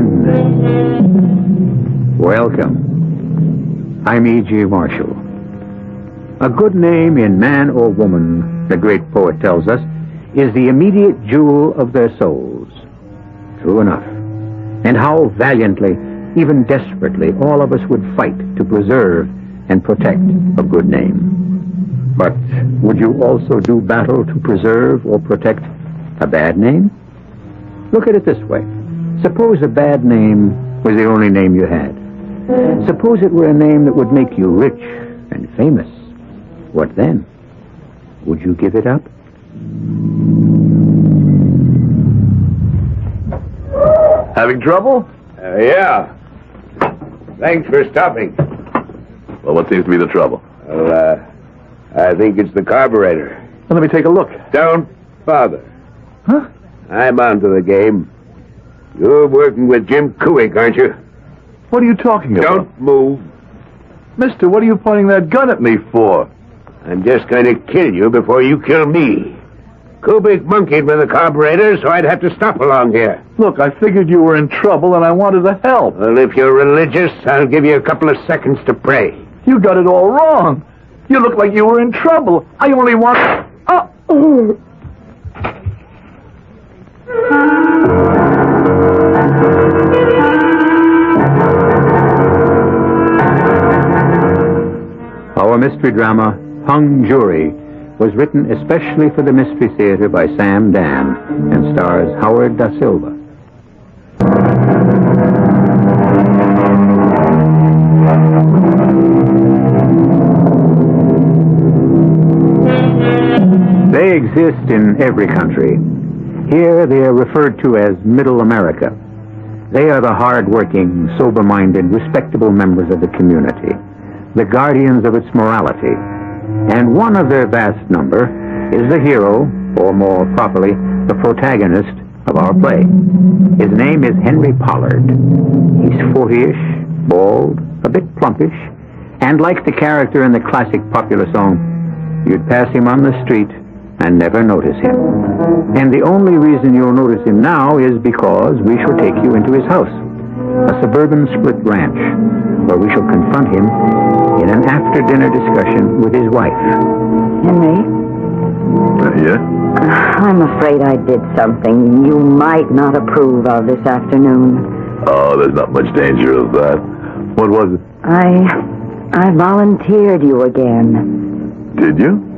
begin. Welcome. I'm E.G. Marshall. A good name in man or woman, the great poet tells us, is the immediate jewel of their souls. True enough. And how valiantly, even desperately, all of us would fight to preserve and protect a good name. But would you also do battle to preserve or protect a bad name? Look at it this way. Suppose a bad name was the only name you had. Suppose it were a name that would make you rich and famous. What then? Would you give it up? Having trouble? Yeah. Thanks for stopping. Well, what seems to be the trouble? Well, I think it's the carburetor. Well, let me take a look. Don't bother. Huh? I'm onto the game. You're working with Jim Kuick, aren't you? What are you talking about? Don't move. Mister, what are you pointing that gun at me for? I'm just going to kill you before you kill me. Kubick monkeyed with the carburetor, so I'd have to stop along here. Look, I figured you were in trouble and I wanted to help. Well, if you're religious, I'll give you a couple of seconds to pray. You got it all wrong. You look like you were in trouble. I only want... Our mystery drama, Hung Jury, was written especially for the Mystery Theater by Sam Dan and stars Howard Da Silva. They exist in every country. Here they are referred to as Middle America. They are the hard-working, sober-minded, respectable members of the community, the guardians of its morality. And one of their vast number is the hero, or more properly, the protagonist of our play. His name is Henry Pollard. He's 40-ish, bald, a bit plumpish, and like the character in the classic popular song, you'd pass him on the street and never notice him. And the only reason you'll notice him now is because we shall take you into his house, a suburban split ranch, where we shall confront him in an after-dinner discussion with his wife. Henry? Yeah? I'm afraid I did something you might not approve of this afternoon. Oh, there's not much danger of that. What was it? I volunteered you again. Did you?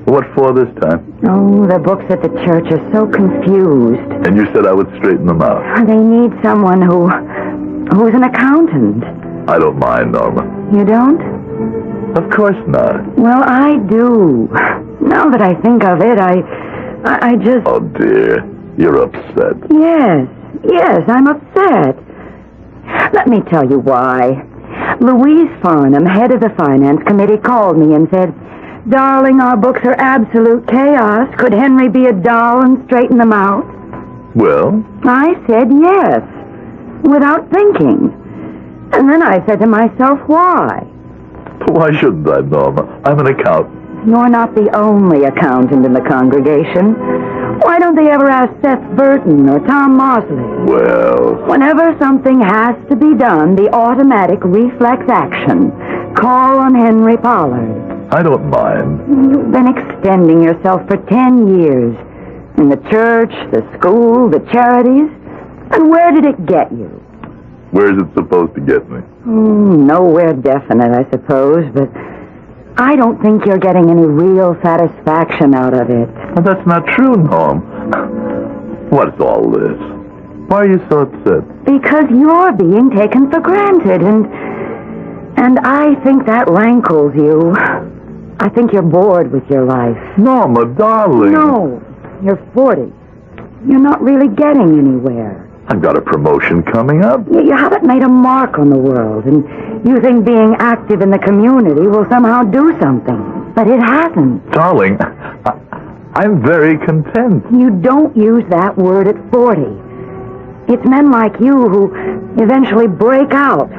What for this time? Oh, the books at the church are so confused. And you said I would straighten them out. They need someone who's an accountant. I don't mind, Norma. You don't? Of course not. Well, I do. Now that I think of it, I just... Oh, dear. You're upset. Yes, I'm upset. Let me tell you why. Louise Farnham, head of the finance committee, called me and said, "Darling, our books are absolute chaos. Could Henry be a doll and straighten them out?" Well? I said yes, without thinking. And then I said to myself, why? Why shouldn't I, Norma? I'm an accountant. You're not the only accountant in the congregation. Why don't they ever ask Seth Burton or Tom Mosley? Well... Whenever something has to be done, the automatic reflex action. Call on Henry Pollard. I don't mind. You've been extending yourself for 10 years. In the church, the school, the charities. And where did it get you? Where's it supposed to get me? Nowhere definite, I suppose, but I don't think you're getting any real satisfaction out of it. Well, that's not true, Norm. What's all this? Why are you so upset? Because you're being taken for granted, and I think that rankles you. I think you're bored with your life. Norma, darling. No, you're 40. You're not really getting anywhere. I've got a promotion coming up. You haven't made a mark on the world, and you think being active in the community will somehow do something. But it hasn't. Darling, I'm very content. You don't use that word at 40. It's men like you who eventually break out,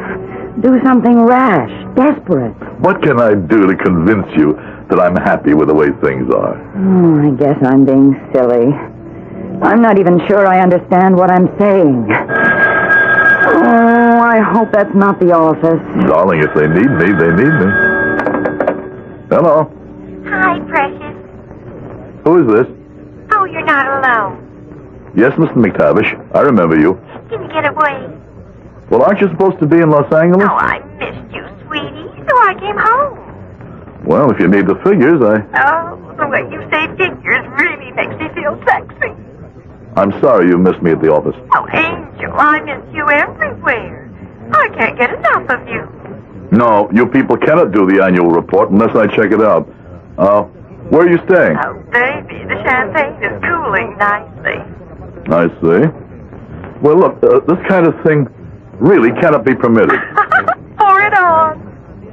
do something rash, desperate. What can I do to convince you that I'm happy with the way things are? Oh, I guess I'm being silly. I'm not even sure I understand what I'm saying. Oh, I hope that's not the office. Darling, if they need me, they need me. Hello. Hi, Precious. Who is this? Oh, you're not alone. Yes, Mr. McTavish. I remember you. Did you get away? Well, aren't you supposed to be in Los Angeles? Oh, I missed you, sweetie, so I came home. Well, if you need the figures, Oh, the way you say figures really makes me feel sexy. I'm sorry you missed me at the office. Oh, Angel, I miss you everywhere. I can't get enough of you. No, you people cannot do the annual report unless I check it out. Where are you staying? Oh, baby, the champagne is cooling nicely. I see. Well, look, this kind of thing really cannot be permitted. Pour it on.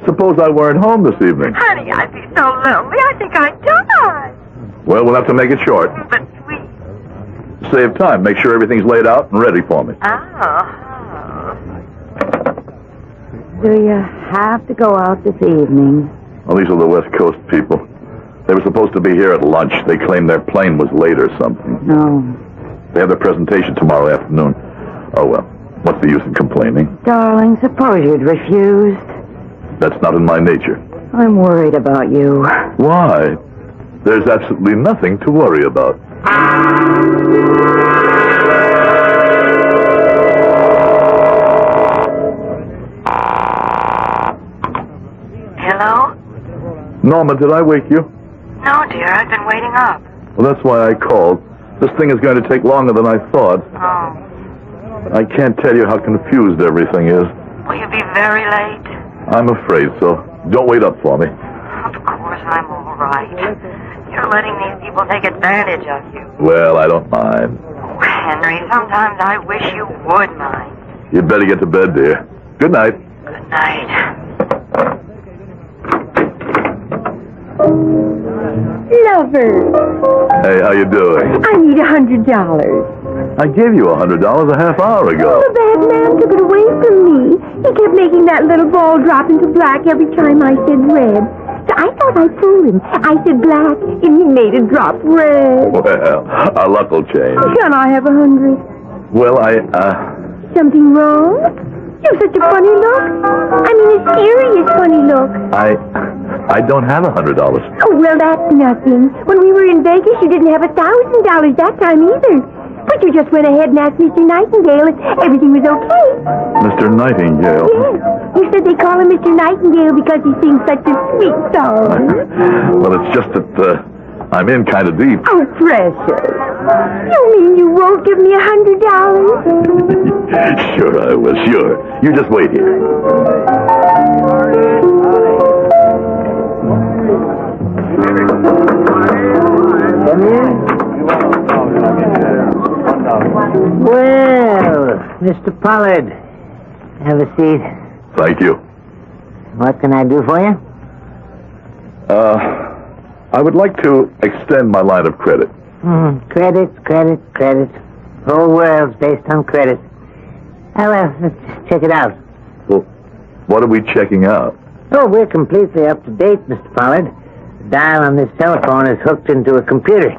Suppose I weren't home this evening. Honey, I'd be so lonely, I think I'd die. Well, we'll have to make it short. But sweet. Save time. Make sure everything's laid out and ready for me. Oh. Do you have to go out this evening? Well, these are the West Coast people. They were supposed to be here at lunch. They claimed their plane was late or something. No. They have their presentation tomorrow afternoon. Oh, well, what's the use in complaining? Darling, suppose you'd refused. That's not in my nature. I'm worried about you. Why? There's absolutely nothing to worry about. Hello? Norma, did I wake you? No, dear, I've been waiting up. Well, that's why I called. This thing is going to take longer than I thought. Oh. I can't tell you how confused everything is. Will you be very late? I'm afraid so. Don't wait up for me. Of course, I'm all right. You're letting these people take advantage of you. Well, I don't mind. Oh, Henry, sometimes I wish you would mind. You'd better get to bed, dear. Good night. Good night. Lover, Hey, how you doing? I need $100. I gave you $100 a half hour ago. The bad man took it away from me. He kept making that little ball drop into black every time I said red. So I thought I'd fool him. I said black, and he made it drop red. Well, our luck will change. Can I have 100? Well, Something wrong? You have such a funny look. I mean, a serious funny look. I don't have $100. Oh, well, that's nothing. When we were in Vegas, you didn't have $1,000 that time either. But you just went ahead and asked Mr. Nightingale if everything was okay. Mr. Nightingale? Yes. You said they call him Mr. Nightingale because he sings such a sweet song. Well, it's just that I'm in kind of deep. Oh, precious. You mean you won't give me $100? Sure I will, sure. You just wait here. Well, Mr. Pollard, have a seat. Thank you. What can I do for you? I would like to extend my line of credit. Credit. The whole world's based on credit. Oh, well, let's just check it out. Well, what are we checking out? Oh, we're completely up to date, Mr. Pollard. The dial on this telephone is hooked into a computer.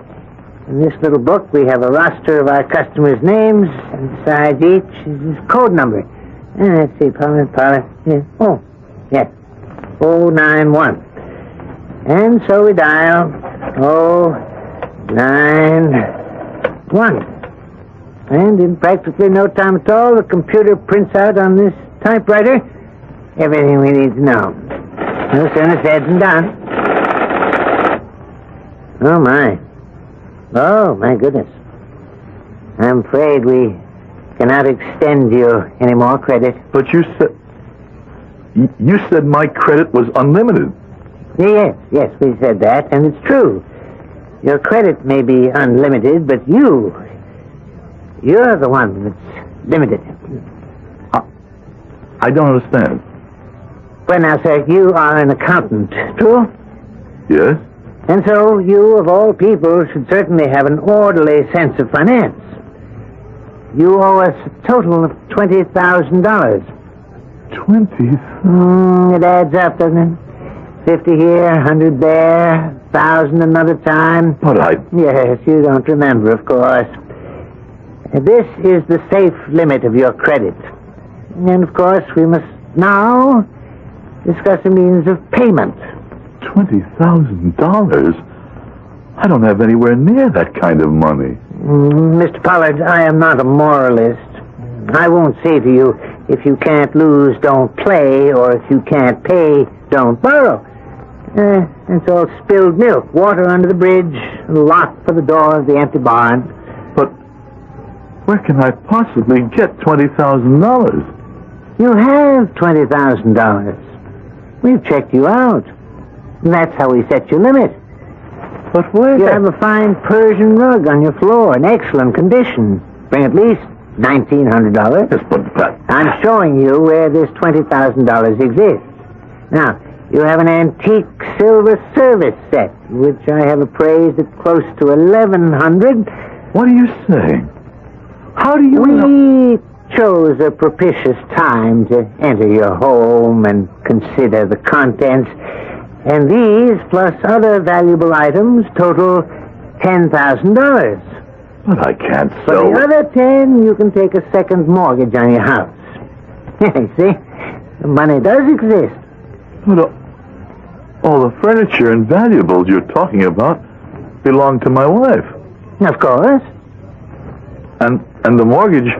In this little book, we have a roster of our customers' names, and beside each is his code number. Let's see, Pollard. Yeah. Oh, yes. 091. And so we dial 091. And in practically no time at all, the computer prints out on this typewriter everything we need to know. No sooner said than done. Oh, my. Oh, my goodness. I'm afraid we cannot extend you any more credit. But you said my credit was unlimited. Yes, we said that, and it's true. Your credit may be unlimited, but you're the one that's limited. I don't understand. Well, now, sir, you are an accountant, true? Yes? And so you, of all people, should certainly have an orderly sense of finance. You owe us a total of $20,000. 20? It adds up, doesn't it? 50 here, 100 there, 1,000 another time. But Yes, you don't remember, of course. This is the safe limit of your credit. And, of course, we must now discuss a means of payment. $20,000? I don't have anywhere near that kind of money. Mr. Pollard, I am not a moralist. I won't say to you, if you can't lose, don't play, or if you can't pay, don't borrow. It's all spilled milk, water under the bridge, a lock for the door of the empty barn. But where can I possibly get $20,000? You have $20,000. We've checked you out. And that's how we set your limit. But where? You have a fine Persian rug on your floor in excellent condition. Bring at least $1,900. Yes, but that... I'm showing you where this $20,000 exists. Now, you have an antique silver service set, which I have appraised at close to $1,100. What are you saying? How do you know? We chose a propitious time to enter your home and consider the contents. And these, plus other valuable items, total $10,000. But I can't For sell... the other 10, you can take a second mortgage on your house. See? The money does exist. But all the furniture and valuables you're talking about belong to my wife. Of course. And the mortgage,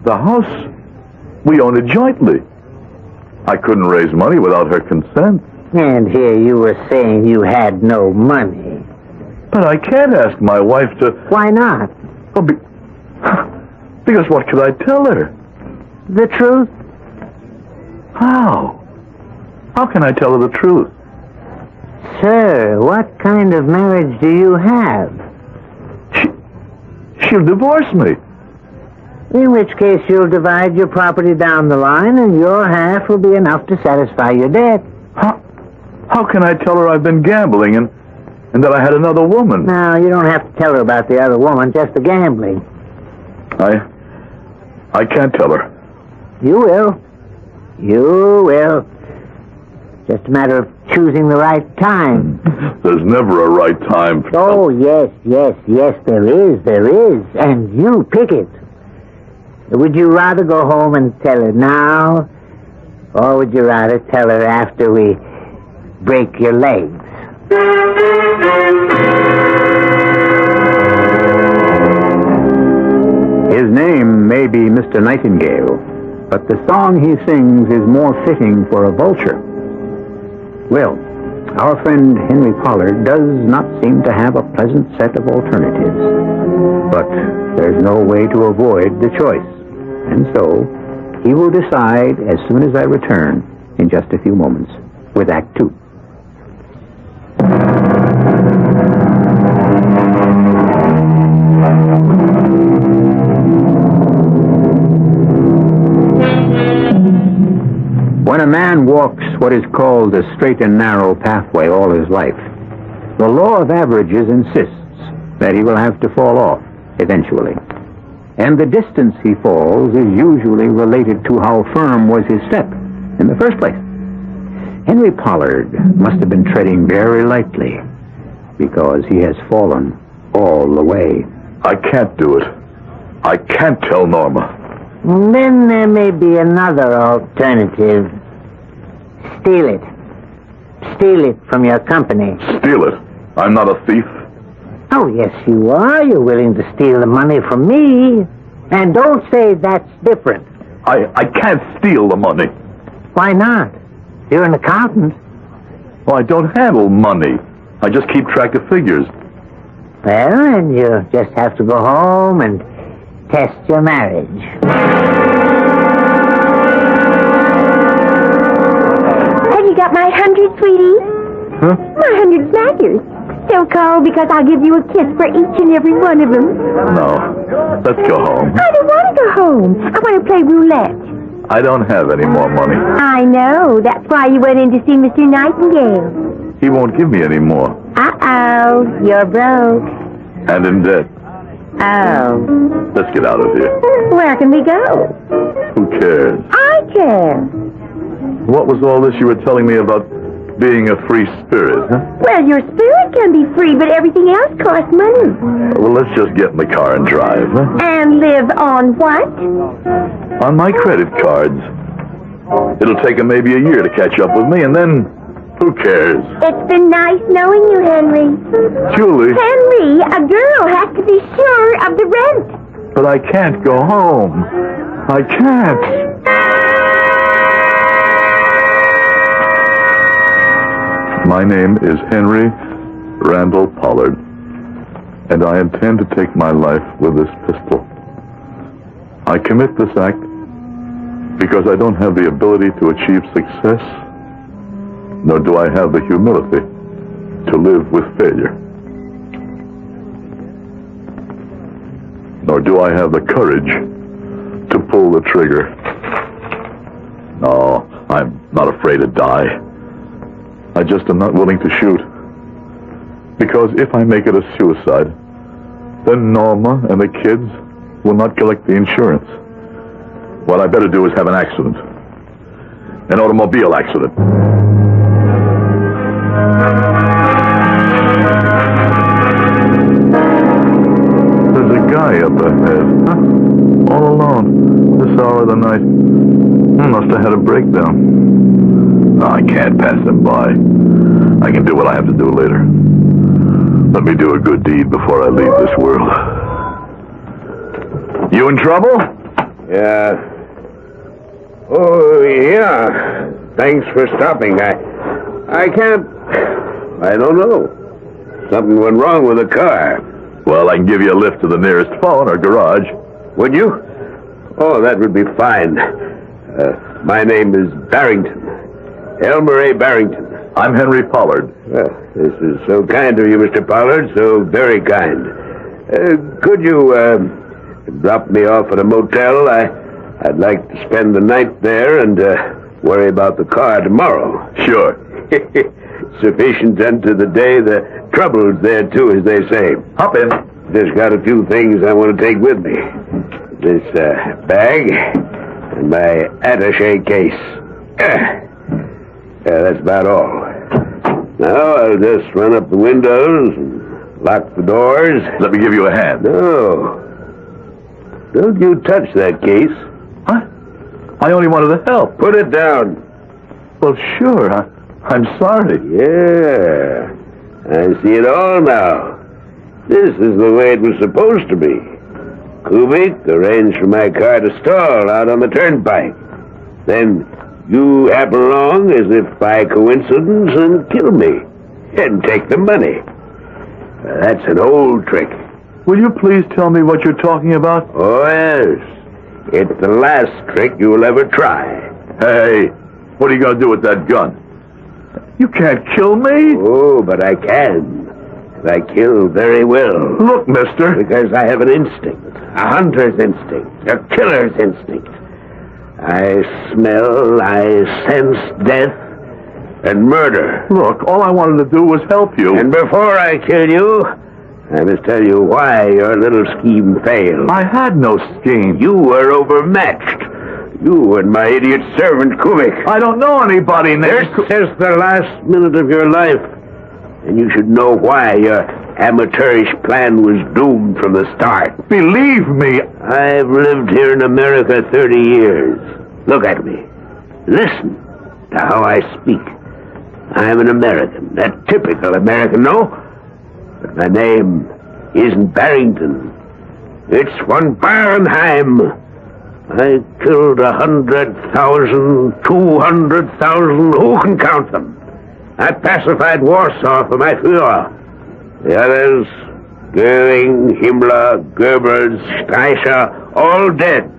the house, we own it jointly. I couldn't raise money without her consent. And here you were saying you had no money. But I can't ask my wife to... Why not? Oh, because what could I tell her? The truth? How? How can I tell her the truth? Sir, what kind of marriage do you have? She'll divorce me. In which case you'll divide your property down the line and your half will be enough to satisfy your debt. How can I tell her I've been gambling and that I had another woman? Now, you don't have to tell her about the other woman, just the gambling. I can't tell her. You will. You will. Just a matter of choosing the right time. There's never a right time for... Oh, yes, there is. And you pick it. Would you rather go home and tell her now, or would you rather tell her after we break your legs? His name may be Mr. Nightingale, but the song he sings is more fitting for a vulture. Well, our friend Henry Pollard does not seem to have a pleasant set of alternatives. But there's no way to avoid the choice. And so, he will decide as soon as I return in just a few moments with Act Two. When a man walks what is called a straight and narrow pathway all his life, the law of averages insists that he will have to fall off eventually. And the distance he falls is usually related to how firm was his step in the first place. Henry Pollard must have been treading very lightly because he has fallen all the way. I can't do it. I can't tell Norma. Then there may be another alternative. Steal it. Steal it from your company. Steal it? I'm not a thief. Oh, yes, you are. You're willing to steal the money from me. And don't say that's different. I can't steal the money. Why not? You're an accountant. Well, I don't handle money. I just keep track of figures. Well, and you just have to go home and test your marriage. Have you got my 100, sweetie? Huh? My 100 smackers. So called because I'll give you a kiss for each and every one of them. No. Let's go home. I don't want to go home. I want to play roulette. I don't have any more money. I know. That's why you went in to see Mr. Nightingale. He won't give me any more. Uh-oh. You're broke. And in debt. Oh. Let's get out of here. Where can we go? Who cares? I care. What was all this you were telling me about being a free spirit, huh? Well, your spirit can be free, but everything else costs money. Well, let's just get in the car and drive, huh? And live on what? On my credit cards. It'll take him maybe a year to catch up with me, and then who cares? It's been nice knowing you, Henry. Julie, Henry, a girl has to be sure of the rent. but I can't go home. I can't. My name is Henry Randall Pollard, and I intend to take my life with this pistol. I commit this act because I don't have the ability to achieve success, nor do I have the humility to live with failure. Nor do I have the courage to pull the trigger. No, I'm not afraid to die. I just am not willing to shoot. Because if I make it a suicide, then Norma and the kids will not collect the insurance. What I better do is have an accident. An automobile accident. There's a guy up ahead. Huh? All alone. This hour of the night. Must have had a breakdown. No, I can't pass him by. I can do what I have to do later. Let me do a good deed before I leave this world. You in trouble? Yeah. Oh, yeah. Thanks for stopping. I don't know. Something went wrong with the car. Well, I can give you a lift to the nearest phone or garage. Would you? Oh, that would be fine. My name is Barrington. Elmer A. Barrington. I'm Henry Pollard. Well, this is so kind of you, Mr. Pollard. So very kind. Could you drop me off at a motel? I'd like to spend the night there and worry about the car tomorrow. Sure. Sufficient unto the day, the trouble's there too, as they say. Hop in. Just got a few things I want to take with me. This bag and my attaché case. That's about all. Now I'll just run up the windows and lock the doors. Let me give you a hand. No. Don't you touch that case. What? I only wanted to help. Put it down. Well, sure. I'm sorry. Yeah. I see it all now. This is the way it was supposed to be. Kubik arranged for my car to stall out on the turnpike. Then you happen along as if by coincidence and kill me. And take the money. That's an old trick. Will you please tell me what you're talking about? Oh, yes. It's the last trick you'll ever try. Hey, what are you going to do with that gun? You can't kill me. Oh, but I can. And I kill very well. Look, mister. Because I have an instinct. A hunter's instinct. A killer's instinct. I smell, I sense death and murder. Look, all I wanted to do was help you. And before I kill you, I must tell you why your little scheme failed. I had no scheme. You were overmatched. You and my idiot servant, Kubik. I don't know anybody named... This is the last minute of your life. And you should know why your amateurish plan was doomed from the start. Believe me. I've lived here in America 30 years. Look at me. Listen to how I speak. I'm an American. A typical American, no? But my name isn't Barrington. It's von Barenheim. I killed 100,000, 200,000. Who can count them? I pacified Warsaw for my Führer. The others, Goering, Himmler, Goebbels, Streicher, all dead.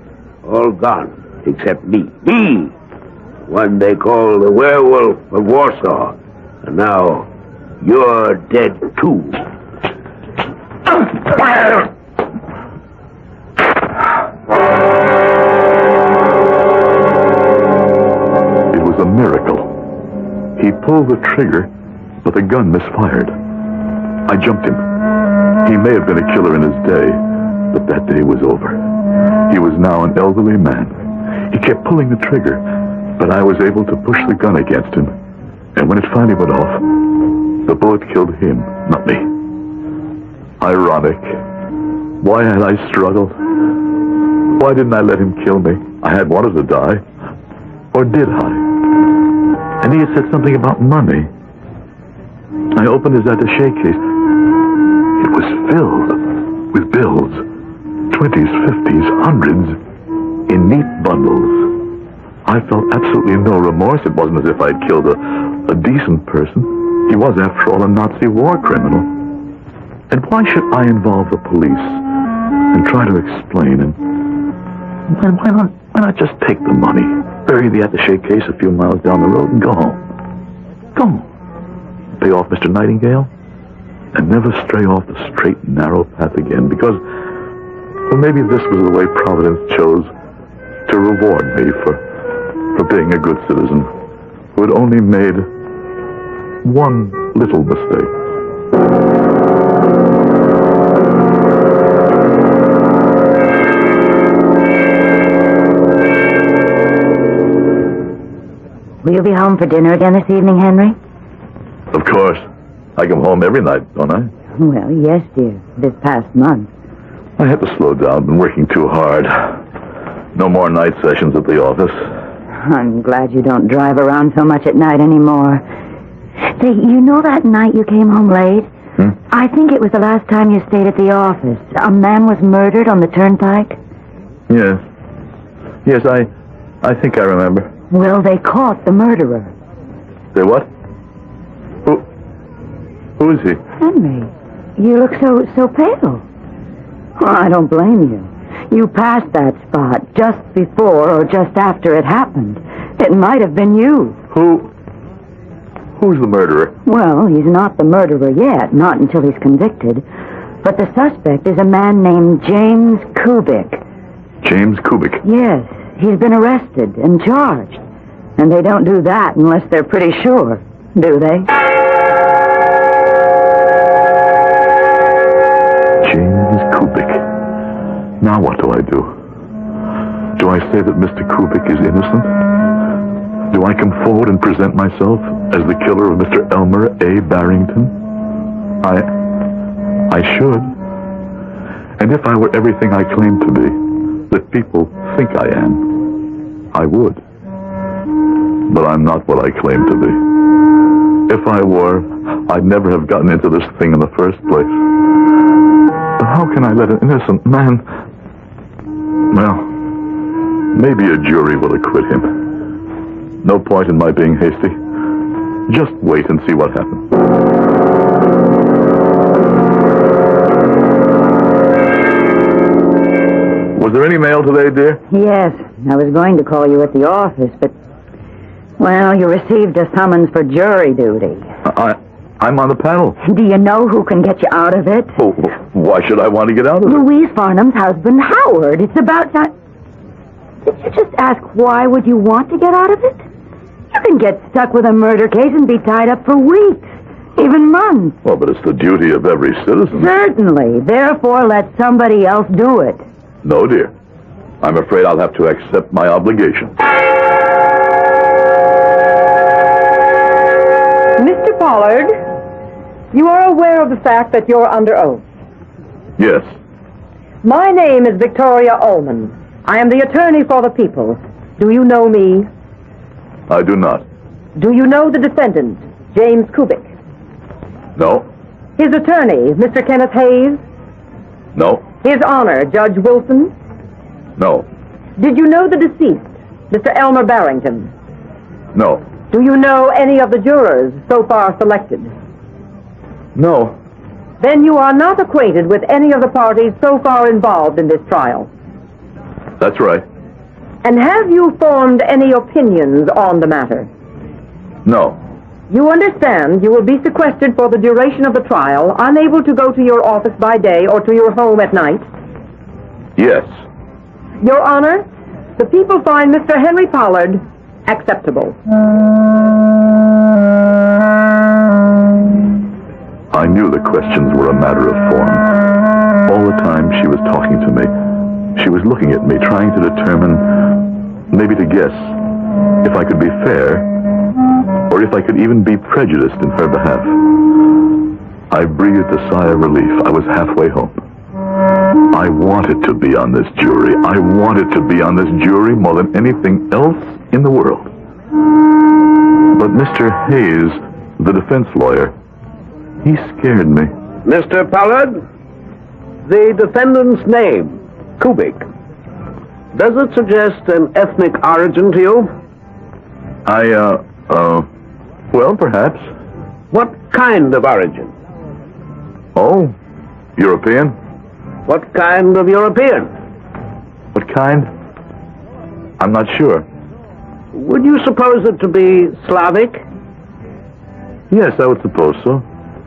All gone, except me. Me! One they call the werewolf of Warsaw. And now, you're dead too. It was a miracle. He pulled the trigger, but the gun misfired. I jumped him. He may have been a killer in his day, but that day was over. He was now an elderly man. He kept pulling the trigger, but I was able to push the gun against him And when it finally went off, the bullet killed him, not me. Ironic. Why had I struggled? Why didn't I let him kill me? I had wanted to die. Or did I? And he had said something about money. I opened his attaché case. It was filled with bills. 20s, 50s, hundreds, in neat bundles. I felt absolutely no remorse. It wasn't as if I'd killed a decent person. He was, after all, a Nazi war criminal. And why should I involve the police and try to explain? And why not just take the money, bury the attaché case a few miles down the road, and go home? Go home. Pay off Mr. Nightingale, and never stray off the straight and narrow path again, because, well, maybe this was the way Providence chose to reward me for being a good citizen who had only made one little mistake. Will you be home for dinner again this evening, Henry? Of course. I come home every night, don't I? Well, yes, dear. This past month. I had to slow down. Been working too hard. No more night sessions at the office. I'm glad you don't drive around so much at night anymore. Say, you know that night you came home late? I think it was the last time you stayed at the office. A man was murdered on the turnpike. Yes. Yes, I think I remember. Well, they caught the murderer. Say what? Who is he? Henry, you look so pale. Oh, I don't blame you. You passed that spot just before or just after it happened. It might have been you. Who's the murderer? Well, he's not the murderer yet, not until he's convicted. But the suspect is a man named James Kubik. James Kubik? Yes, he's been arrested and charged. And they don't do that unless they're pretty sure, do they? James Kubik. Now what do I do? Do I say that Mr. Kubik is innocent? Do I come forward and present myself as the killer of Mr. Elmer A. Barrington? I should. And if I were everything I claim to be, that people think I am, I would. But I'm not what I claim to be. If I were, I'd never have gotten into this thing in the first place. But how can I let an innocent man... Well, maybe a jury will acquit him. No point in my being hasty. Just wait and see what happens. Was there any mail today, dear? Yes, I was going to call you at the office, but... Well, you received a summons for jury duty. I'm on the panel. Do you know who can get you out of it? Oh, why should I want to get out of it? Louise Farnham's husband, Howard. It's about time... Did you just ask why would you want to get out of it? You can get stuck with a murder case and be tied up for weeks, even months. Well, but it's the duty of every citizen. Certainly. Therefore, let somebody else do it. No, dear. I'm afraid I'll have to accept my obligation. Mr. Pollard, you are aware of the fact that you're under oath. Yes. My name is Victoria Ullman. I am the attorney for the people. Do you know me? I do not. Do you know the defendant, James Kubik? No. His attorney, Mr. Kenneth Hayes? No. His Honor, Judge Wilson? No. Did you know the deceased, Mr. Elmer Barrington? No. Do you know any of the jurors so far selected? No. Then you are not acquainted with any of the parties so far involved in this trial. That's right. And have you formed any opinions on the matter? No. You understand you will be sequestered for the duration of the trial, unable to go to your office by day or to your home at night? Yes. Your Honor, the people find Mr. Henry Pollard acceptable. I knew the questions were a matter of form. All the time she was talking to me, she was looking at me, trying to determine, maybe to guess, if I could be fair, or or if I could even be prejudiced in her behalf. I breathed a sigh of relief. I was halfway home. I wanted to be on this jury. I wanted to be on this jury more than anything else in the world. But Mr. Hayes, the defense lawyer, he scared me. Mr. Pollard, the defendant's name, Kubik, does it suggest an ethnic origin to you? Well, perhaps. What kind of origin? Oh, European. What kind of European? What kind? I'm not sure. Would you suppose it to be Slavic? Yes, I would suppose so.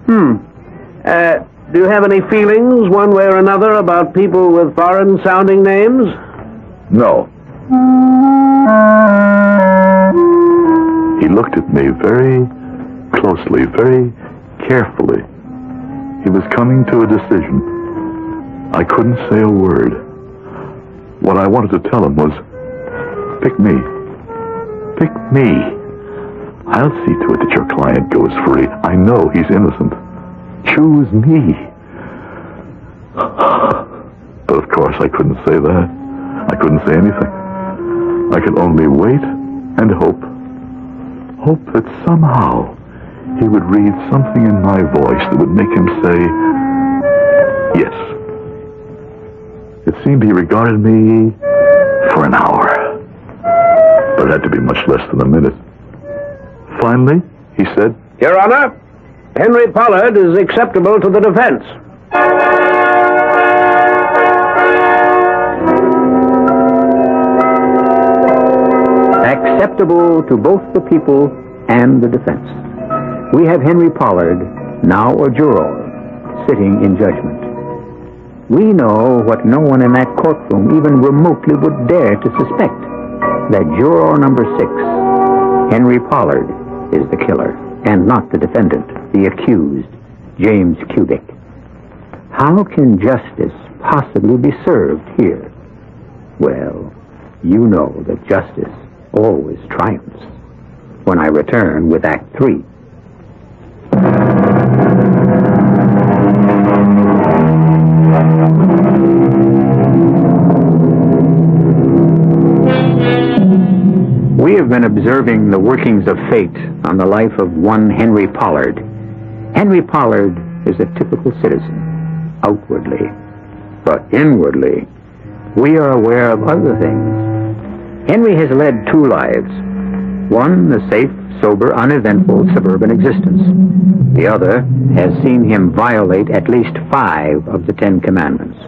Do you have any feelings, one way or another, about people with foreign-sounding names? No. He looked at me very closely, very carefully. He was coming to a decision. I couldn't say a word. What I wanted to tell him was, pick me. Pick me. I'll see to it that your client goes free. I know he's innocent. Choose me. But of course I couldn't say that. I couldn't say anything. I could only wait and hope. Hope that somehow he would read something in my voice that would make him say, yes. It seemed he regarded me for an hour. But it had to be much less than a minute. Finally, he said, Your Honor, Henry Pollard is acceptable to the defense. Acceptable to both the people and the defense. We have Henry Pollard, now a juror, sitting in judgment. We know what no one in that courtroom even remotely would dare to suspect, that juror number 6, Henry Pollard, is the killer, and not the defendant, the accused, James Kubik. How can justice possibly be served here? Well, you know that justice always triumphs. When I return with Act 3. We have been observing the workings of fate on the life of one Henry Pollard. Henry Pollard is a typical citizen, outwardly. But inwardly, we are aware of other things. Henry has led 2 lives. One, the safe, sober, uneventful suburban existence. The other has seen him violate at least 5 of the 10 Commandments.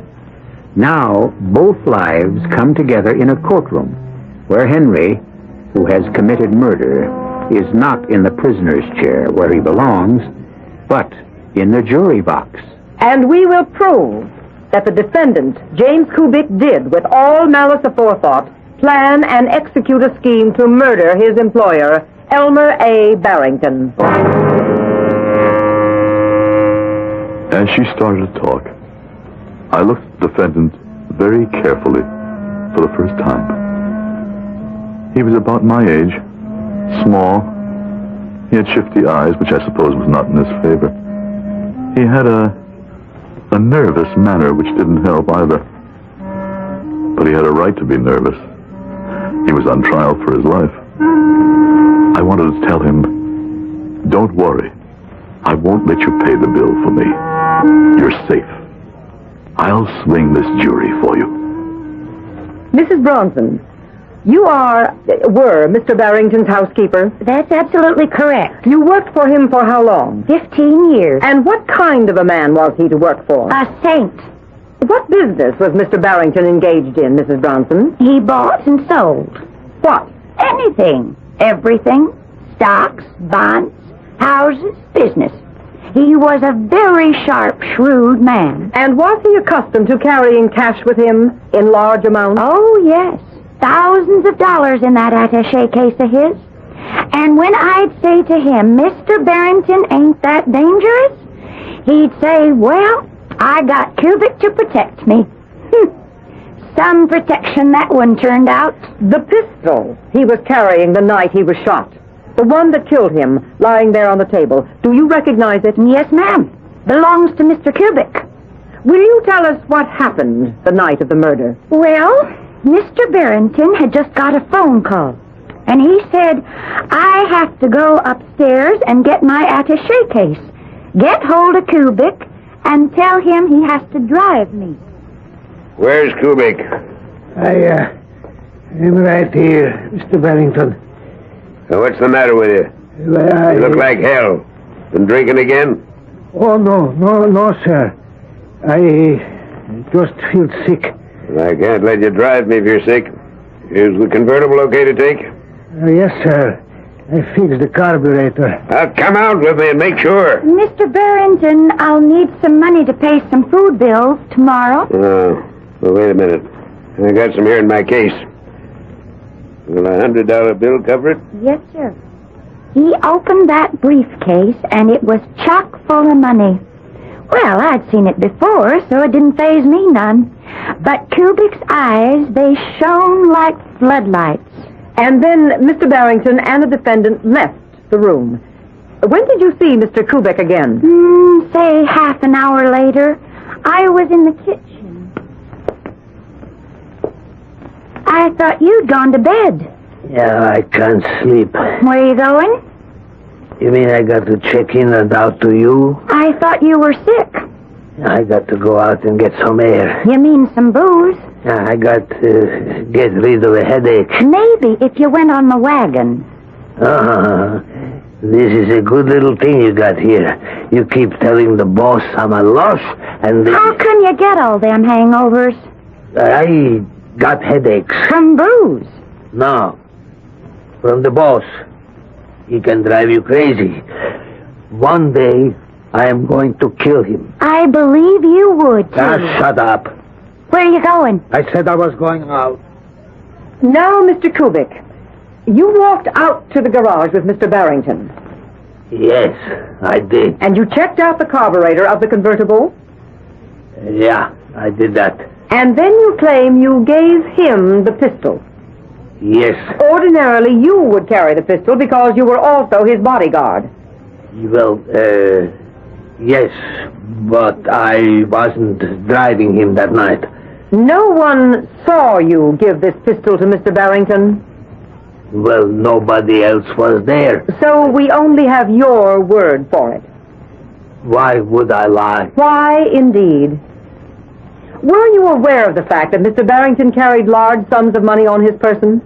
Now, both lives come together in a courtroom where Henry, who has committed murder, is not in the prisoner's chair where he belongs, but in the jury box. And we will prove that the defendant, James Kubik, did, with all malice aforethought, plan and execute a scheme to murder his employer, Elmer A. Barrington. As she started to talk, I looked at the defendant very carefully for the first time. He was about my age, small. He had shifty eyes, which I suppose was not in his favor. He had a nervous manner, which didn't help either. But he had a right to be nervous. He was on trial for his life. I wanted to tell him, don't worry. I won't let you pay the bill for me. You're safe. I'll swing this jury for you. Mrs. Bronson, you were Mr. Barrington's housekeeper? That's absolutely correct. You worked for him for how long? 15 years. And what kind of a man was he to work for? A saint. What business was Mr. Barrington engaged in, Mrs. Bronson? He bought and sold. What? Anything. Everything. Stocks, bonds, houses, business. He was a very sharp, shrewd man. And was he accustomed to carrying cash with him in large amounts? Oh, yes. Thousands of dollars in that attaché case of his. And when I'd say to him, Mr. Barrington, ain't that dangerous? He'd say, well, I got Kubik to protect me. Some protection that one turned out. The pistol he was carrying the night he was shot. The one that killed him, lying there on the table. Do you recognize it? Yes, ma'am. Belongs to Mr. Kubik. Will you tell us what happened the night of the murder? Well, Mr. Barrington had just got a phone call. And he said, I have to go upstairs and get my attaché case. Get hold of Kubik and tell him he has to drive me. Where's Kubik? I'm right here, Mr. Barrington. What's the matter with you? You look like hell. Been drinking again? Oh, no, sir. I just feel sick. I can't let you drive me if you're sick. Is the convertible okay to take? Yes, sir. I fixed the carburetor. Come out with me and make sure. Mr. Barrington, I'll need some money to pay some food bills tomorrow. Oh, well, wait a minute. I got some here in my case. Will a $100 bill cover it? Yes, sir. He opened that briefcase, and it was chock full of money. Well, I'd seen it before, so it didn't faze me none. But Kubik's eyes, they shone like floodlights. And then Mr. Barrington and the defendant left the room. When did you see Mr. Kubik again? Say half an hour later. I was in the kitchen. I thought you'd gone to bed. Yeah, I can't sleep. Where are you going? You mean I got to check in and out to you? I thought you were sick. I got to go out and get some air. You mean some booze? I got to get rid of a headache. Maybe if you went on the wagon. This is a good little thing you got here. You keep telling the boss I'm a lush, and How come you get all them hangovers? I got headaches. From booze. No, from the boss. He can drive you crazy. One day, I am going to kill him. I believe you would, too. Shut up. Where are you going? I said I was going out. Now, Mr. Kubik, you walked out to the garage with Mr. Barrington. Yes, I did. And you checked out the carburetor of the convertible? Yeah, I did that. And then you claim you gave him the pistol. Yes. Ordinarily, you would carry the pistol because you were also his bodyguard. Well, yes, but I wasn't driving him that night. No one saw you give this pistol to Mr. Barrington. Well, nobody else was there. So we only have your word for it. Why would I lie? Why, indeed. Were you aware of the fact that Mr. Barrington carried large sums of money on his person?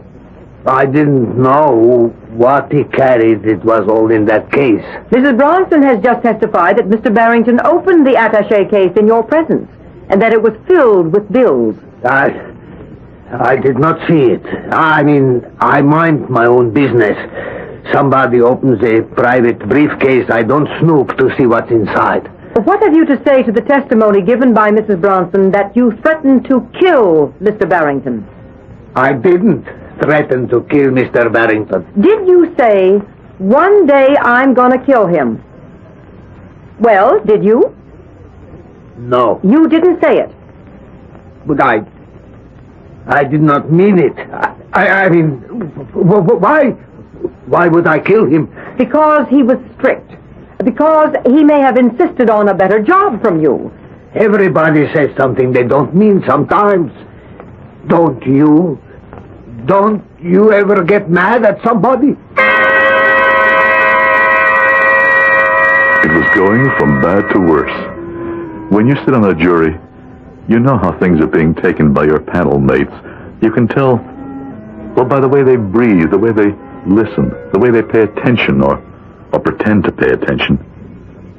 I didn't know what he carried. It was all in that case. Mrs. Bronson has just testified that Mr. Barrington opened the attaché case in your presence, and that it was filled with bills. I did not see it. I mean, I mind my own business. Somebody opens a private briefcase, I don't snoop to see what's inside. What have you to say to the testimony given by Mrs. Bronson that you threatened to kill Mr. Barrington? I didn't threaten to kill Mr. Barrington. Did you say, one day I'm gonna kill him? Well, did you? No. You didn't say it. But I did not mean it. I mean, why? Why would I kill him? Because he was strict. Because he may have insisted on a better job from you. Everybody says something they don't mean sometimes. Don't you? Don't you ever get mad at somebody? It was going from bad to worse. When you sit on a jury, you know how things are being taken by your panel mates. You can tell, well, by the way they breathe, the way they listen, the way they pay attention or pretend to pay attention.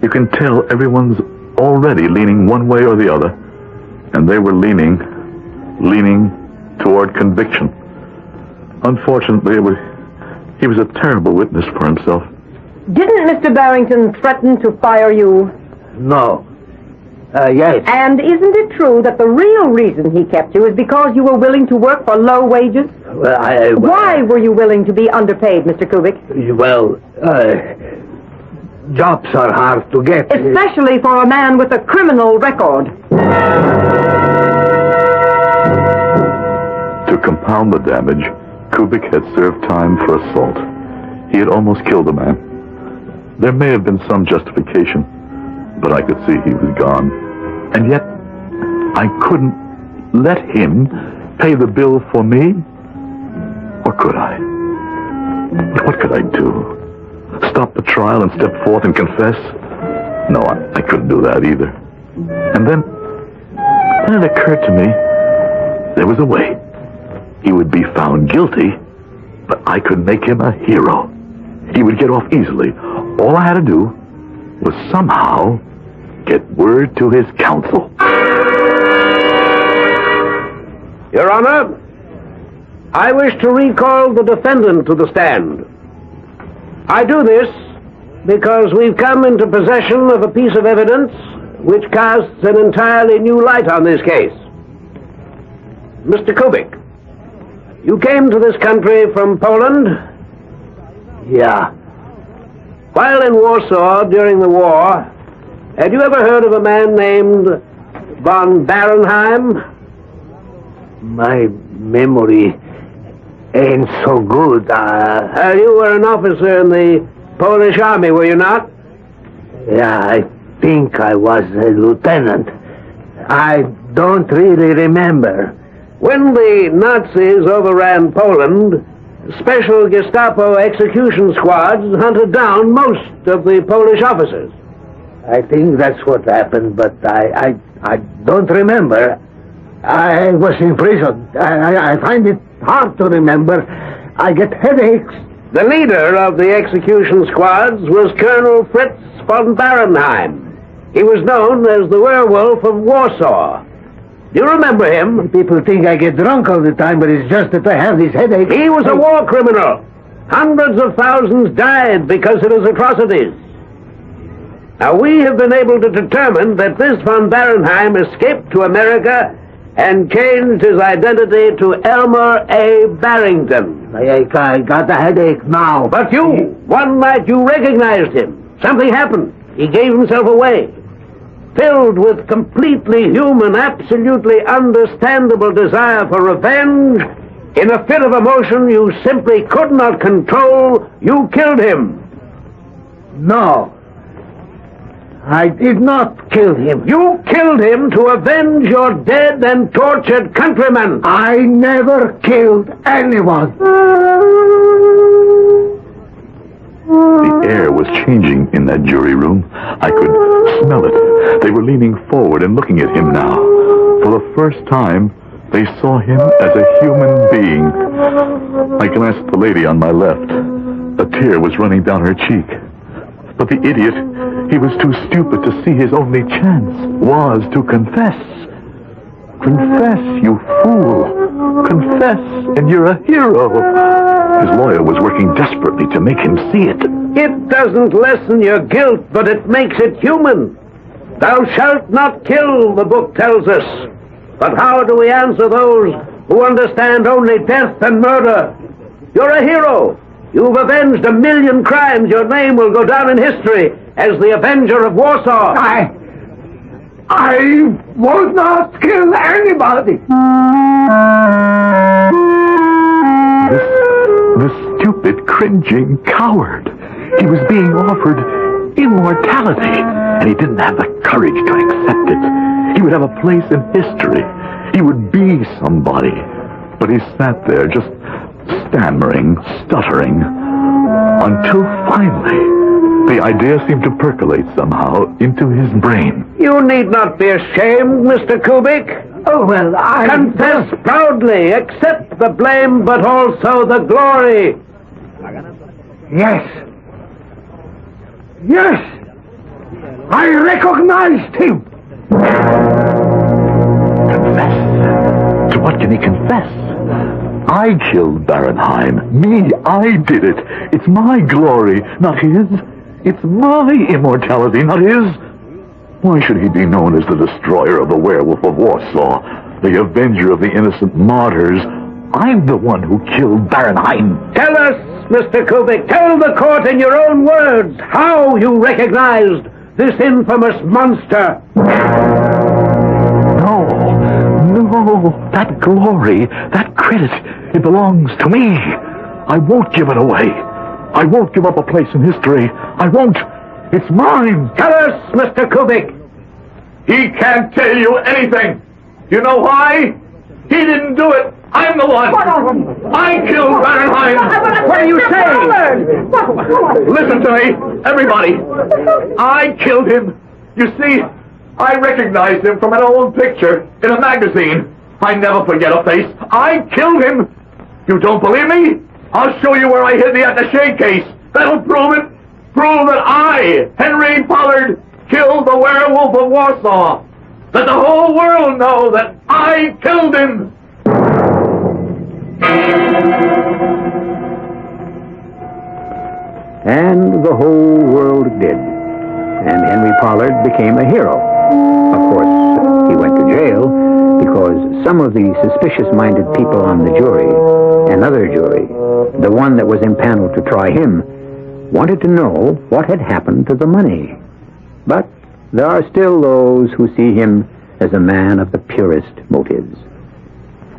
You can tell everyone's already leaning one way or the other, and they were leaning toward conviction. Unfortunately, he was a terrible witness for himself. Didn't Mr. Barrington threaten to fire you? No. Yes. And isn't it true that the real reason he kept you is because you were willing to work for low wages? Well, Why were you willing to be underpaid, Mr. Kubik? Well, jobs are hard to get. Especially for a man with a criminal record. To compound the damage, Kubik had served time for assault. He had almost killed a man. There may have been some justification, but I could see he was gone. And yet, I couldn't let him pay the bill for me? Or could I? But what could I do? Stop the trial and step forth and confess? No, I couldn't do that either. And then it occurred to me, there was a way. He would be found guilty, but I could make him a hero. He would get off easily. All I had to do was somehow get word to his counsel. Your Honor, I wish to recall the defendant to the stand. I do this because we've come into possession of a piece of evidence which casts an entirely new light on this case. Mr. Kubik, you came to this country from Poland? Yeah. While in Warsaw during the war, had you ever heard of a man named von Barenheim? My memory ain't so good. You were an officer in the Polish army, were you not? Yeah, I think I was a lieutenant. I don't really remember. When the Nazis overran Poland, special Gestapo execution squads hunted down most of the Polish officers. I think that's what happened, but I don't remember. I was in prison. I find it hard to remember. I get headaches. The leader of the execution squads was Colonel Fritz von Barenheim. He was known as the Werewolf of Warsaw. Do you remember him? People think I get drunk all the time, but it's just that I have these headaches. He was a war criminal. Hundreds of thousands died because of his atrocities. Now, we have been able to determine that this von Barenheim escaped to America and changed his identity to Elmer A. Barrington. I got a headache now. But one night you recognized him. Something happened. He gave himself away. Filled with completely human, absolutely understandable desire for revenge, in a fit of emotion you simply could not control, you killed him. No. I did not kill him. You killed him to avenge your dead and tortured countrymen. I never killed anyone. The air was changing in that jury room. I could smell it. They were leaning forward and looking at him now. For the first time, they saw him as a human being. I glanced at the lady on my left. A tear was running down her cheek. But the idiot, he was too stupid to see his only chance was to confess. Confess, you fool. Confess, and you're a hero. His lawyer was working desperately to make him see it. It doesn't lessen your guilt, but it makes it human. Thou shalt not kill, the book tells us. But how do we answer those who understand only death and murder? You're a hero. You've avenged 1,000,000 crimes. Your name will go down in history as the Avenger of Warsaw. I will not kill anybody. This stupid, cringing coward. He was being offered immortality, and he didn't have the courage to accept it. He would have a place in history. He would be somebody. But he sat there just stammering, stuttering, until finally the idea seemed to percolate somehow into his brain. You need not be ashamed, Mr. Kubik. Oh, well, I... Confess proudly, accept the blame, but also the glory. Yes. Yes! I recognized him! Confess? To what can he confess? I killed Barenheim. Me, I did it. It's my glory, not his. It's my immortality, not his. Why should he be known as the destroyer of the Werewolf of Warsaw, the avenger of the innocent martyrs? I'm the one who killed Barenheim. Tell us, Mr. Kubik, tell the court in your own words how you recognized this infamous monster. No, that glory, that credit, it belongs to me. I won't give it away. I won't give up a place in history. I won't. It's mine. Tell us, Mr. Kubik. He can't tell you anything. You know why? He didn't do it. I'm the one. I killed Fahrenheit. What are you saying? Listen to me, everybody. I killed him. You see, I recognized him from an old picture in a magazine. I never forget a face. I killed him. You don't believe me? I'll show you where I hid the attaché case. That'll prove it. Prove that I, Henry Pollard, killed the werewolf of Warsaw. Let the whole world know that I killed him. And the whole world did. And Henry Pollard became a hero. Of course, he went to jail because some of the suspicious-minded people on the jury, another jury, the one that was impaneled to try him, wanted to know what had happened to the money. But there are still those who see him as a man of the purest motives.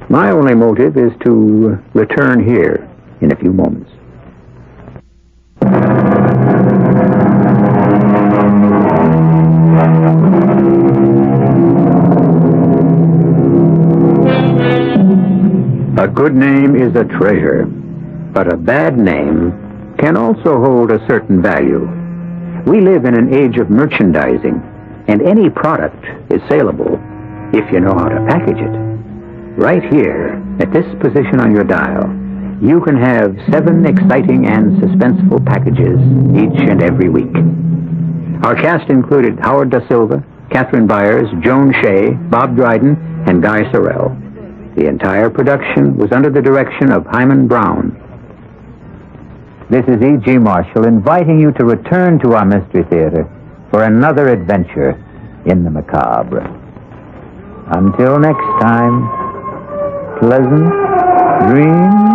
My only motive is to return here in a few moments. A good name is a treasure, but a bad name can also hold a certain value. We live in an age of merchandising, and any product is saleable if you know how to package it. Right here, at this position on your dial, you can have 7 exciting and suspenseful packages each and every week. Our cast included Howard Da Silva, Catherine Byers, Joan Shea, Bob Dryden, and Guy Sorrell. The entire production was under the direction of Hyman Brown. This is E.G. Marshall inviting you to return to our Mystery Theater for another adventure in the macabre. Until next time, pleasant dreams.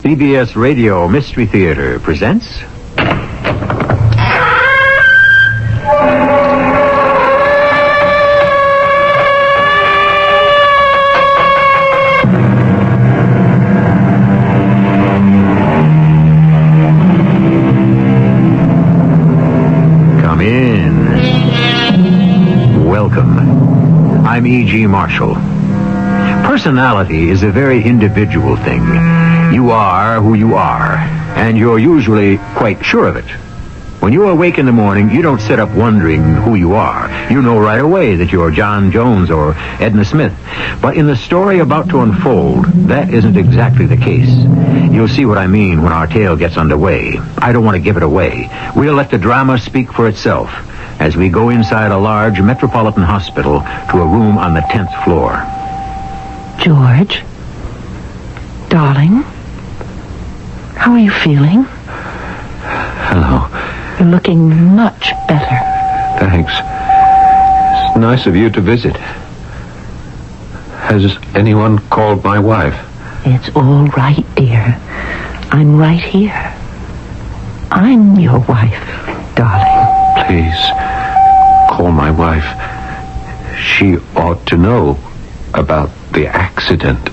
CBS Radio Mystery Theater presents... Come in. Welcome. I'm E.G. Marshall. Personality is a very individual thing. You are who you are, and you're usually quite sure of it. When you awake in the morning, you don't sit up wondering who you are. You know right away that you're John Jones or Edna Smith. But in the story about to unfold, that isn't exactly the case. You'll see what I mean when our tale gets underway. I don't want to give it away. We'll let the drama speak for itself as we go inside a large metropolitan hospital to a room on the 10th floor. George? Darling? How are you feeling? Hello. You're looking much better. Thanks. It's nice of you to visit. Has anyone called my wife? It's all right, dear. I'm right here. I'm your wife, darling. Please, call my wife. She ought to know about the accident.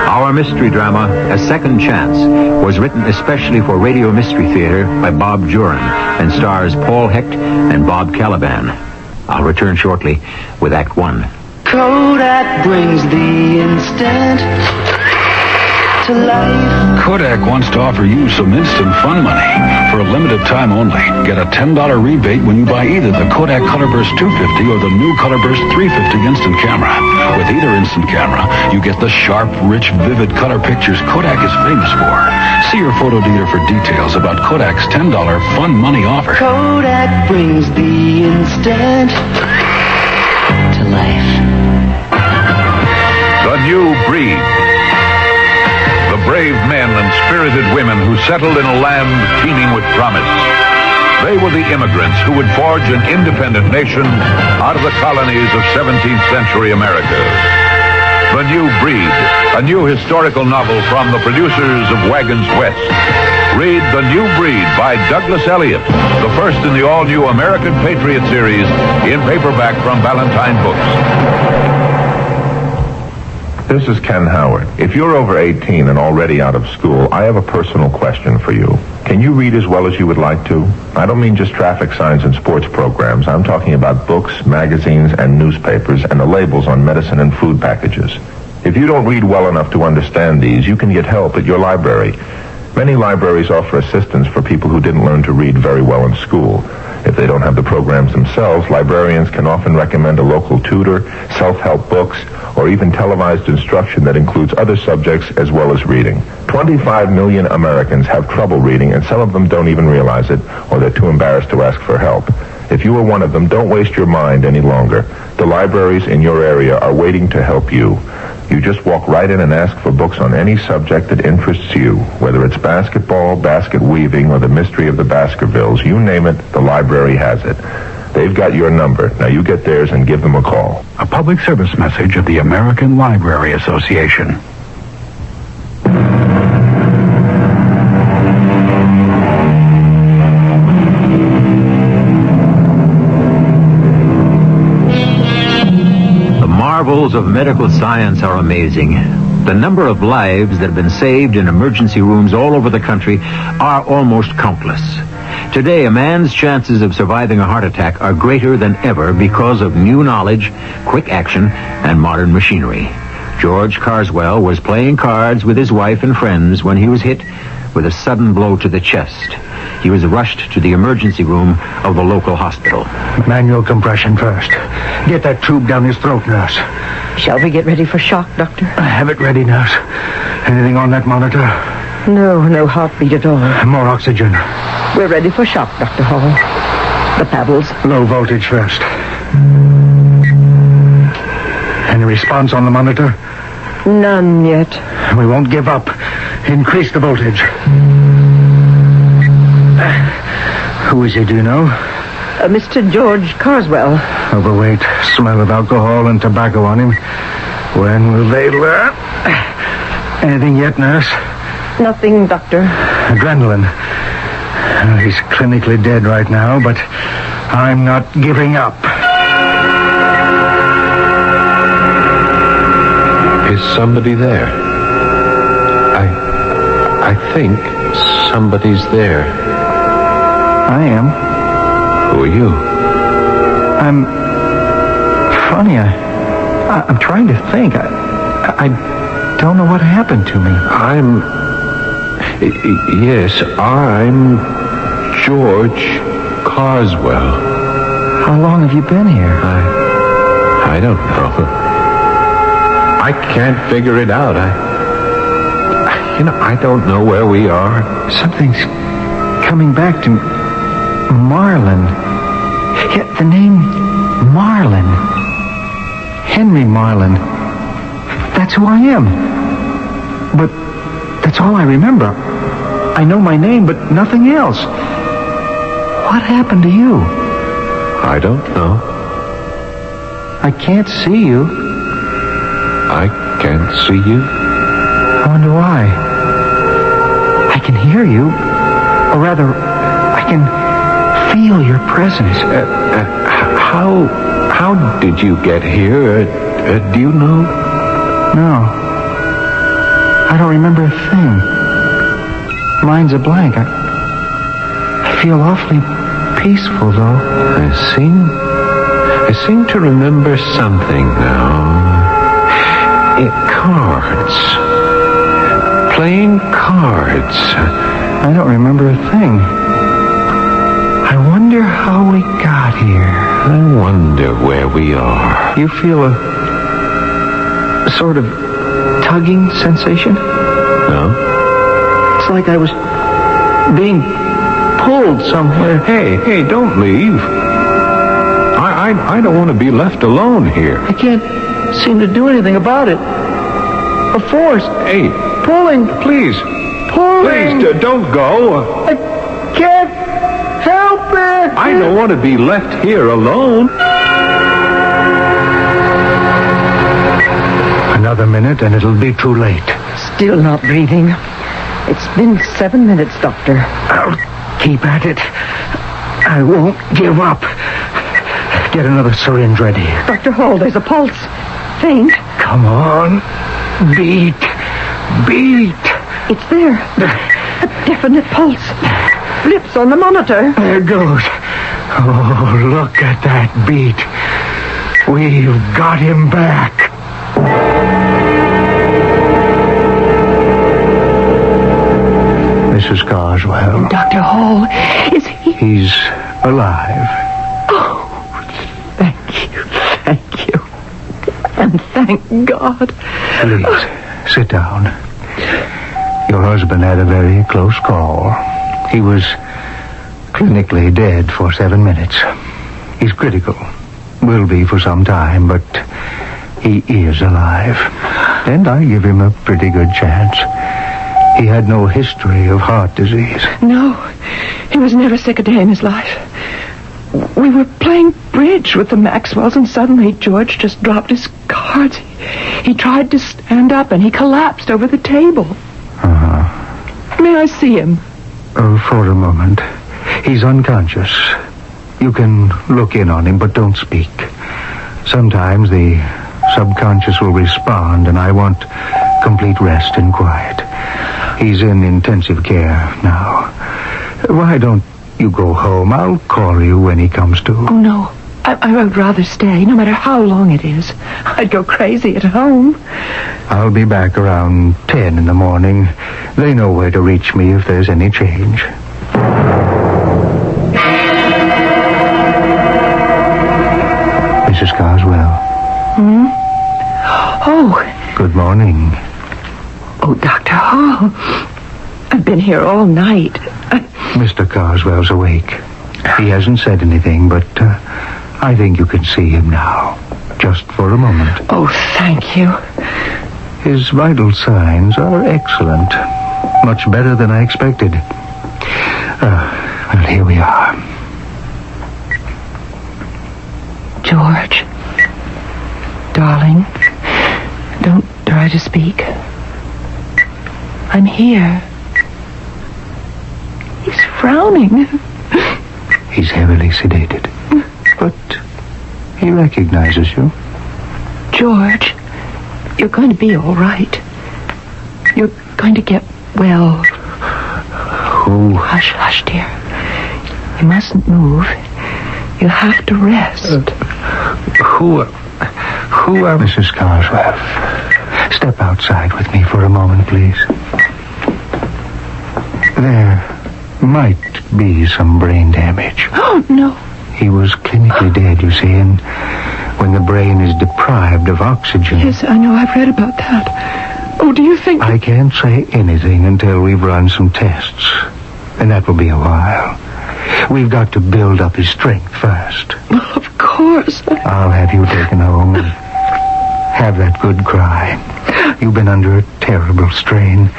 Our mystery drama, A Second Chance, was written especially for Radio Mystery Theater by Bob Jurin and stars Paul Hecht and Bob Caliban. I'll return shortly with Act 1. Kodak brings the instant to life. Kodak wants to offer you some instant fun money for a limited time only. Get a $10 rebate when you buy either the Kodak Colorburst 250 or the new Colorburst 350 instant camera. With either instant camera, you get the sharp, rich, vivid color pictures Kodak is famous for. See your photo dealer for details about Kodak's $10 fun money offer. Kodak brings the instant to life. The new breed. The brave men and spirited women who settled in a land teeming with promise. They were the immigrants who would forge an independent nation out of the colonies of 17th century America. The New Breed, a new historical novel from the producers of Wagons West. Read The New Breed by Douglas Elliott, the first in the all-new American Patriot series in paperback from Ballantine Books. This is Ken Howard. If you're over 18 and already out of school, I have a personal question for you. Can you read as well as you would like to? I don't mean just traffic signs and sports programs. I'm talking about books, magazines, and newspapers, and the labels on medicine and food packages. If you don't read well enough to understand these, you can get help at your library. Many libraries offer assistance for people who didn't learn to read very well in school. If they don't have the programs themselves, librarians can often recommend a local tutor, self-help books, or even televised instruction that includes other subjects as well as reading. 25 million Americans have trouble reading, and some of them don't even realize it, or they're too embarrassed to ask for help. If you are one of them, don't waste your mind any longer. The libraries in your area are waiting to help you. You just walk right in and ask for books on any subject that interests you, whether it's basketball, basket weaving, or the mystery of the Baskervilles. You name it, the library has it. They've got your number. Now you get theirs and give them a call. A public service message of the American Library Association. The marvels of medical science are amazing. The number of lives that have been saved in emergency rooms all over the country are almost countless. Today, a man's chances of surviving a heart attack are greater than ever because of new knowledge, quick action, and modern machinery. George Carswell was playing cards with his wife and friends when he was hit with a sudden blow to the chest. He was rushed to the emergency room of the local hospital. Manual compression first. Get that tube down his throat, nurse. Shall we get ready for shock, Doctor? Have it ready, nurse. Anything on that monitor? No heartbeat at all. More oxygen. We're ready for shock, Dr. Hall. The paddles. Low voltage first. Any response on the monitor? None yet. We won't give up. Increase the voltage. Who is he, do you know? Mr. George Carswell. Overweight, smell of alcohol and tobacco on him. When will they learn? Anything yet, nurse? Nothing, Doctor. Adrenaline. He's clinically dead right now, but I'm not giving up. Is somebody there? I think somebody's there. I am. Who are you? I'm funny. I'm trying to think. I don't know what happened to me. Yes, I'm George Carswell. How long have you been here? I don't know. I can't figure it out. I don't know where we are. Something's coming back to me. Marlin. Yeah, the name Marlin. Henry Marlin. That's who I am. But that's all I remember. I know my name, but nothing else. What happened to you? I don't know. I can't see you. I can't see you. I wonder why. I can hear you. Or rather, I can feel your presence. How did you get here? Do you know? No. I don't remember a thing. Mine's a blank. I feel awfully peaceful, though. I seem to remember something now. Cards. Playing cards. I don't remember a thing. wonder how we got here. I wonder where we are. You feel a sort of tugging sensation? No? It's like I was being pulled somewhere. Hey, don't leave. I don't want to be left alone here. I can't seem to do anything about it. A force. Hey, pulling. Please. Pulling. Please, don't go. I can't help it. I don't want to be left here alone. Another minute and it'll be too late. Still not breathing. It's been 7 minutes, Doctor. I'll keep at it. I won't give up. Get another syringe ready. Dr. Hall, there's a pulse. Faint. Come on. Beat. It's there. A definite pulse. Blips on the monitor. There it goes. Oh, look at that beat. We've got him back. Mrs. Carswell. Dr. Hall, is he? He's alive. Oh, thank you. And thank God. Please, sit down. Your husband had a very close call. He was clinically dead for 7 minutes. He's critical. Will be for some time, but he is alive. And I give him a pretty good chance. He had no history of heart disease. No, he was never sick a day in his life. We were playing bridge with the Maxwells, and suddenly George just dropped his cards. He tried to stand up, and he collapsed over the table. May I see him? For a moment. He's unconscious. You can look in on him, but don't speak. Sometimes the subconscious will respond, and I want complete rest and quiet. He's in intensive care now. Why don't you go home? I'll call you when he comes to. Oh, no. I would rather stay, no matter how long it is. I'd go crazy at home. I'll be back around 10 in the morning. They know where to reach me if there's any change. Mrs. Carswell. Oh. Good morning. Oh, Dr. Hall. I've been here all night. Mr. Carswell's awake. He hasn't said anything, but I think you can see him now. Just for a moment. Oh, thank you. His vital signs are excellent. Much better than I expected. Well, here we are. George. Darling. Don't try to speak. I'm here. He's frowning. He's heavily sedated. But he recognizes you. George, you're going to be all right. You're going to get well. Who? Hush, dear. You mustn't move. You have to rest. Who are... Mrs. Carswell, step outside with me for a moment, please. There might be some brain damage. Oh, no. He was clinically dead, you see, and when the brain is deprived of oxygen... Yes, I know. I've read about that. Oh, do you think... I can't say anything until we've run some tests, and that will be a while. We've got to build up his strength first. Well, of course. I'll have you taken home and have that good cry. You've been under a terrible strain.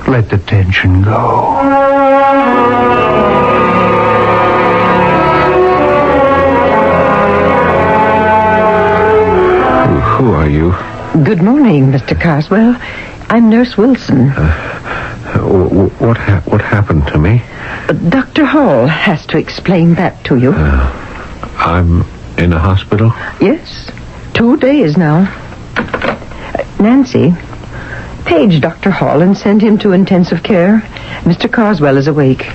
Let the tension go. Who are you? Good morning, Mr. Carswell. I'm Nurse Wilson. What happened to me? Dr. Hall has to explain that to you. I'm in a hospital? Yes, 2 days now. Nancy, page Dr. Hall and send him to intensive care. Mr. Carswell is awake.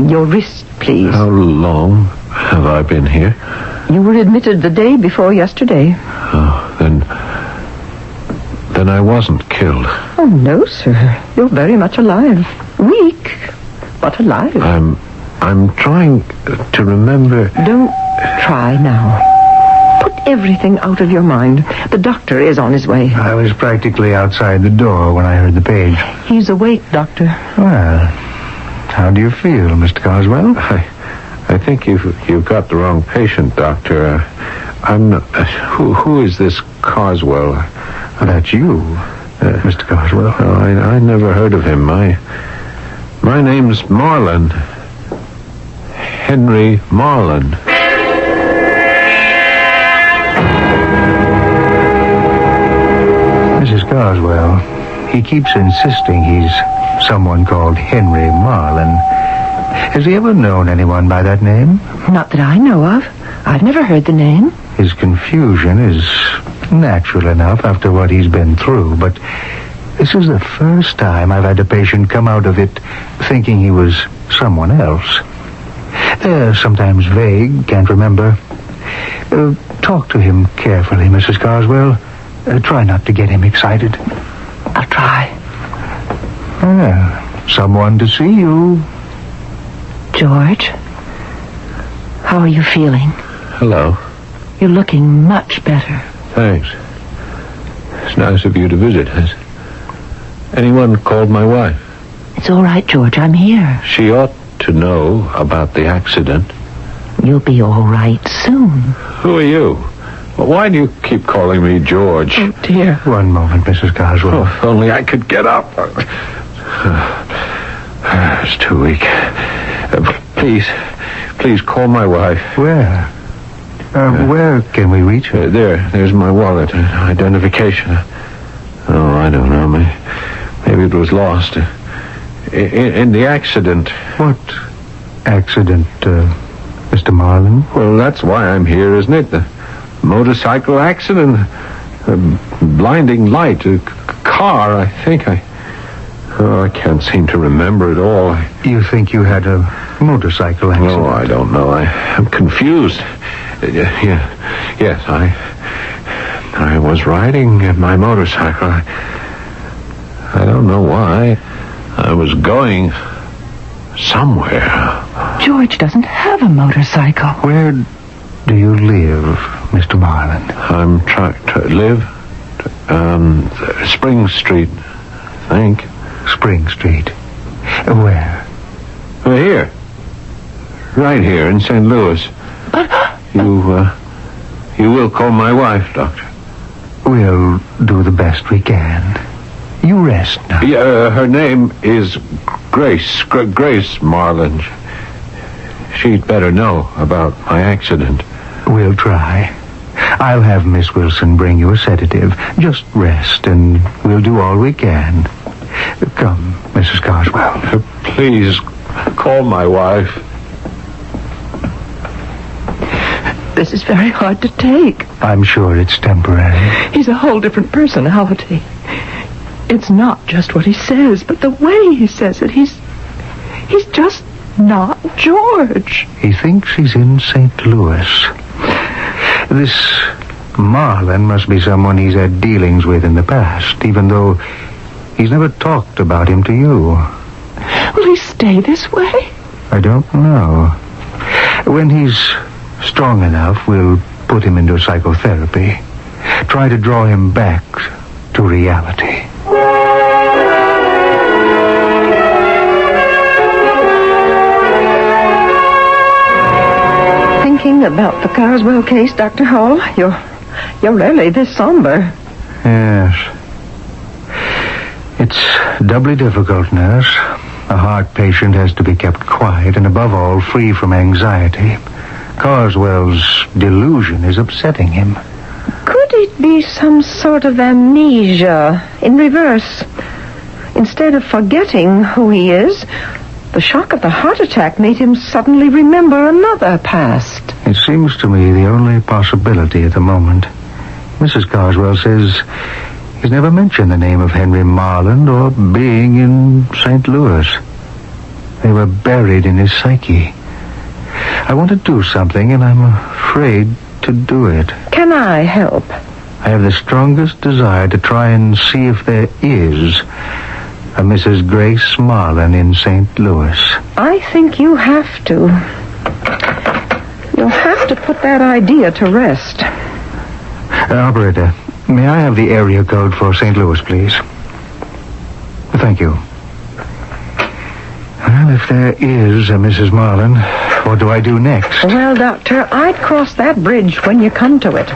Your wrist, please. How long have I been here? You were admitted the day before yesterday. Oh, then I wasn't killed. Oh, no, sir. You're very much alive. Weak, but alive. I'm I'm trying to remember... Don't try now. Put everything out of your mind. The doctor is on his way. I was practically outside the door when I heard the page. He's awake, Doctor. Well, how do you feel, Mr. Carswell? I think you've got the wrong patient, Doctor. Who is this Carswell? That's you, Mr. Carswell. Oh, I never heard of him. My name's Marlin. Henry Marlin. Mrs. Carswell, he keeps insisting he's someone called Henry Marlin. Has he ever known anyone by that name? Not that I know of. I've never heard the name. His confusion is natural enough after what he's been through, but this is the first time I've had a patient come out of it thinking he was someone else. They're sometimes vague, can't remember. Talk to him carefully, Mrs. Carswell. Try not to get him excited. I'll try. Someone to see you. George, how are you feeling? Hello. You're looking much better. Thanks. It's nice of you to visit. Has anyone called my wife? It's all right, George. I'm here. She ought to know about the accident. You'll be all right soon. Who are you? Well, why do you keep calling me George? Oh, dear. One moment, Mrs. Carswell. Oh, if only I could get up. It's too weak. Please call my wife. Where? Where can we reach her? There's my wallet. Identification. Oh, I don't know. Maybe it was lost. In the accident. What accident, Mr. Marlin? Well, that's why I'm here, isn't it? The motorcycle accident. A blinding light. A car, I think. I can't seem to remember it all. You think you had a motorcycle accident? No, I don't know. I'm confused. Yes, I was riding my motorcycle. I don't know why. I was going somewhere. George doesn't have a motorcycle. Where do you live, Mr. Marlin? I'm trying to live. Spring Street, I think. Spring Street. Where? Here. Right here in St. Louis. You will call my wife, Doctor. We'll do the best we can. You rest now. Yeah, her name is Grace. Grace Marlin. She'd better know about my accident. We'll try. I'll have Miss Wilson bring you a sedative. Just rest, and we'll do all we can. Come, Mrs. Carswell. Please, call my wife. This is very hard to take. I'm sure it's temporary. He's a whole different personality. It's not just what he says, but the way he says it. He's just not George. He thinks he's in St. Louis. This Marlin must be someone he's had dealings with in the past, even though he's never talked about him to you. Will he stay this way? I don't know. When he's strong enough, we'll put him into psychotherapy. Try to draw him back to reality. Thinking about the Carswell case, Dr. Hall? You're rarely this somber. Yes. It's doubly difficult, nurse. A heart patient has to be kept quiet and, above all, free from anxiety. Carswell's delusion is upsetting him. Could it be some sort of amnesia in reverse? Instead of forgetting who he is, the shock of the heart attack made him suddenly remember another past. It seems to me the only possibility at the moment. Mrs. Carswell says he's never mentioned the name of Henry Marlin or being in St. Louis. They were buried in his psyche. I want to do something, and I'm afraid to do it. Can I help? I have the strongest desire to try and see if there is a Mrs. Grace Marlin in St. Louis. I think you have to. You'll have to put that idea to rest. Operator, may I have the area code for St. Louis, please? Thank you. Well, if there is a Mrs. Marlin, what do I do next? Well, Doctor, I'd cross that bridge when you come to it.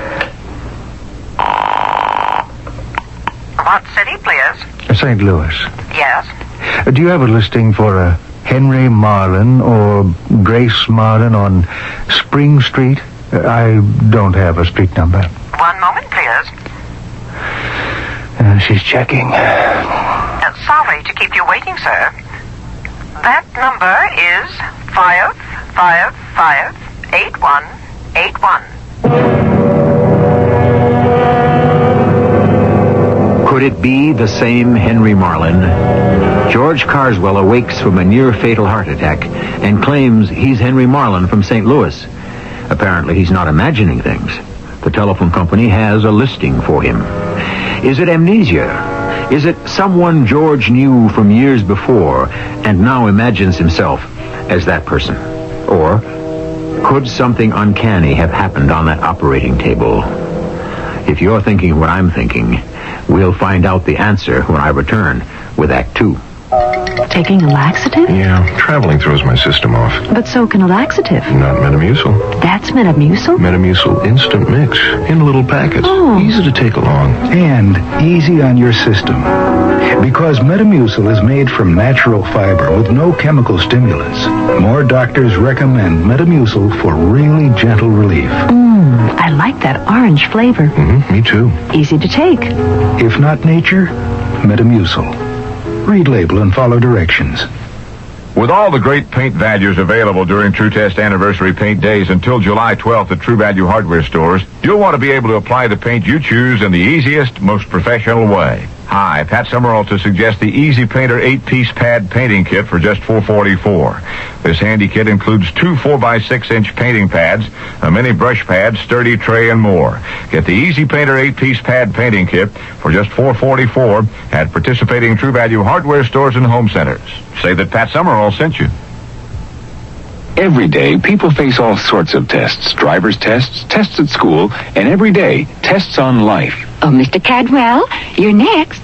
What city, please? St. Louis. Yes. Do you have a listing for a Henry Marlin or Grace Marlin on Spring Street? I don't have a street number. 1 moment, please. She's checking. Sorry to keep you waiting, sir. That number is 555-8181. Could it be the same Henry Marlin? George Carswell awakes from a near-fatal heart attack and claims he's Henry Marlin from St. Louis. Apparently, he's not imagining things. The telephone company has a listing for him. Is it amnesia? Is it someone George knew from years before and now imagines himself as that person? Or could something uncanny have happened on that operating table? If you're thinking what I'm thinking, we'll find out the answer when I return with Act 2. Taking a laxative? Yeah, traveling throws my system off. But so can a laxative. Not Metamucil. That's Metamucil? Metamucil Instant Mix in little packets. Oh. Easy to take along. And easy on your system. Because Metamucil is made from natural fiber with no chemical stimulants. More doctors recommend Metamucil for really gentle relief. I like that orange flavor. Me too. Easy to take. If not nature, Metamucil. Read label and follow directions. With all the great paint values available during True Test Anniversary Paint Days until July 12th at True Value Hardware stores, you'll want to be able to apply the paint you choose in the easiest, most professional way. Hi, Pat Summerall to suggest the Easy Painter 8-piece pad painting kit for just $4.44. This handy kit includes 2 4x6-inch painting pads, a mini brush pad, sturdy tray, and more. Get the Easy Painter 8-piece pad painting kit for just $4.44 at participating True Value Hardware stores and home centers. Say that Pat Summerall sent you. Every day, people face all sorts of tests. Driver's tests, tests at school, and every day, tests on life. Oh, Mr. Cadwell, you're next.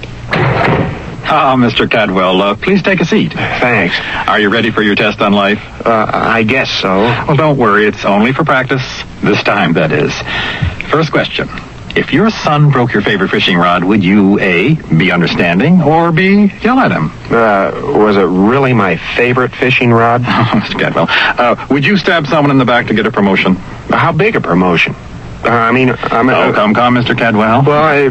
Mr. Cadwell, please take a seat. Thanks. Are you ready for your test on life? I guess so. Well, don't worry. It's only for practice. This time, that is. First question. If your son broke your favorite fishing rod, would you, A, be understanding, or B, yell at him? Was it really my favorite fishing rod? Mr. Cadwell, would you stab someone in the back to get a promotion? How big a promotion? Come, Mr. Cadwell. Well,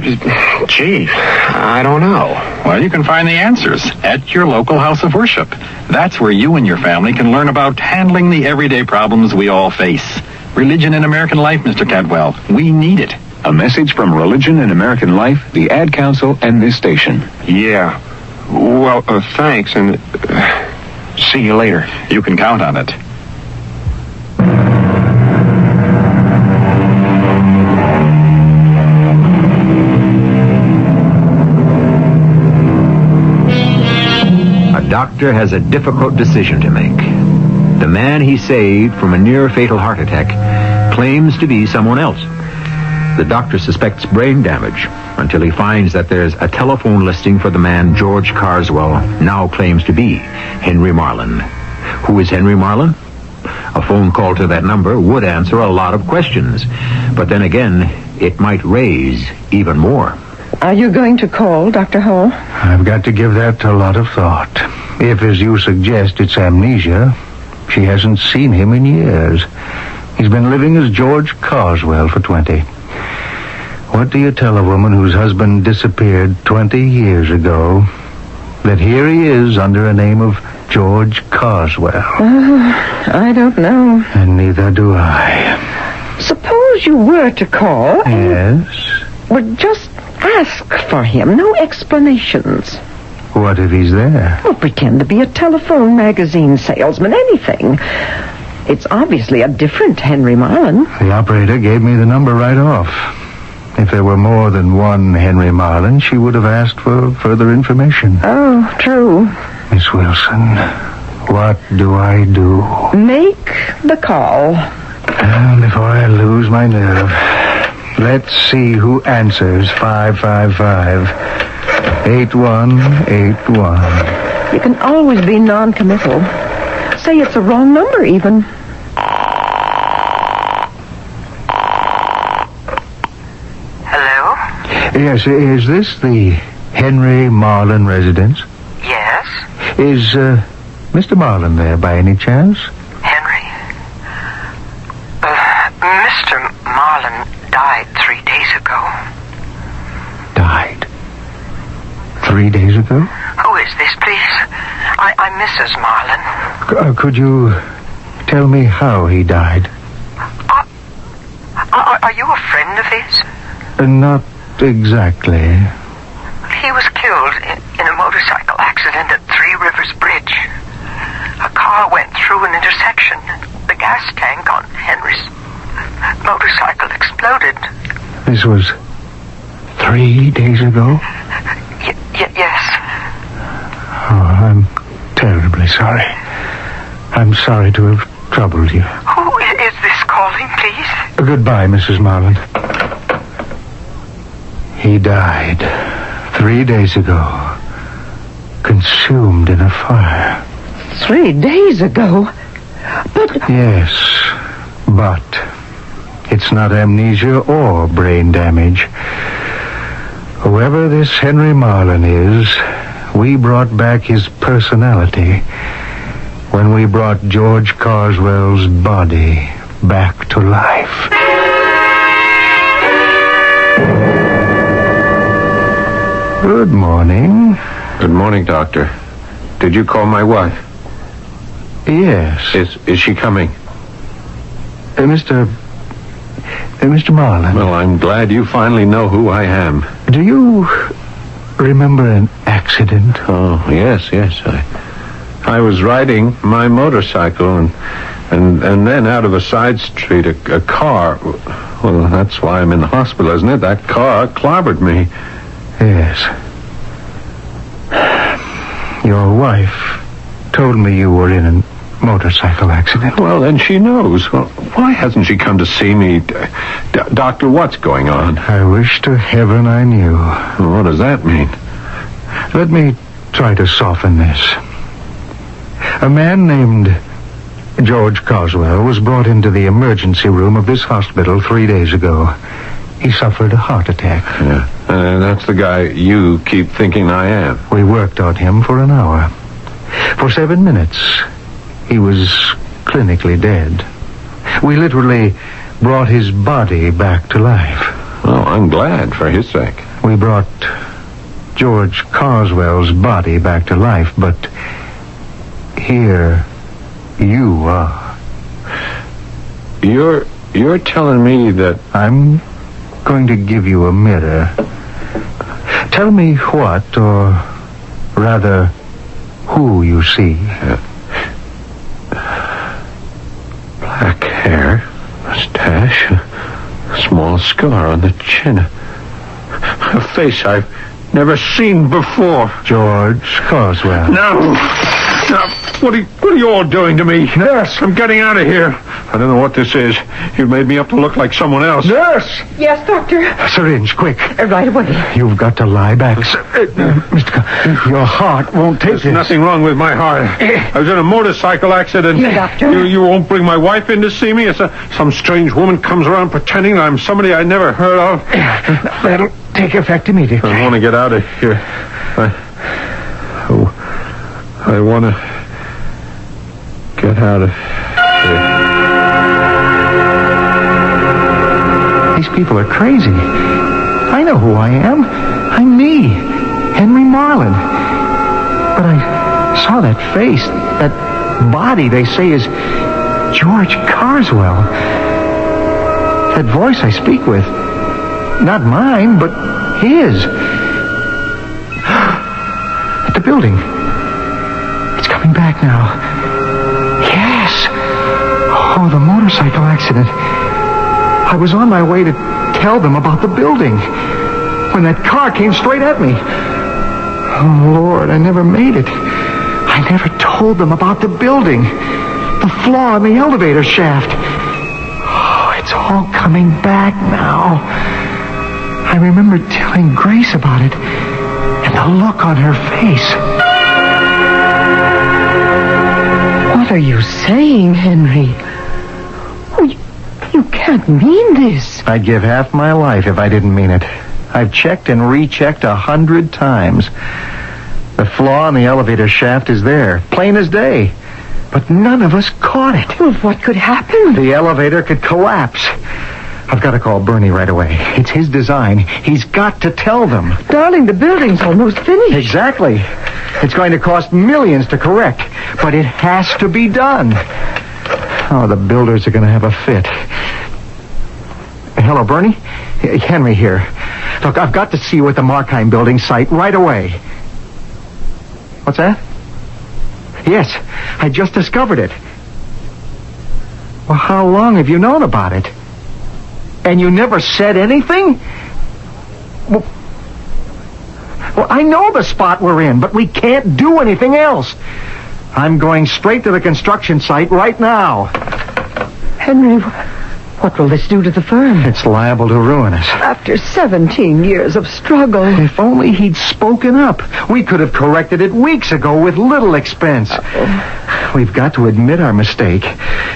gee, I don't know. Well, you can find the answers at your local house of worship. That's where you and your family can learn about handling the everyday problems we all face. Religion in American life, Mr. Cadwell. We need it. A message from Religion in American Life, the Ad Council, and this station. Yeah. Well, thanks, and see you later. You can count on it. A doctor has a difficult decision to make. The man he saved from a near-fatal heart attack claims to be someone else. The doctor suspects brain damage until he finds that there's a telephone listing for the man George Carswell now claims to be Henry Marlin. Who is Henry Marlin? A phone call to that number would answer a lot of questions, but then again, it might raise even more. Are you going to call, Dr. Hall? I've got to give that a lot of thought. If, as you suggest, it's amnesia, she hasn't seen him in years. He's been living as George Carswell for 20. What do you tell a woman whose husband disappeared 20 years ago that here he is under a name of George Carswell? I don't know. And neither do I. Suppose you were to call. Yes? Well, just ask for him. No explanations. What if he's there? Well, pretend to be a telephone magazine salesman, anything. It's obviously a different Henry Marlin. The operator gave me the number right off. If there were more than one Henry Marlin, she would have asked for further information. Oh, true. Miss Wilson, what do I do? Make the call. Before I lose my nerve, let's see who answers 555-8181. You can always be non-committal. Say it's a wrong number, even. Hello? Yes, is this the Henry Marlin residence? Yes? Is Mr. Marlin there by any chance? Henry? Mr. Marlin died 3 days ago. Died? 3 days ago? Who is this, please? I'm Mrs. Marlin. Could you tell me how he died? Are you a friend of his? Not exactly. He was killed in a motorcycle accident at Three Rivers Bridge. A car went through an intersection. The gas tank on Henry's motorcycle exploded. This was 3 days ago? Yes. Oh, I'm terribly sorry. I'm sorry to have troubled you. Who is this calling, please? Goodbye, Mrs. Marlin. He died 3 days ago, consumed in a fire. 3 days ago? But... Yes, but it's not amnesia or brain damage. Whoever this Henry Marlin is, we brought back his personality when we brought George Carswell's body back to life. Good morning. Good morning, Doctor. Did you call my wife? Yes. Is she coming? Mr. Marlin. Well, I'm glad you finally know who I am. Do you remember an accident? Oh, yes. I was riding my motorcycle and then out of a side street, a car... Well, that's why I'm in the hospital, isn't it? That car clobbered me. Yes. Your wife told me you were in a motorcycle accident. Well, then she knows. Well, why hasn't she come to see me? Doctor, what's going on? I wish to heaven I knew. Well, what does that mean? Let me try to soften this. A man named George Carswell was brought into the emergency room of this hospital 3 days ago. He suffered a heart attack. Yeah. That's the guy you keep thinking I am. We worked on him for an hour. For 7 minutes, he was clinically dead. We literally brought his body back to life. Oh, I'm glad for his sake. We brought George Carswell's body back to life, but here you are. You're telling me that... I'm going to give you a mirror. Tell me what, or rather, who you see. Black hair, mustache, a small scar on the chin. A face I've never seen before. George Carswell. No! What are you all doing to me? Nurse! I'm getting out of here. I don't know what this is. You've made me up to look like someone else. Nurse! Yes, Doctor? Syringe, quick. Right away. You've got to lie back. Mr. Your heart won't take There's this. nothing wrong with my heart. I was in a motorcycle accident. Yeah, Doctor. You won't bring my wife in to see me? Some strange woman comes around pretending I'm somebody I never heard of. That'll take effect immediately. I want to get out of here. I want to get out of here. These people are crazy. I know who I am. I'm me, Henry Marlin. But I saw that face, that body they say is George Carswell. That voice I speak with, not mine, but his. At the building. It's coming back now. Yes. Oh, the motorcycle accident. I was on my way to tell them about the building when that car came straight at me. Oh, Lord, I never made it. I never told them about the building, the flaw in the elevator shaft. Oh, it's all coming back now. I remember telling Grace about it and the look on her face. What are you saying, Henry? Oh, you can't mean this. I'd give half my life if I didn't mean it. I've checked and rechecked 100 times. The flaw in the elevator shaft is there, plain as day. But none of us caught it. Well, what could happen? The elevator could collapse. I've got to call Bernie right away. It's his design. He's got to tell them. Darling, the building's almost finished. Exactly. It's going to cost millions to correct, but it has to be done. Oh, the builders are going to have a fit. Hello, Bernie? Henry here. Look, I've got to see you at the Markheim building site right away. What's that? Yes, I just discovered it. Well, how long have you known about it? And you never said anything? Well, I know the spot we're in, but we can't do anything else. I'm going straight to the construction site right now. Henry, what will this do to the firm? It's liable to ruin us. After 17 years of struggle. If only he'd spoken up. We could have corrected it weeks ago with little expense. We've got to admit our mistake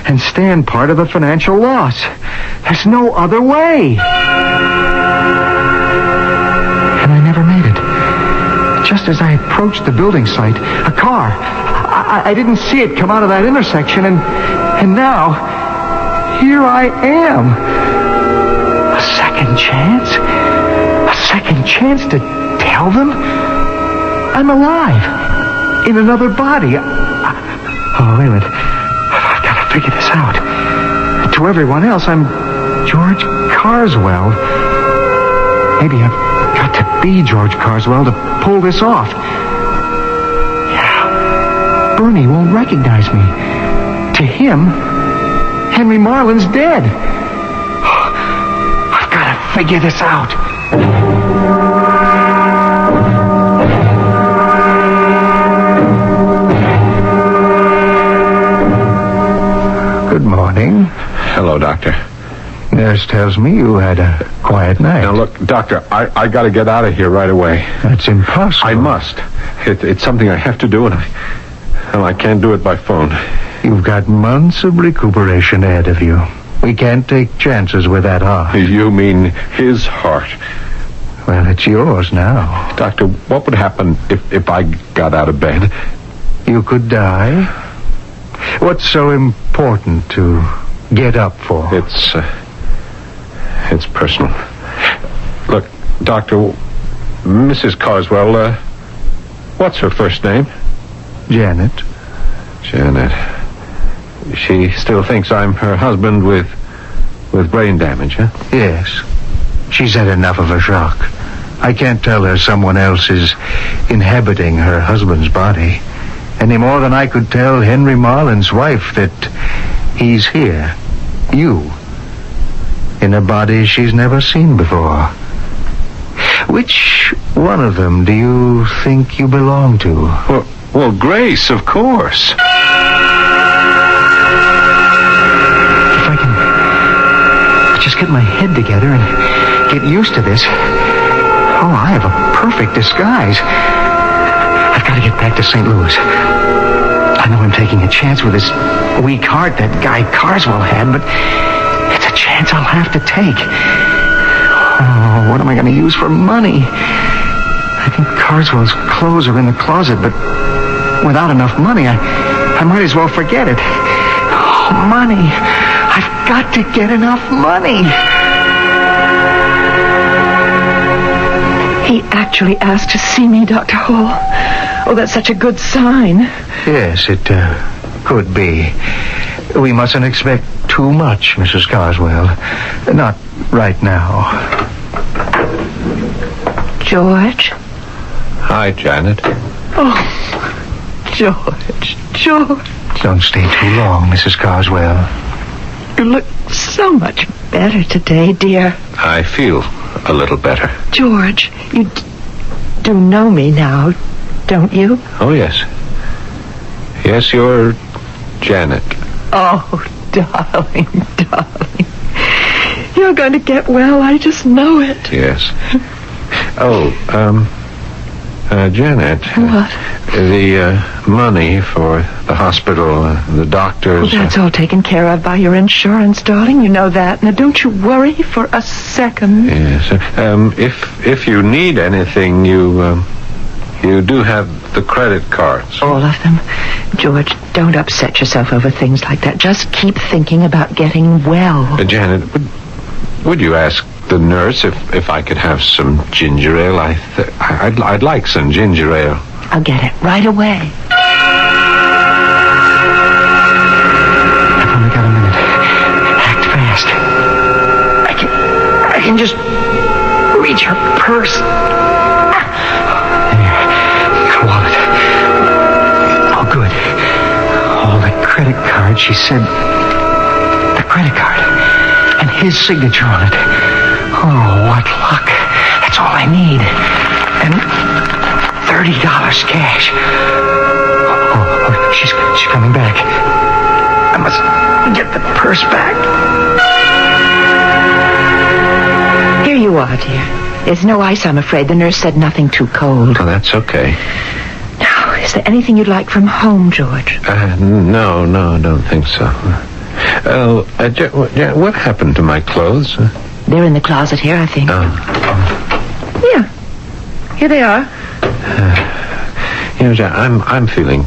and stand part of the financial loss. There's no other way. And I never made it. Just as I approached the building site, a car. I didn't see it come out of that intersection, and now, here I am. A second chance? A second chance to tell them? I'm alive. In another body. Oh, wait a minute. I've got to figure this out. To everyone else, I'm George Carswell. Maybe I've got to be George Carswell to pull this off. Yeah. Bernie won't recognize me. To him, Henry Marlin's dead. I've got to figure this out. Good morning. Hello, Doctor. Nurse tells me you had a quiet night. Now, look, Doctor, I got to get out of here right away. That's impossible. I must. It's something I have to do, and I can't do it by phone. You've got months of recuperation ahead of you. We can't take chances with that heart. You mean his heart? Well, it's yours now. Doctor, what would happen if I got out of bed? You could die. What's so important to get up for? It's personal. Look, Doctor, Mrs. Carswell, what's her first name? Janet. Janet. She still thinks I'm her husband with brain damage, huh? Yes. She's had enough of a shock. I can't tell her someone else is inhabiting her husband's body any more than I could tell Henry Marlin's wife that he's here. You. In a body she's never seen before. Which one of them do you think you belong to? Well, Grace, of course. If I can just get my head together and get used to this. Oh, I have a perfect disguise. I've got to get back to St. Louis. I know I'm taking a chance with this weak heart that guy Carswell had, but it's a chance I'll have to take. Oh, what am I going to use for money? I think Carswell's clothes are in the closet, but without enough money, I might as well forget it. Oh, money. I've got to get enough money. He actually asked to see me, Dr. Hall. Oh, that's such a good sign. Yes, it could be. We mustn't expect too much, Mrs. Carswell. Not right now. George? Hi, Janet. Oh, George. Don't stay too long, Mrs. Carswell. You look so much better today, dear. I feel a little better. George, you do know me now, don't you? Oh, yes. Yes, you're Janet. Oh, darling, darling. You're going to get well, I just know it. Yes. Oh, Janet. What? The money for the hospital, the doctors... Well, that's all taken care of by your insurance, darling. You know that. Now, don't you worry for a second. Yes. If you need anything, you do have the credit cards. All of them. George, don't upset yourself over things like that. Just keep thinking about getting well. Janet, would you ask the nurse if I could have some ginger ale? I'd like some ginger ale. I'll get it right away. I've only got a minute. Act fast. I can just reach her purse. There. Wallet. Oh, good. Oh, the credit card. She said... The credit card. And his signature on it. Oh, what luck. That's all I need. And $30 cash. Oh, she's coming back. I must get the purse back. Here you are, dear. There's no ice, I'm afraid. The nurse said nothing too cold. Oh, that's okay. Now, is there anything you'd like from home, George? No, I don't think so. What happened to my clothes? They're in the closet here, I think. Oh. Yeah. Here they are. I'm feeling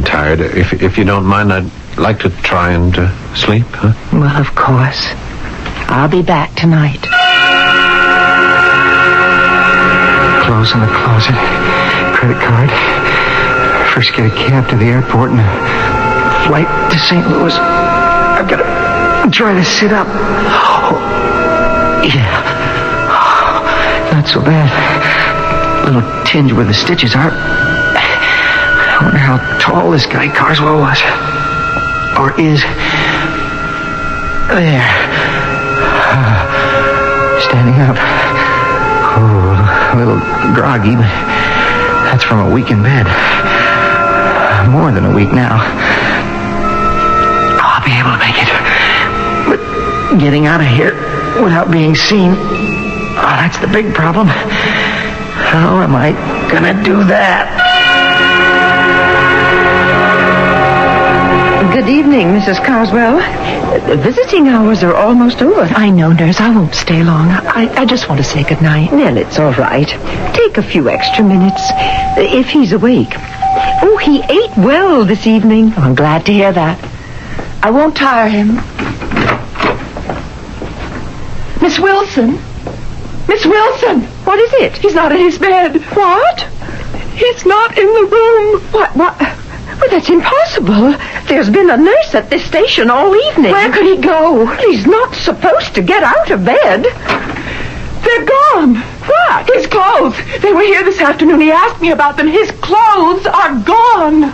tired. If you don't mind, I'd like to try and sleep. Huh? Well, of course. I'll be back tonight. Clothes in the closet. Credit card. First get a cab to the airport and a flight to St. Louis. I've got to try to sit up. Oh, yeah. Not so bad. A little tinge where the stitches are. I wonder how tall this guy Carswell was. Or is. There. Standing up. Oh, a little groggy, but that's from a week in bed. More than a week now. I'll be able to make it. But getting out of here without being seen, that's the big problem. How am I gonna do that? Good evening, Mrs. Carswell. Visiting hours are almost over. I know, nurse. I won't stay long. I just want to say goodnight. Well, it's all right. Take a few extra minutes, if he's awake. Oh, he ate well this evening. I'm glad to hear that. I won't tire him. Miss Wilson? Miss Wilson! What is it? He's not in his bed. What? He's not in the room. What? Well, that's impossible. There's been a nurse at this station all evening. Where could he go? He's not supposed to get out of bed. They're gone. What? His clothes. They were here this afternoon. He asked me about them. His clothes are gone.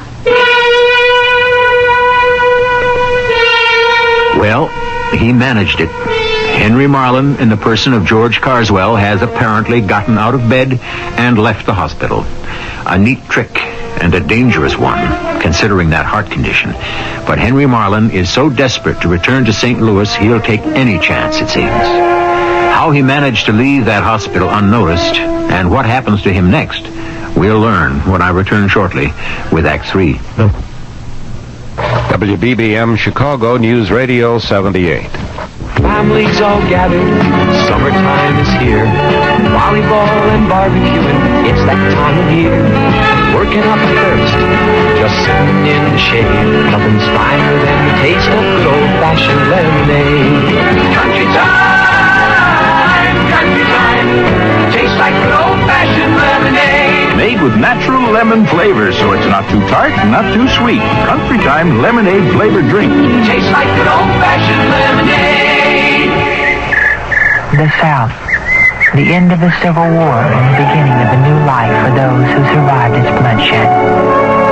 Well, he managed it. Henry Marlin, in the person of George Carswell, has apparently gotten out of bed and left the hospital. A neat trick and a dangerous one, considering that heart condition. But Henry Marlin is so desperate to return to St. Louis, he'll take any chance, it seems. How he managed to leave that hospital unnoticed, and what happens to him next, we'll learn when I return shortly with Act 3. WBBM Chicago News Radio 78. Families all gathered, summertime is here. Volleyball and barbecuing, it's that time of year. Working up a thirst, just sitting in the shade. Nothing's finer than the taste of good old-fashioned lemonade. Country time, tastes like good old-fashioned lemonade. Made with natural lemon flavor, so it's not too tart and not too sweet. Country Time lemonade flavored drink. Tastes like good old-fashioned lemonade. The South. the end of the Civil War and the beginning of a new life for those who survived its bloodshed.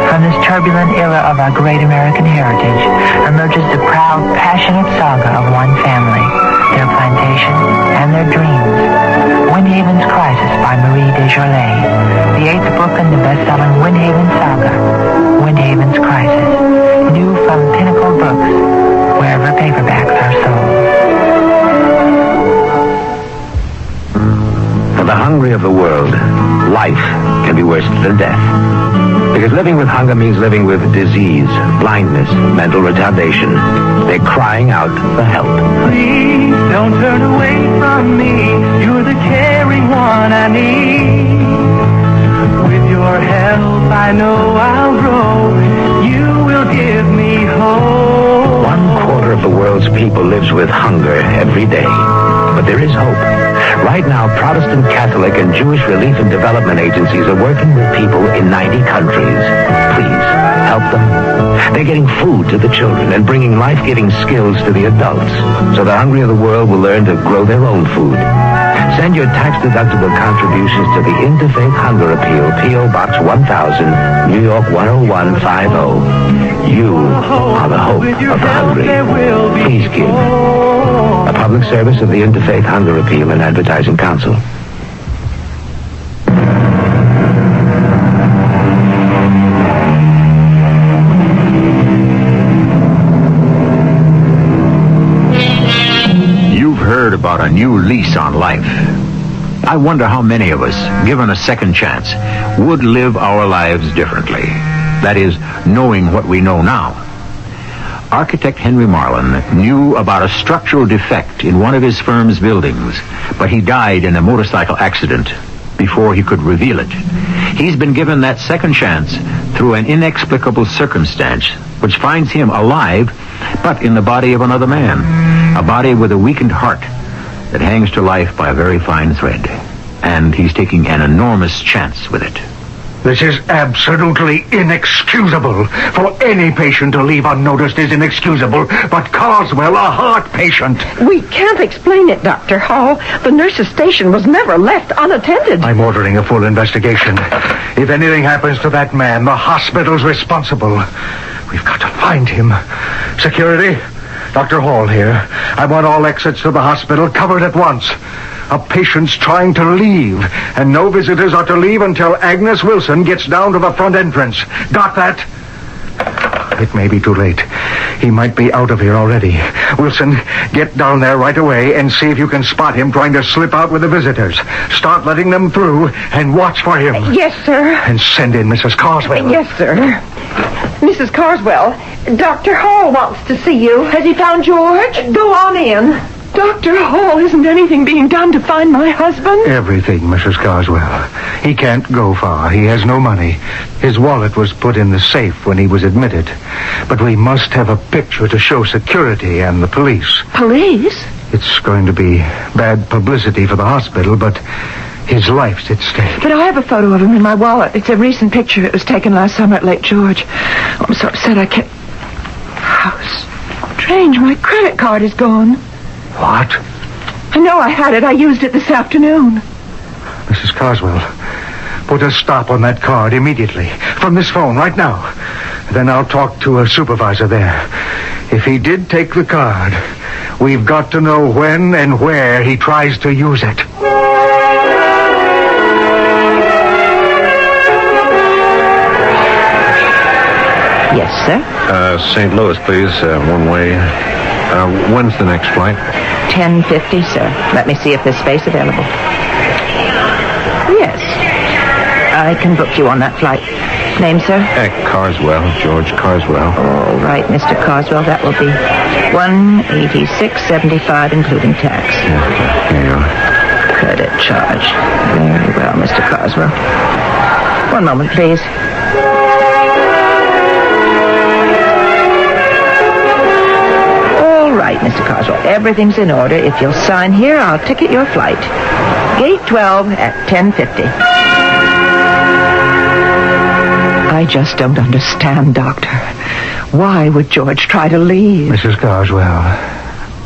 From this turbulent era of our great American heritage emerges the proud, passionate saga of one family, their plantation, and their dreams. Windhaven's Crisis by Marie Desjardins, the 8th book in the best-selling Windhaven saga, Windhaven's Crisis, new from Pinnacle Books, wherever paperbacks are sold. For the hungry of the world, life can be worse than death. Because living with hunger means living with disease, blindness, mental retardation. They're crying out for help. Please don't turn away from me. You're the caring one I need. With your help, I know I'll grow. You will give me hope. 1/4 of the world's people lives with hunger every day. But there is hope. Right now, Protestant, Catholic, and Jewish relief and development agencies are working with people in 90 countries. Please, help them. They're getting food to the children and bringing life-giving skills to the adults, so the hungry of the world will learn to grow their own food. Send your tax-deductible contributions to the Interfaith Hunger Appeal, P.O. Box 1000, New York 10150. You are the hope of the hungry. Please give. A public service of the Interfaith Hunger Appeal and Advertising Council. You've heard about a new lease on life. I wonder how many of us, given a second chance, would live our lives differently. That is, knowing what we know now. Architect Henry Marlin knew about a structural defect in one of his firm's buildings, but he died in a motorcycle accident before he could reveal it. He's been given that second chance through an inexplicable circumstance which finds him alive, but in the body of another man, a body with a weakened heart that hangs to life by a very fine thread. And he's taking an enormous chance with it. This is absolutely inexcusable. For any patient to leave unnoticed is inexcusable, but Carswell, a heart patient. We can't explain it, Dr. Hall. The nurse's station was never left unattended. I'm ordering a full investigation. If anything happens to that man, the hospital's responsible. We've got to find him. Security, Dr. Hall here. I want all exits to the hospital covered at once. A patient's trying to leave, and no visitors are to leave until Agnes Wilson gets down to the front entrance. Got that? It may be too late. He might be out of here already. Wilson, get down there right away and see if you can spot him trying to slip out with the visitors. Start letting them through and watch for him. Yes, sir. And send in Mrs. Carswell. Yes, sir. Mrs. Carswell, Dr. Hall wants to see you. Has he found George? Go on in. Dr. Hall, isn't anything being done to find my husband? Everything, Mrs. Carswell. He can't go far. He has no money. His wallet was put in the safe when he was admitted. But we must have a picture to show security and the police. Police? It's going to be bad publicity for the hospital, but his life's at stake. But I have a photo of him in my wallet. It's a recent picture. It was taken last summer at Lake George. Oh, I'm so upset I can't... How strange. My credit card is gone. What? I know I had it. I used it this afternoon. Mrs. Carswell, put a stop on that card immediately. From this phone, right now. Then I'll talk to a supervisor there. If he did take the card, we've got to know when and where he tries to use it. Yes, sir? St. Louis, please. One way. When's the next flight? 10:50, sir. Let me see if there's space available. Yes. I can book you on that flight. Name, sir? Carswell. George Carswell. All right, Mr. Carswell. That will be $186.75, including tax. Okay, here you are. Credit charge. Very well, Mr. Carswell. One moment, please. All right, Mr. Carswell. Everything's in order. If you'll sign here, I'll ticket your flight. Gate 12 at 10:50. I just don't understand, Doctor. Why would George try to leave? Mrs. Carswell,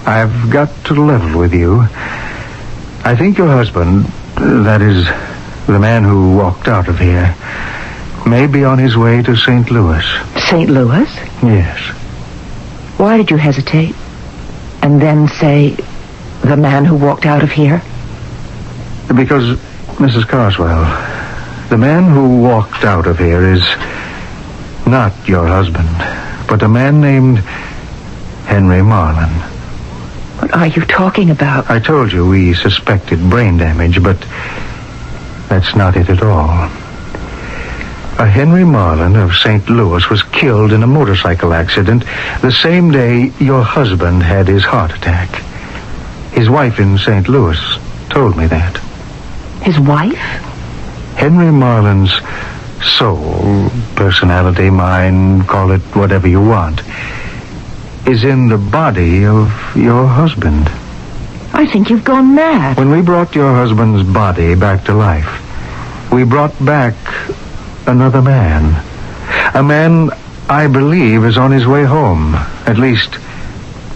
I've got to level with you. I think your husband, that is, the man who walked out of here, may be on his way to St. Louis. St. Louis? Yes. Why did you hesitate? And then say, the man who walked out of here? Because, Mrs. Carswell, the man who walked out of here is not your husband, but a man named Henry Marlin. What are you talking about? I told you we suspected brain damage, but that's not it at all. A Henry Marlin of St. Louis was killed in a motorcycle accident the same day your husband had his heart attack. His wife in St. Louis told me that. His wife? Henry Marlin's soul, personality, mind, call it whatever you want, is in the body of your husband. I think you've gone mad. When we brought your husband's body back to life, we brought back another man. A man I believe is on his way home, at least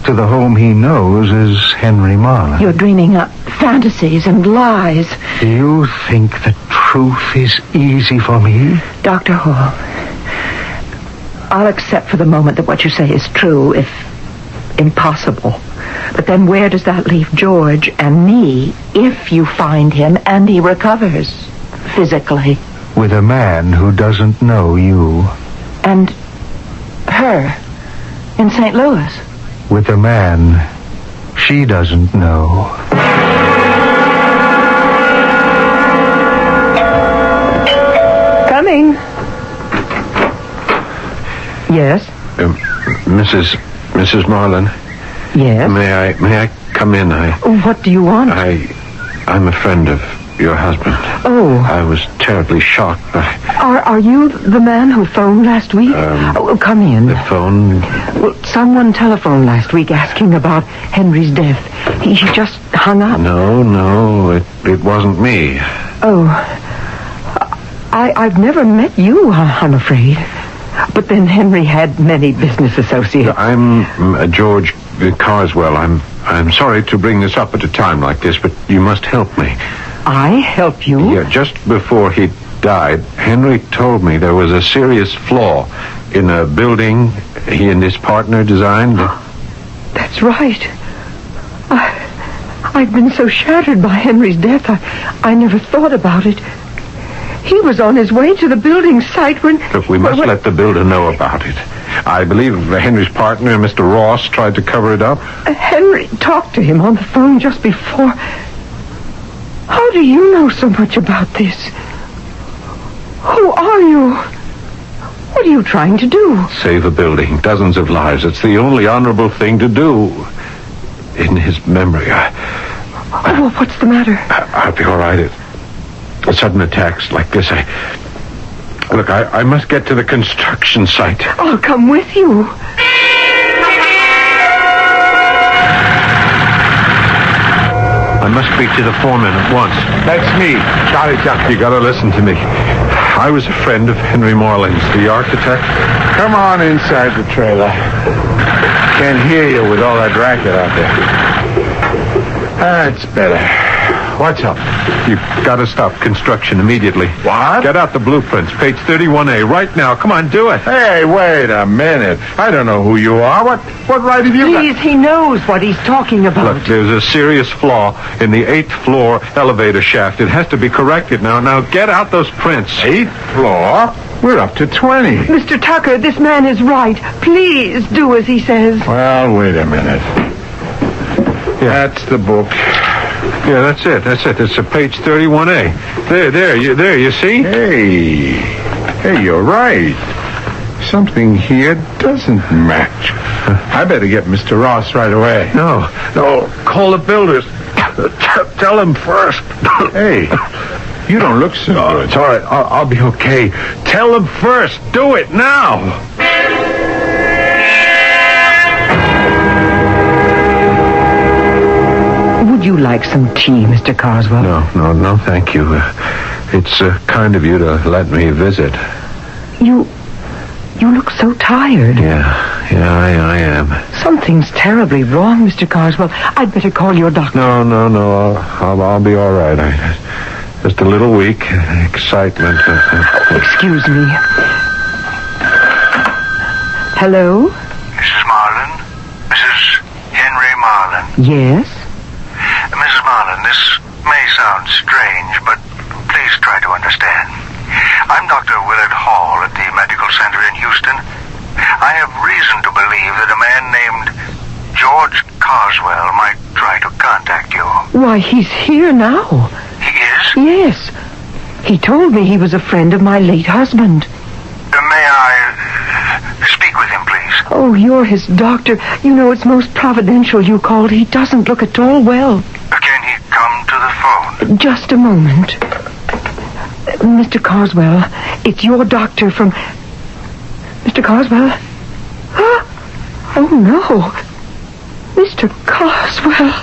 to the home he knows as Henry Marlin. You're dreaming up fantasies and lies. Do you think the truth is easy for me? Dr. Hall, I'll accept for the moment that what you say is true, if impossible. But then where does that leave George and me if you find him and he recovers physically? With a man who doesn't know you. And her in St. Louis? With a man she doesn't know. Coming. Yes? Mrs. Marlin? Yes? May I come in? What do you want? I'm a friend of your husband. Oh. I was terribly shocked by... Are you the man who phoned last week? Come in. The phone? Well, someone telephoned last week asking about Henry's death. He just hung up. No, it wasn't me. Oh. I've never met you, I'm afraid. But then Henry had many business associates. I'm George Carswell. I'm sorry to bring this up at a time like this, but you must help me. I help you? Yeah, just before he died, Henry told me there was a serious flaw in a building he and his partner designed. That's right. I've been so shattered by Henry's death, I never thought about it. He was on his way to the building site when... Look, we must let the builder know about it. I believe Henry's partner, Mr. Ross, tried to cover it up. Henry talked to him on the phone just before. How do you know so much about this? Who are you? What are you trying to do? Save a building, dozens of lives. It's the only honorable thing to do. In his memory, Oh, what's the matter? I'll be all right. Sudden attacks like this, Look, I must get to the construction site. I'll come with you. I must speak to the foreman at once. That's me, Charlie Chuck. You gotta listen to me. I was a friend of Henry Marlin's, the architect. Come on inside the trailer. Can't hear you with all that racket out there. That's better. What's up? You've got to stop construction immediately. What? Get out the blueprints, page 31A, right now. Come on, do it. Hey, wait a minute. I don't know who you are. What right have you got? Please, he knows what he's talking about. Look, there's a serious flaw in the 8th floor elevator shaft. It has to be corrected now. Now, get out those prints. 8th floor? We're up to 20. Mr. Tucker, this man is right. Please do as he says. Well, wait a minute. Yeah. That's the book. Yeah, that's it. It's page 31A. There, you see? Hey, you're right. Something here doesn't match. I better get Mr. Ross right away. No, call the builders. Tell them first. Hey, you don't look so good. It's all right. I'll be okay. Tell them first. Do it now. Would you like some tea, Mr. Carswell? No, thank you. It's kind of you to let me visit. You look so tired. Yeah, I am. Something's terribly wrong, Mr. Carswell. I'd better call your doctor. No. I'll be all right. Just a little weak. Excitement. Excuse me. Hello? Mrs. Marlin? Mrs. Henry Marlin? Yes? Mrs. Marlin, this may sound strange, but please try to understand. I'm Dr. Willard Hall at the Medical Center in Houston. I have reason to believe that a man named George Carswell might try to contact you. Why, he's here now. He is? Yes. He told me he was a friend of my late husband. May I speak with him, please? Oh, you're his doctor. You know, it's most providential you called. He doesn't look at all well. Can he come to the phone? Just a moment. Mr. Carswell, it's your doctor from... Mr. Carswell? Oh, no. Mr. Carswell.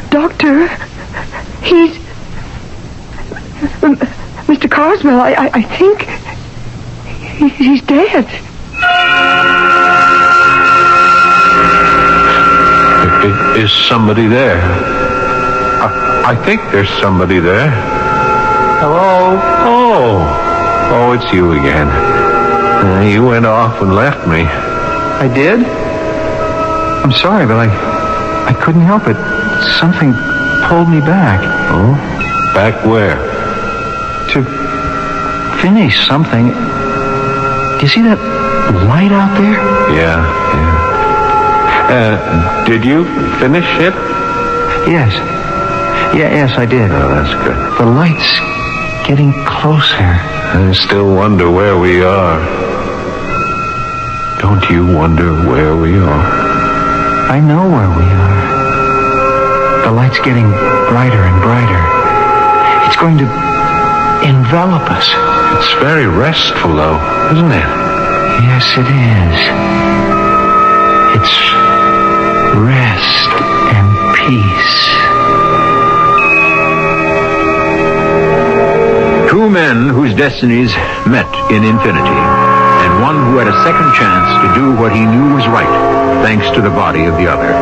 Doctor, he's... Mr. Carswell, I think he's dead. Is somebody there? I think there's somebody there. Hello? Oh, it's you again. You went off and left me. I did? I'm sorry, but I couldn't help it. Something pulled me back. Oh? Back where? To finish something. Do you see that light out there? Yeah. Did you finish it? Yes. Yes, I did. Oh, that's good. The light's getting closer. I still wonder where we are. Don't you wonder where we are? I know where we are. The light's getting brighter and brighter. It's going to envelop us. It's very restful, though, isn't it? Yes, it is. It's rest and peace. Two men whose destinies met in infinity, and one who had a second chance to do what he knew was right, thanks to the body of the other.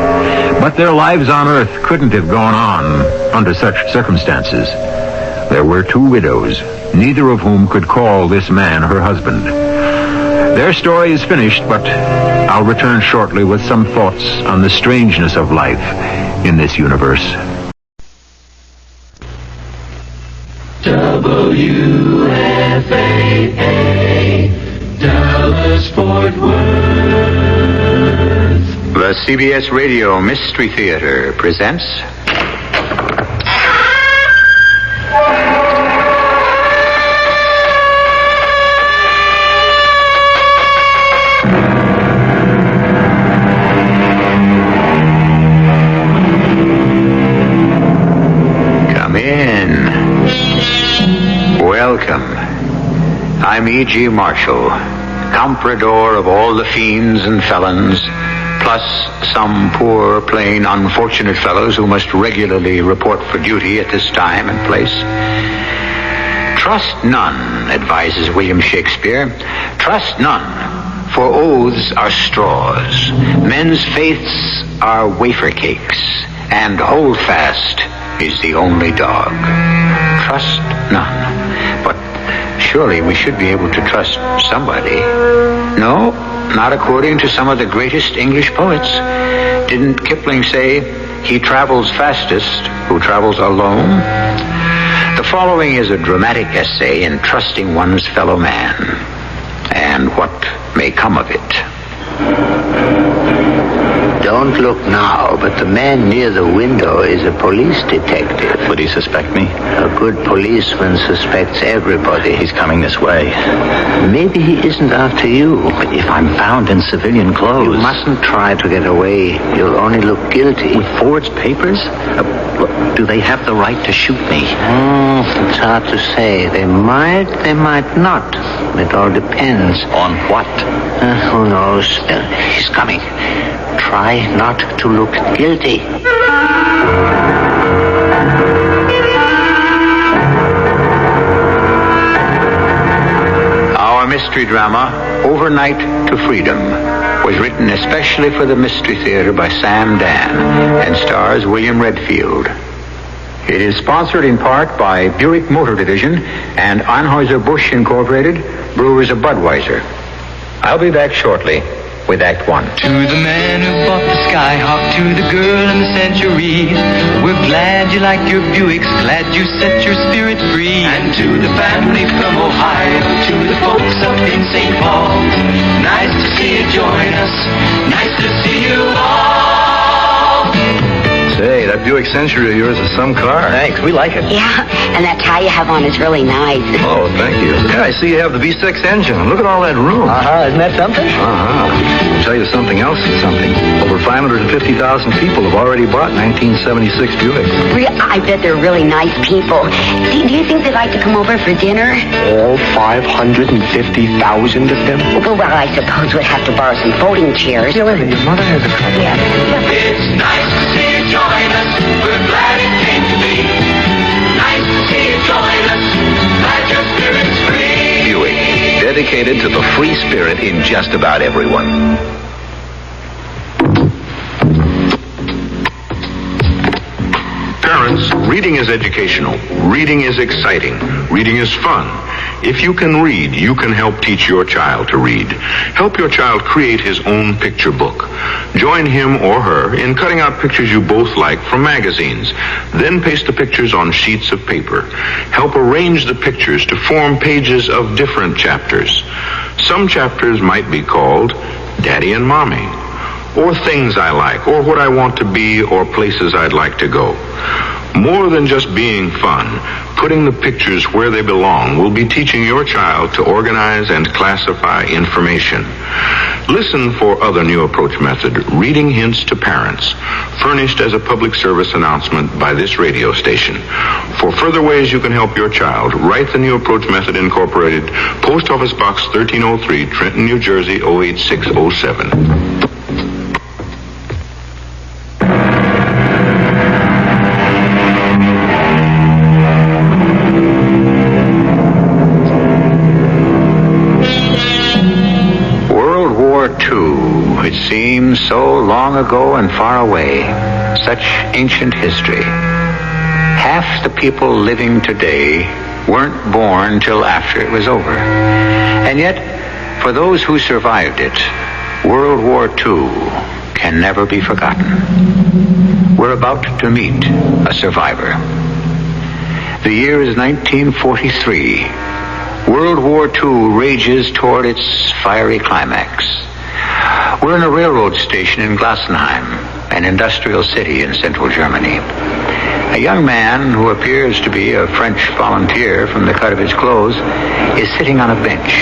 But their lives on Earth couldn't have gone on under such circumstances. There were two widows, neither of whom could call this man her husband. Their story is finished, but I'll return shortly with some thoughts on the strangeness of life in this universe. WFAA, Dallas-Fort Worth. The CBS Radio Mystery Theater presents... Come in. Welcome. I'm E.G. Marshall, comprador of all the fiends and felons, plus some poor, plain, unfortunate fellows who must regularly report for duty at this time and place. Trust none, advises William Shakespeare. Trust none, for oaths are straws. Men's faiths are wafer cakes, and holdfast is the only dog. Trust none. But surely we should be able to trust somebody. No, not according to some of the greatest English poets. Didn't Kipling say, he travels fastest who travels alone? The following is a dramatic essay in trusting one's fellow man, and what may come of it. Don't look now, but the man near the window is a police detective. Would he suspect me? A good policeman suspects everybody. He's coming this way. Maybe he isn't after you. But if I'm found in civilian clothes... You mustn't try to get away. You'll only look guilty. With forged papers? Do they have the right to shoot me? It's hard to say. They might not. It all depends. On what? Who knows? He's coming. Try not to look guilty. Our mystery drama, Overnight to Freedom, was written especially for the Mystery Theater by Sam Dan and stars William Redfield. It is sponsored in part by Buick Motor Division and Anheuser-Busch Incorporated, brewers of Budweiser. I'll be back shortly with Act One. To the man who bought the Skyhawk, to the girl in the Century, we're glad you like your Buicks, glad you set your spirit free. And to the family from Ohio, to the folks up in St. Paul, nice to see you join us, nice to see you all. Say, that Buick Century of yours is some car. Thanks, we like it. Yeah, and that tie you have on is really nice. Oh, thank you. Yeah, I see you have the V6 engine. Look at all that room. Isn't that something? I'll tell you something else is something. Over 550,000 people have already bought 1976 Buicks. I bet they're really nice people. Do you think they'd like to come over for dinner? All 550,000 of them? Well, I suppose we'd have to borrow some folding chairs. Yeah, wait a minute. Your mother has a couple. Yeah. It's nice to see you join us. We're glad it came to be. Nice to see you join us. Glad your spirit's free. Buick, dedicated to the free spirit in just about everyone. Parents, reading is educational. Reading is exciting. Reading is fun. If you can read, you can help teach your child to read. Help your child create his own picture book. Join him or her in cutting out pictures you both like from magazines. Then paste the pictures on sheets of paper. Help arrange the pictures to form pages of different chapters. Some chapters might be called Daddy and Mommy, or Things I Like, or What I Want to Be, or Places I'd Like to Go. More than just being fun, putting the pictures where they belong will be teaching your child to organize and classify information. Listen for other New Approach Method, Reading Hints to Parents, furnished as a public service announcement by this radio station. For further ways you can help your child, write the New Approach Method Incorporated, Post Office Box 1303, Trenton, New Jersey, 08607. It seems so long ago and far away, such ancient history. Half the people living today weren't born till after it was over. And yet, for those who survived it, World War II can never be forgotten. We're about to meet a survivor. The year is 1943. World War II rages toward its fiery climax. We're in a railroad station in Glassenheim, an industrial city in central Germany. A young man who appears to be a French volunteer from the cut of his clothes is sitting on a bench.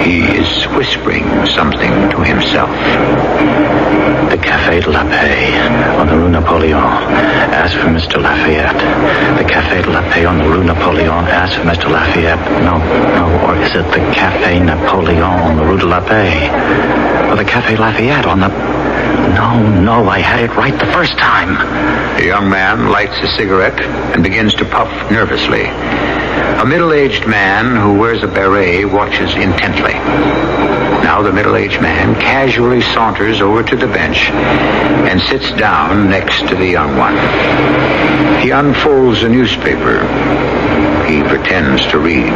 He is whispering something to himself. The Café de la Paix on the Rue Napoleon. Ask for Mr. Lafayette. The Café de la Paix on the Rue Napoleon. Ask for Mr. Lafayette. No, or is it the Café Napoleon on the Rue de la Paix? Or the Café Lafayette on the... No, I had it right the first time. The young man lights a cigarette and begins to puff nervously. A middle-aged man who wears a beret watches intently. Now the middle-aged man casually saunters over to the bench and sits down next to the young one. He unfolds a newspaper. He pretends to read.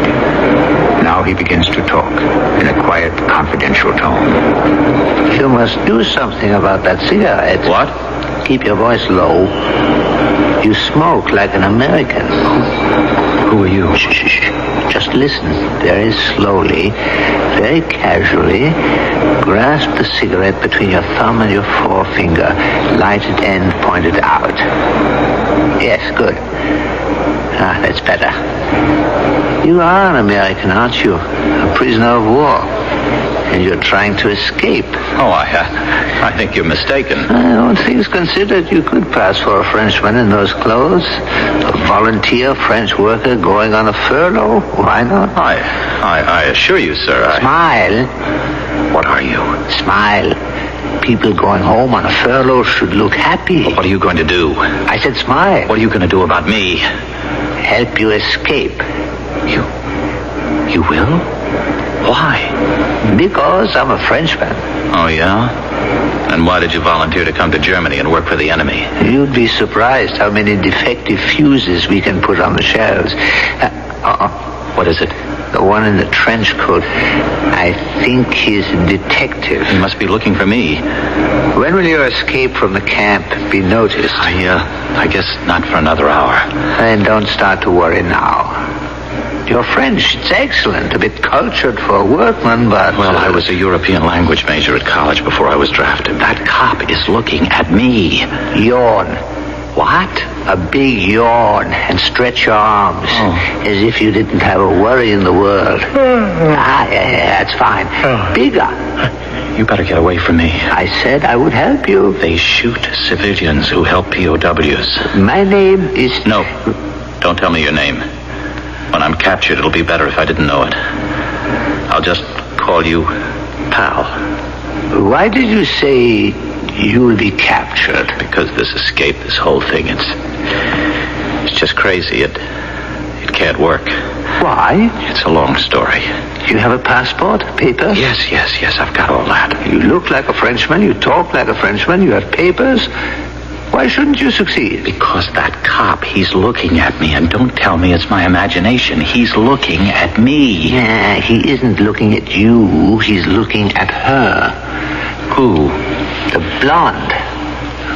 Now he begins to talk in a quiet, confidential tone. You must do something about that cigarette. What? Keep your voice low. You smoke like an American. Who are you? Shh. Just listen very slowly, very casually. Grasp the cigarette between your thumb and your forefinger. Lighted end pointed out. Yes, good. That's better. You are an American, aren't you? A prisoner of war. And you're trying to escape. Oh, I think you're mistaken. All things considered, you could pass for a Frenchman in those clothes. A volunteer French worker going on a furlough. Why not? I assure you, sir, Smile. What are you? Smile. People going home on a furlough should look happy. Well, what are you going to do? I said smile. What are you going to do about me? Help you escape. You will? Why? Because I'm a Frenchman. Oh, yeah? And why did you volunteer to come to Germany and work for the enemy? You'd be surprised how many defective fuses we can put on the shells. What is it? The one in the trench coat. I think he's a detective. He must be looking for me. When will your escape from the camp be noticed? I guess not for another hour. Then don't start to worry now. Your French, it's excellent. A bit cultured for a workman, but... Well, I was a European language major at college before I was drafted. That cop is looking at me. Yawn. What? A big yawn and stretch your arms as if you didn't have a worry in the world. Yeah, that's fine. Bigger. You better get away from me. I said I would help you. They shoot civilians who help POWs. My name is... No, don't tell me your name. When I'm captured, it'll be better if I didn't know it. I'll just call you Pal. Why did you say you will be captured? Because this escape, this whole thing, it's just crazy. It can't work. Why? It's a long story. You have a passport? Papers? Yes, I've got all that. You look like a Frenchman, you talk like a Frenchman, you have papers. Why shouldn't you succeed? Because that cop, he's looking at me, and don't tell me it's my imagination. He's looking at me. Yeah, he isn't looking at you, he's looking at her. Who? The blonde.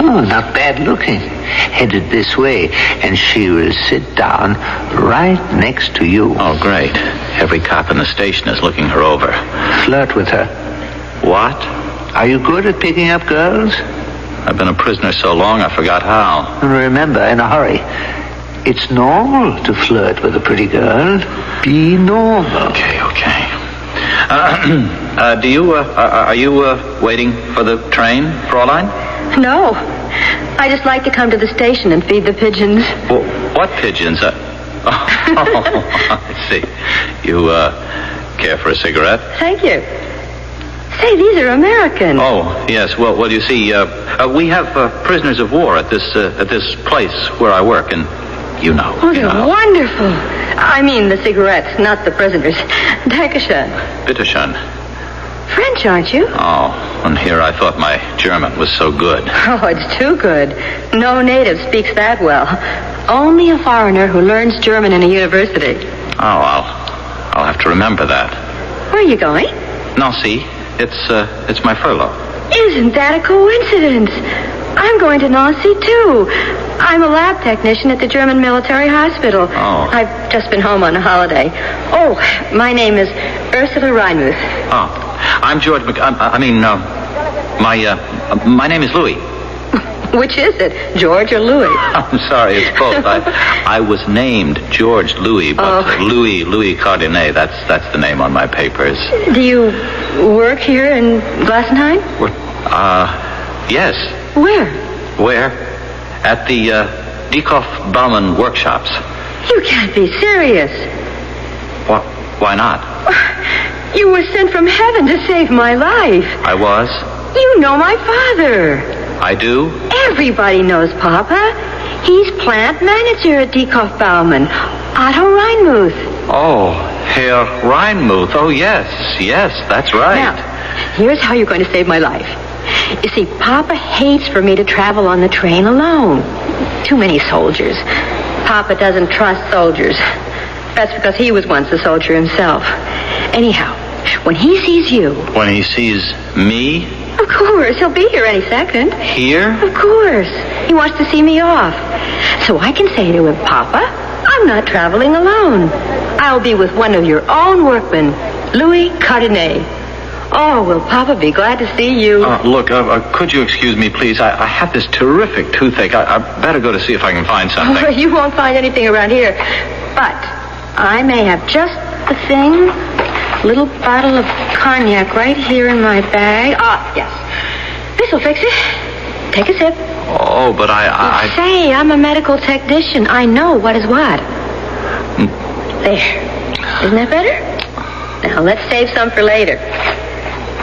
Oh, not bad looking. Headed this way, and she will sit down right next to you. Oh, great. Every cop in the station is looking her over. Flirt with her. What? Are you good at picking up girls? I've been a prisoner so long, I forgot how. Remember, in a hurry. It's normal to flirt with a pretty girl. Be normal. Okay. Are you waiting for the train, Fraulein? No. I just like to come to the station and feed the pigeons. Well, what pigeons? I see. You, care for a cigarette? Thank you. Say, these are American. Oh, yes. Well, you see, we have prisoners of war at this place where I work, and you know. Oh, they're wonderful. I mean the cigarettes, not the prisoners. Dankeschön. Bitteschön. French, aren't you? Oh, and here I thought my German was so good. Oh, it's too good. No native speaks that well. Only a foreigner who learns German in a university. Oh, I'll have to remember that. Where are you going? Nancy. It's my furlough. Isn't that a coincidence? I'm going to Nancy, too. I'm a lab technician at the German military hospital. Oh. I've just been home on a holiday. Oh, my name is Ursula Reinmuth. Oh, I'm George my name is Louis. Which is it, George or Louis? I'm sorry, it's both. I was named George Louis, but Louis Cardinet, that's the name on my papers. Do you work here in Glassenheim? Yes. Where? At the Dieckhoff Baumann workshops. You can't be serious. Why not? You were sent from heaven to save my life. I was? You know my father. I do? Everybody knows Papa. He's plant manager at Dieckhoff Baumann. Otto Reinmuth. Oh, Herr Reinmuth. Oh, yes, that's right. Now, here's how you're going to save my life. You see, Papa hates for me to travel on the train alone. Too many soldiers. Papa doesn't trust soldiers. That's because he was once a soldier himself. Anyhow, when he sees you... When he sees me? Of course, he'll be here any second. Here? Of course. He wants to see me off. So I can say to him, Papa, I'm not traveling alone. I'll be with one of your own workmen, Louis Cardinet. Oh, will Papa be glad to see you. Look, could you excuse me, please? I have this terrific toothache. I better go to see if I can find something. Oh, you won't find anything around here. But I may have just the thing. Little bottle of cognac right here in my bag. Yes. This'll fix it. Take a sip. Oh, but I... Say, I'm a medical technician. I know what is what. There. Isn't that better? Now, let's save some for later.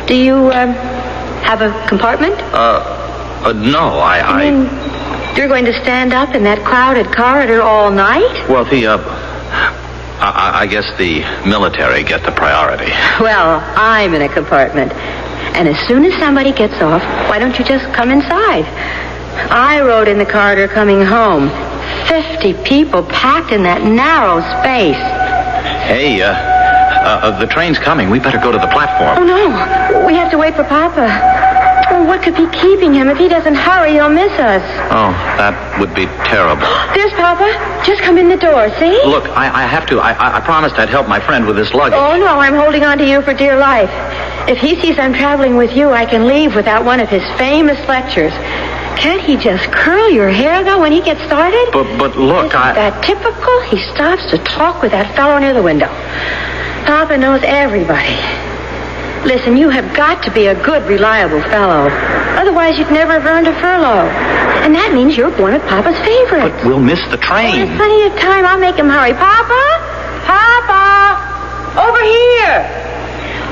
Do you, have a compartment? No, I mean, you're going to stand up in that crowded corridor all night? Well, I guess the military get the priority. Well, I'm in a compartment. And as soon as somebody gets off, why don't you just come inside? I rode in the corridor coming home. 50 people packed in that narrow space. Hey, the train's coming. We better go to the platform. Oh, no. We have to wait for Papa. Oh, what could be keeping him? If he doesn't hurry, he'll miss us. Oh, that would be terrible. There's Papa. Just come in the door, see? Look, I have to. I promised I'd help my friend with this luggage. Oh, no, I'm holding on to you for dear life. If he sees I'm traveling with you, I can leave without one of his famous lectures. Can't he just curl your hair, though, when he gets started? But look, Isn't that typical? He stops to talk with that fellow near the window. Papa knows everybody. Listen, you have got to be a good, reliable fellow. Otherwise, you'd never have earned a furlough. And that means you're one of Papa's favorites. But we'll miss the train. There's plenty of time. I'll make him hurry. Papa! Papa! Over here!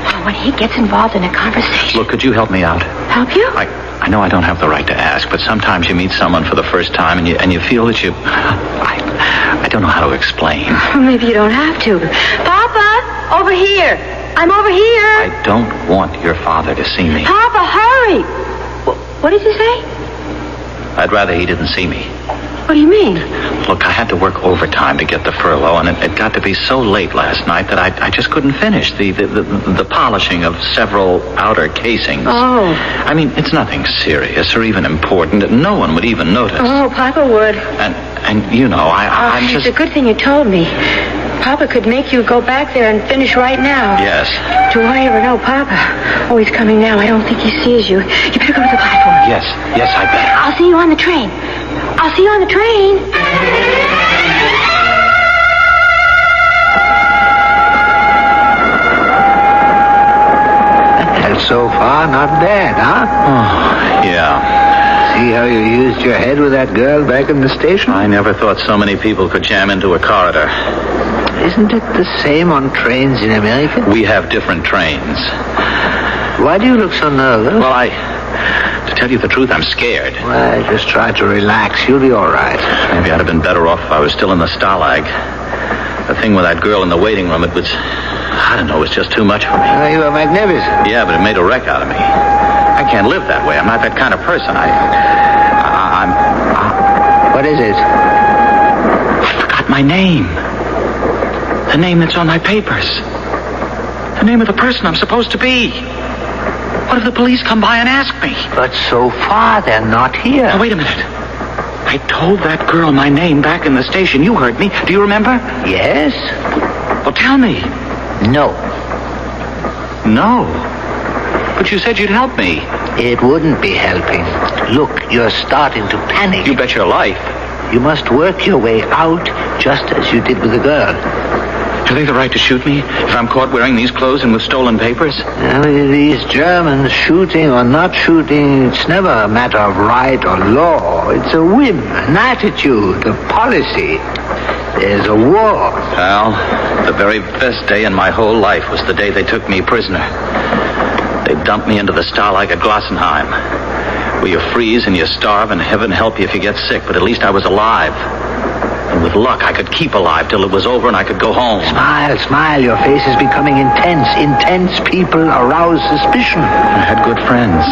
Oh, when he gets involved in a conversation... Look, could you help me out? Help you? I know I don't have the right to ask, but sometimes you meet someone for the first time and you feel that you... I don't know how to explain. Maybe you don't have to. Papa! Over here! I'm over here! I don't want your father to see me. Papa, hurry! What did you say? I'd rather he didn't see me. What do you mean? Look, I had to work overtime to get the furlough, and it got to be so late last night that I just couldn't finish the polishing of several outer casings. Oh. I mean, it's nothing serious or even important. No one would even notice. Oh, Papa would. And you know, I'm just... It's a good thing you told me. Papa could make you go back there and finish right now. Yes. Do I ever know Papa? Oh, he's coming now. I don't think he sees you. You better go to the platform. Yes, I better. I'll see you on the train. I'll see you on the train. And so far, not bad, huh? Oh, yeah. See how you used your head with that girl back in the station? I never thought so many people could jam into a corridor. Isn't it the same on trains in America? We have different trains. Why do you look so nervous? Well, to tell you the truth, I'm scared. Well, just try to relax. You'll be all right. Maybe I'd have been better off if I was still in the Stalag. The thing with that girl in the waiting room, it was just too much for me. You were magnificent. Yeah, but it made a wreck out of me. I can't live that way. I'm not that kind of person. What is it? I forgot my name. The name that's on my papers. The name of the person I'm supposed to be. What if the police come by and ask me? But so far, they're not here. Now, wait a minute. I told that girl my name back in the station. You heard me. Do you remember? Yes. Well, tell me. No. No? But you said you'd help me. It wouldn't be helping. Look, you're starting to panic. You bet your life. You must work your way out, just as you did with the girl. Have they the right to shoot me if I'm caught wearing these clothes and with stolen papers? These Germans, shooting or not shooting, it's never a matter of right or law. It's a whim, an attitude, a policy. There's a war. Pal, the very best day in my whole life was the day they took me prisoner. They dumped me into the Stalag at Glossenheim, where you freeze and you starve and heaven help you if you get sick, but at least I was alive. And with luck, I could keep alive till it was over and I could go home. Smile, smile. Your face is becoming intense. Intense people arouse suspicion. I had good friends.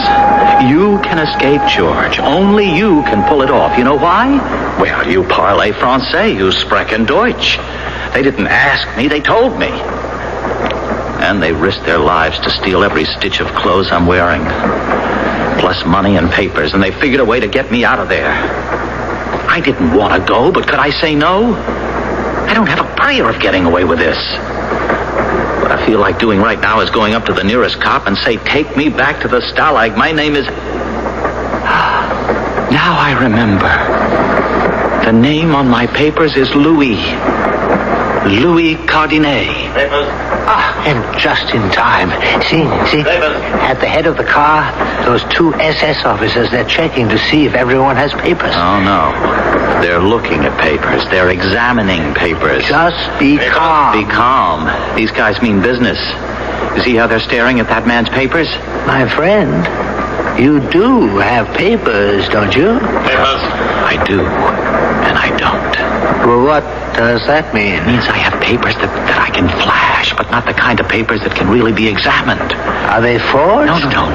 You can escape, George. Only you can pull it off. You know why? Well, you parlez français. You sprechen Deutsch. They didn't ask me. They told me. And they risked their lives to steal every stitch of clothes I'm wearing. Plus money and papers. And they figured a way to get me out of there. I didn't want to go, but could I say no? I don't have a prayer of getting away with this. What I feel like doing right now is going up to the nearest cop and say, take me back to the Stalag. My name is... Now I remember. The name on my papers is Louis. Louis Cardinet. And just in time. See, at the head of the car, those two SS officers, they're checking to see if everyone has papers. Oh, no. They're looking at papers. They're examining papers. Just be calm. Be calm. These guys mean business. You see how they're staring at that man's papers? My friend, you do have papers, don't you? Papers? I do, and I don't. Well, what does that mean? It means I have papers that I can flash, but not the kind of papers that can really be examined. Are they forged? No.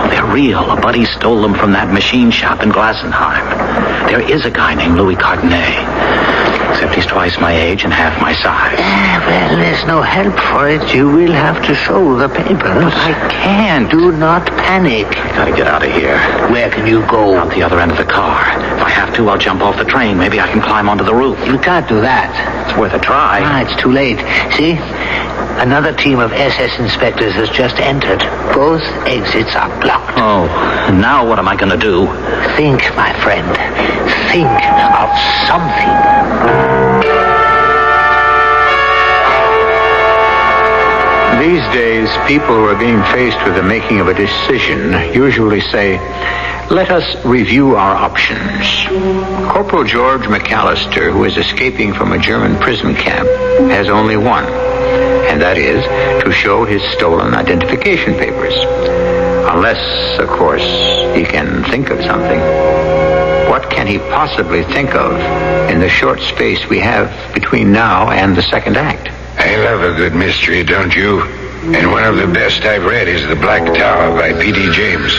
They're real. A buddy stole them from that machine shop in Glassenheim. There is a guy named Louis Cardenet. Except he's twice my age and half my size. Well, there's no help for it. You will have to show the papers. But I can't. Do not panic. I gotta get out of here. Where can you go? Out the other end of the car. If I have to, I'll jump off the train. Maybe I can climb onto the roof. You can't do that. It's worth a try. It's too late. See? Another team of SS inspectors has just entered. Both exits are blocked. Oh, and now what am I going to do? Think, my friend. Think of something. These days, people who are being faced with the making of a decision usually say, let us review our options. Corporal George McAllister, who is escaping from a German prison camp, has only one, and that is to show his stolen identification papers. Unless, of course, he can think of something. What can he possibly think of in the short space we have between now and the second act? I love a good mystery, don't you? And one of the best I've read is The Black Tower by P.D. James.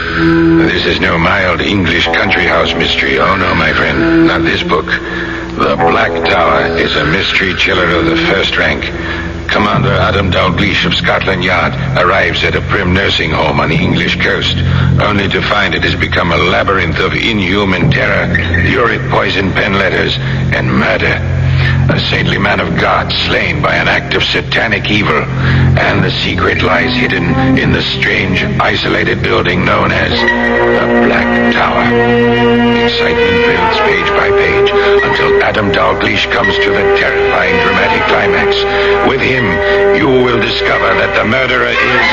This is no mild English country house mystery. Oh, no, my friend, not this book. The Black Tower is a mystery chiller of the first rank. Commander Adam Dalgleish of Scotland Yard arrives at a prim nursing home on the English coast, only to find it has become a labyrinth of inhuman terror, lurid poison pen letters, and murder. A saintly man of God slain by an act of satanic evil, and the secret lies hidden in the strange, isolated building known as the Black Tower. Excitement builds page by page until Adam Dalgleish comes to the terrifying dramatic climax. With him, you will discover that the murderer is...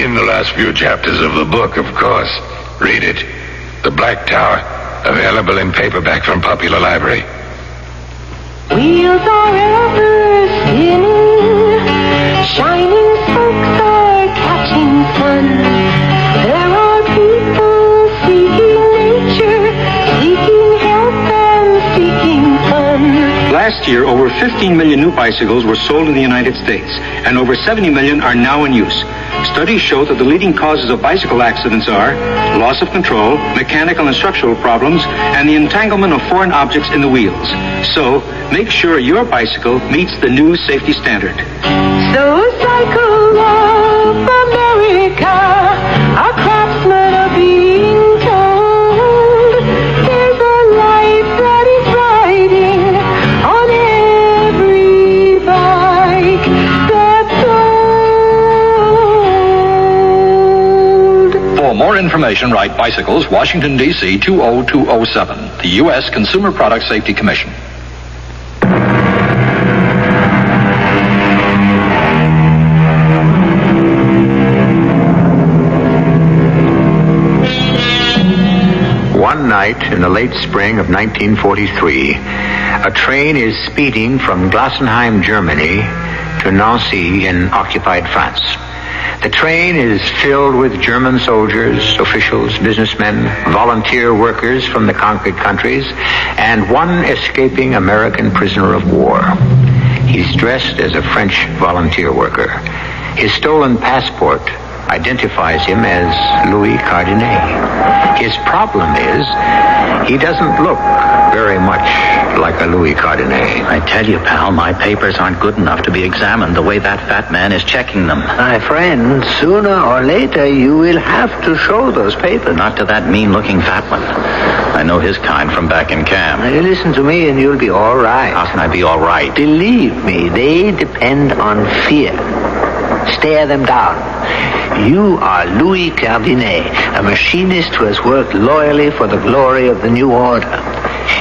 in the last few chapters of the book, of course. Read it. The Black Tower. Available in paperback from Popular Library. Wheels are ever spinning, shining spokes are catching sun. There are people seeking nature, seeking help and seeking fun. Last year, over 15 million new bicycles were sold in the United States, and over 70 million are now in use. Studies show that the leading causes of bicycle accidents are loss of control, mechanical and structural problems, and the entanglement of foreign objects in the wheels. So, make sure your bicycle meets the new safety standard. So cycle of America, our craftsmen are being told. There's a life that is riding on every bike that's sold. For more information, write Bicycles, Washington, D.C. 20207, the U.S. Consumer Product Safety Commission. One night in the late spring of 1943, a train is speeding from Glassenheim, Germany, to Nancy in occupied France. The train is filled with German soldiers, officials, businessmen, volunteer workers from the conquered countries, and one escaping American prisoner of war. He's dressed as a French volunteer worker. His stolen passport identifies him as Louis Cardenet. His problem is he doesn't look very much like a Louis Cardenet. I tell you, pal, my papers aren't good enough to be examined the way that fat man is checking them. My friend, sooner or later you will have to show those papers. Not to that mean-looking fat one. I know his kind from back in camp. Now, you listen to me and you'll be all right. How can I be all right? Believe me, they depend on fear. Stare them down. You are Louis Cardenet, a machinist who has worked loyally for the glory of the new order.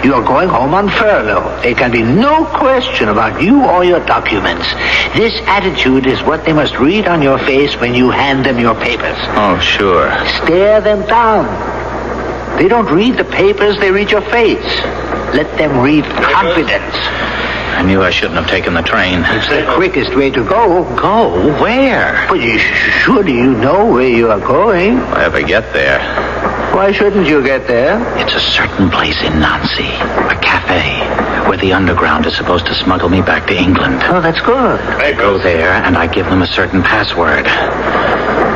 You are going home on furlough. There can be no question about you or your documents. This attitude is what they must read on your face when you hand them your papers. Oh, sure. Stare them down. They don't read the papers, they read your face. Let them read confidence. I knew I shouldn't have taken the train. It's the quickest way to go. Go? Where? But surely you know where you are going. If I ever get there. Why shouldn't you get there? It's a certain place in Nancy, a cafe, where the underground is supposed to smuggle me back to England. Oh, that's good. I go there, and I give them a certain password.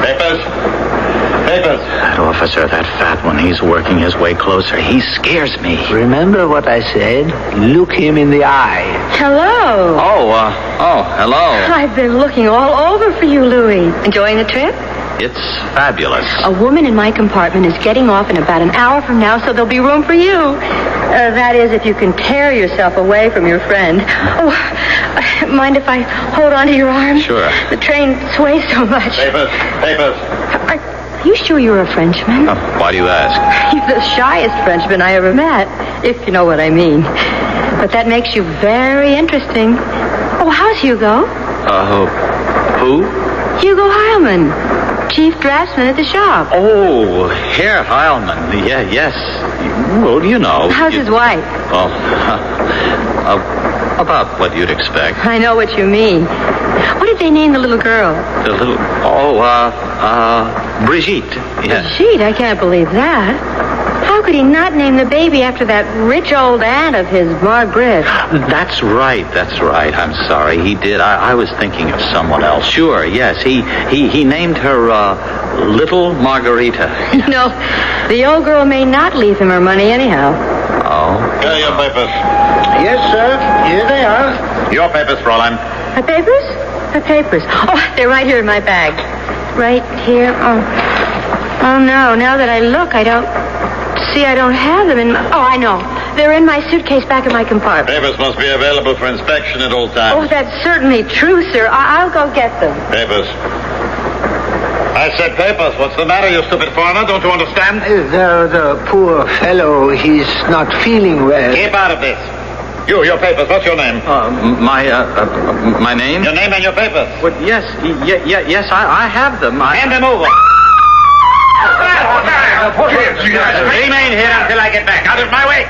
Papers. That officer, that fat one, he's working his way closer. He scares me. Remember what I said? Look him in the eye. Hello. Hello. I've been looking all over for you, Louis. Enjoying the trip? It's fabulous. A woman in my compartment is getting off in about an hour from now, so there'll be room for you. That is, if you can tear yourself away from your friend. Oh, mind if I hold on to your arm? Sure. The train sways so much. Papers. Are you sure you're a Frenchman? Why do you ask? You're the shyest Frenchman I ever met, if you know what I mean. But that makes you very interesting. Oh, how's Hugo? Who? Hugo Heilman, chief draftsman at the shop. Oh, Herr Heilman. Yes. Well, you know. How's his wife? About what you'd expect. I know what you mean. What did they name the little girl? Brigitte. Yes. Brigitte? I can't believe that. How could he not name the baby after that rich old aunt of his, Margaret? That's right. I'm sorry. He did. I was thinking of someone else. Sure, yes. He named her, Little Margarita. No, the old girl may not leave him her money anyhow. Oh. Here are your papers. Yes, sir. Here they are. Your papers, Fräulein. Her papers? Her papers. Oh, they're right here in my bag. Right here. Oh, no. Now that I look, I don't have them in... Oh, I know. They're in my suitcase back in my compartment. Papers must be available for inspection at all times. Oh, that's certainly true, sir. I'll go get them. Papers. I said papers. What's the matter, you stupid foreigner? Don't you understand? The poor fellow, he's not feeling well. Keep out of this. Your papers. What's your name? My name? Your name and your papers. Well, yes, I have them. Hand them over. Remain here until I get back. Out of my way.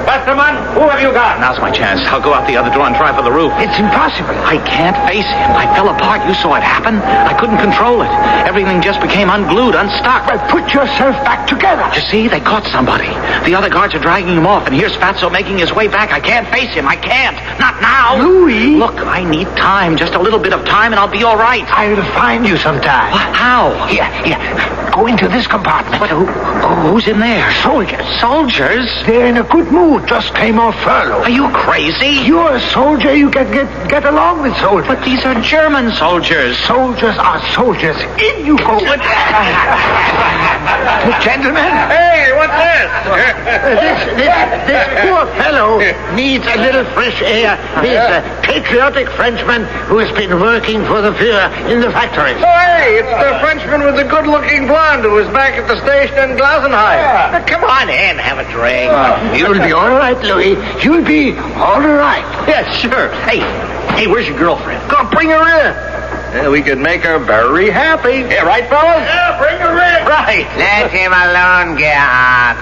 Westerman, who have you got? Now's my chance. I'll go out the other door and try for the roof. It's impossible. I can't face him. I fell apart. You saw it happen. I couldn't control it. Everything just became unglued, unstuck. Well, put yourself back together. You see, they caught somebody. The other guards are dragging him off, and here's Fatso making his way back. I can't face him. I can't. Not now. Louis. Look, I need time. Just a little bit of time, and I'll be all right. I'll find you sometime. What? How? Here. Go into this compartment. What? Who's in there? Soldiers. Soldiers? They're in a good mood. Just came off furlough. Are you crazy? You're a soldier. You can get along with soldiers. But these are German soldiers. Soldiers are soldiers. In you go. Gentlemen. Hey, what's this? This poor fellow needs a little fresh air. He's a patriotic Frenchman who has been working for the Führer in the factories. Oh, hey, it's the Frenchman with the good-looking blonde who was back at the station in Glasenheim. Come on in, have a drink. You'll be all right, Louis. You'll be all right. Yeah, sure. Hey, where's your girlfriend? Go bring her in. Yeah, we could make her very happy. Yeah, right, fellas? Yeah, bring her in. Right. Let him alone, Gerhard.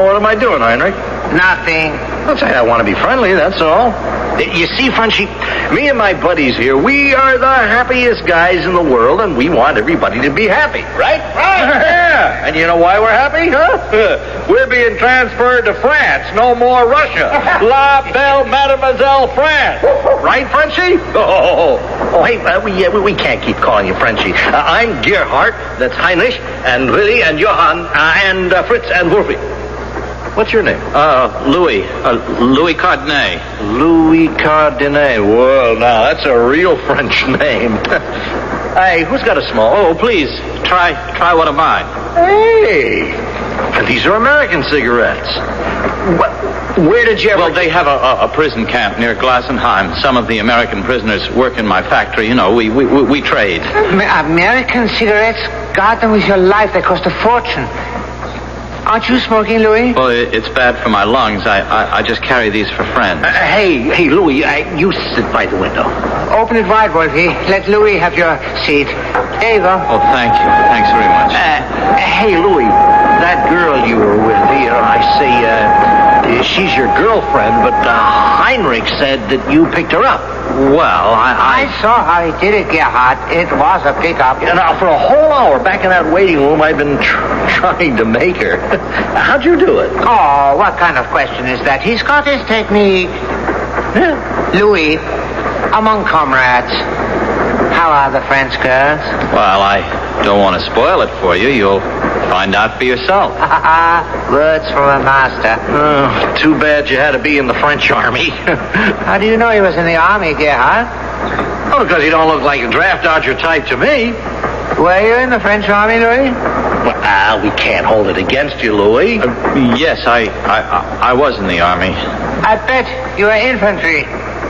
What am I doing, Heinrich? Nothing. Let's say I want to be friendly, that's all. You see, Frenchie, me and my buddies here, we are the happiest guys in the world, and we want everybody to be happy. Right? Right. Yeah. And you know why we're happy, huh? We're being transferred to France, no more Russia. La belle Mademoiselle France. Right, Frenchie? Hey, we can't keep calling you Frenchie. I'm Gerhard, that's Heinrich, and Willy, and Johann, and Fritz, and Wolfie. What's your name? Louis. Louis Cardenet. Louis Cardenet. Well, now, that's a real French name. Hey, who's got a small? Oh, please, try one of mine. Hey! And these are American cigarettes. Where did you ever... Well, they have a prison camp near Glasenheim. Some of the American prisoners work in my factory. You know, we trade. American cigarettes? Guard them with your life. They cost a fortune. Aren't you smoking, Louis? Well, it's bad for my lungs. I just carry these for friends. Hey, Louis, you sit by the window. Open it wide, Wolfie. Let Louis have your seat. There you go. Oh, thank you. Thanks very much. Hey, Louis, that girl you were with here, I say, she's your girlfriend, but Heinrich said that you picked her up. Well, I saw how he did it, Gerhard. It was a pickup. Now, for a whole hour back in that waiting room, I've been trying to make her. How'd you do it? Oh, what kind of question is that? He's got his technique. Louis, among comrades, how are the French girls? Well, I don't want to spoil it for you. You'll find out for yourself. Words from a master. Oh, too bad you had to be in the French army. How do you know he was in the army, Gerhard? Oh, because you don't look like a draft dodger type to me. Were you in the French army, Louis? Well, we can't hold it against you, Louis. Yes, I was in the army. I bet you were infantry.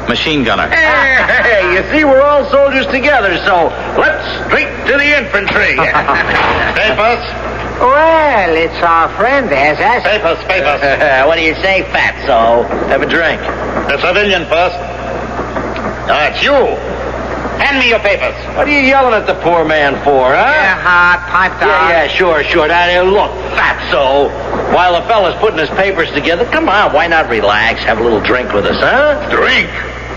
Machine gunner. Hey, you see, we're all soldiers together, so let's straight to the infantry. Papers? Well, it's our friend, SS. Papers. What do you say, Fatso? Have a drink. The civilian first. It's you. Hand me your papers. What are you yelling at the poor man for, huh? Gerhard, pipe down. Yeah, sure. Now, look, Fatso. While the fella's putting his papers together, come on, why not relax? Have a little drink with us, huh? Drink?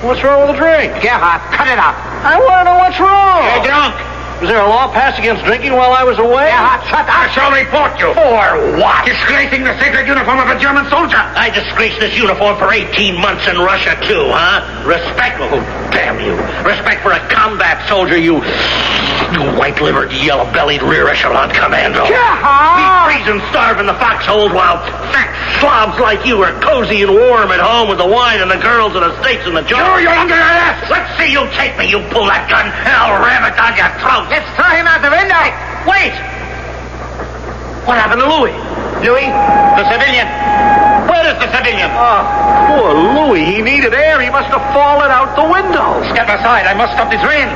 What's wrong with a drink? Gerhard, cut it out. I want to know what's wrong. You're drunk. Was there a law passed against drinking while I was away? Gerhard, shut up. I shall report you. For what? Disgracing the sacred uniform of a German soldier. I disgraced this uniform for 18 months in Russia, too, huh? Respect, oh, damn you. Respect for a combat soldier, you white-livered, yellow-bellied rear echelon commando. Gerhard! We freeze and starve in the foxholes while fat slobs like you are cozy and warm at home with the wine and the girls and the steaks and the joints. Sure, you're under arrest. Let's see you take me. You pull that gun, and I'll ram it down your throat. Let's throw him out the window. Wait! What happened to Louis? Louis? The civilian. Where is the civilian? Poor Louis. He needed air. He must have fallen out the window. Step aside. I must stop the train.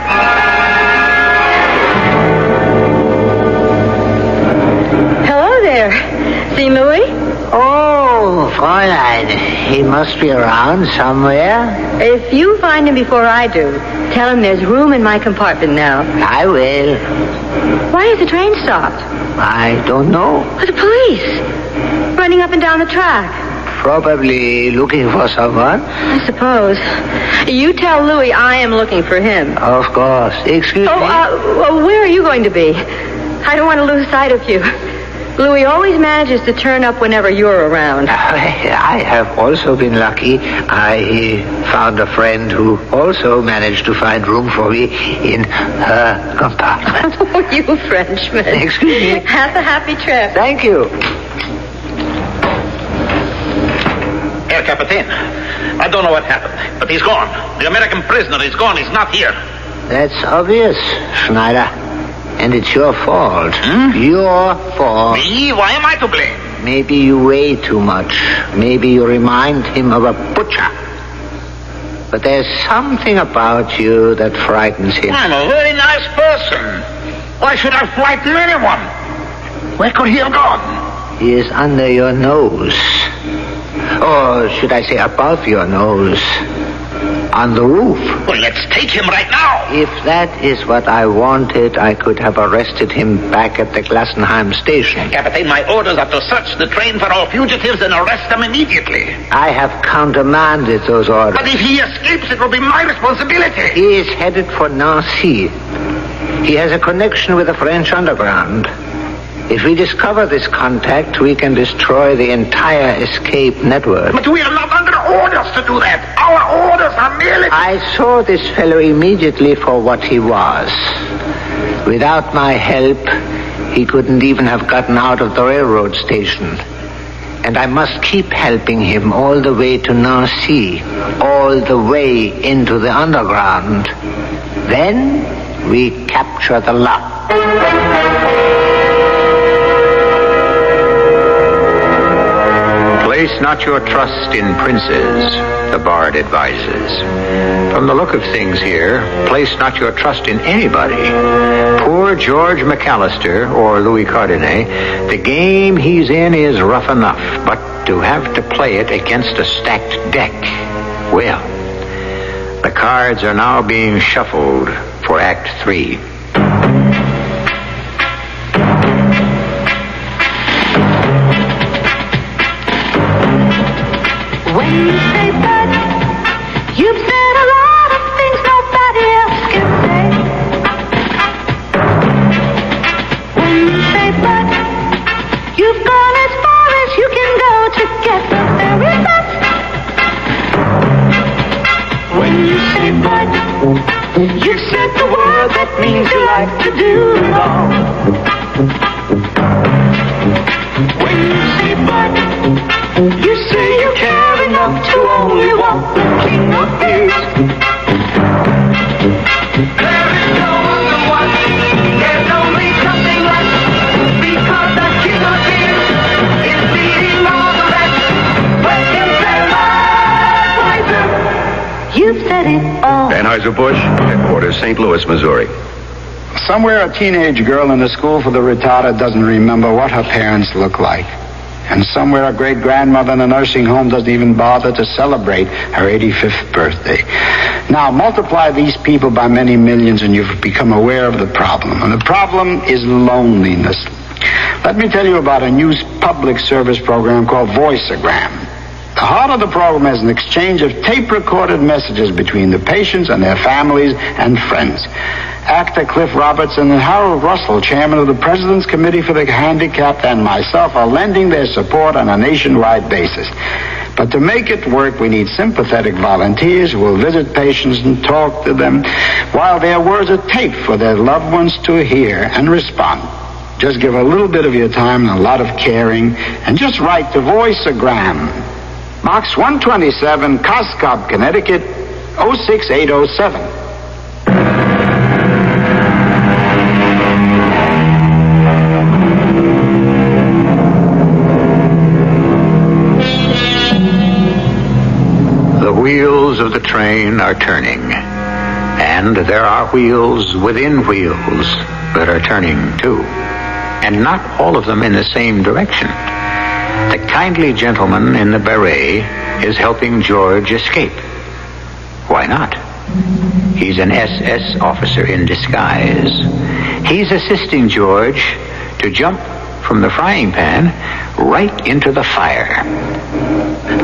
Hello there. See Louis? Oh, Fräulein. He must be around somewhere. If you find him before I do, tell him there's room in my compartment now. I will. Why is the train stopped? I don't know. The police. Running up and down the track. Probably looking for someone. I suppose. You tell Louis I am looking for him. Of course. Excuse me. Where are you going to be? I don't want to lose sight of you. Louis always manages to turn up whenever you're around. I have also been lucky. I found a friend who also managed to find room for me in her compartment. Oh, you Frenchman. Excuse me. Have a happy trip. Thank you. Herr Captain, I don't know what happened, but he's gone. The American prisoner is gone. He's not here. That's obvious, Schneider. And it's your fault. Your fault. Me? Why am I to blame? Maybe you weigh too much. Maybe you remind him of a butcher. But there's something about you that frightens him. I'm a very nice person. Why should I frighten anyone? Where could he have gone? He is under your nose. Or should I say above your nose? On the roof. Well, let's take him right now. If that is what I wanted, I could have arrested him back at the Glassenheim station. Captain, my orders are to search the train for all fugitives and arrest them immediately. I have countermanded those orders. But if he escapes, it will be my responsibility. He is headed for Nancy. He has a connection with the French underground. If we discover this contact, we can destroy the entire escape network. But we are not under orders to do that. Our orders are merely... I saw this fellow immediately for what he was. Without my help, he couldn't even have gotten out of the railroad station. And I must keep helping him all the way to Nancy, all the way into the underground. Then we capture the lot. Place not your trust in princes, the bard advises. From the look of things here, place not your trust in anybody. Poor George McAllister, or Louis Cardinet, the game he's in is rough enough, but to have to play it against a stacked deck, well, the cards are now being shuffled for Act 3. When you say that, you've said a lot of Anheuser-Busch, headquarters, St. Louis, Missouri. Somewhere a teenage girl in the school for the retarded doesn't remember what her parents look like. And somewhere a great-grandmother in a nursing home doesn't even bother to celebrate her 85th birthday. Now, multiply these people by many millions and you've become aware of the problem. And the problem is loneliness. Let me tell you about a new public service program called Voice-O-Gram. The heart of the program is an exchange of tape-recorded messages between the patients and their families and friends. Actor Cliff Robertson and Harold Russell, chairman of the President's Committee for the Handicapped, and myself are lending their support on a nationwide basis. But to make it work, we need sympathetic volunteers who will visit patients and talk to them while their words are taped for their loved ones to hear and respond. Just give a little bit of your time and a lot of caring, and just write to Voice-O-Gram. Box 127, Coscob, Connecticut, 06807. The wheels of the train are turning, and there are wheels within wheels that are turning too, and not all of them in the same direction. The kindly gentleman in the beret is helping George escape. Why not? He's an SS officer in disguise. He's assisting George to jump from the frying pan right into the fire.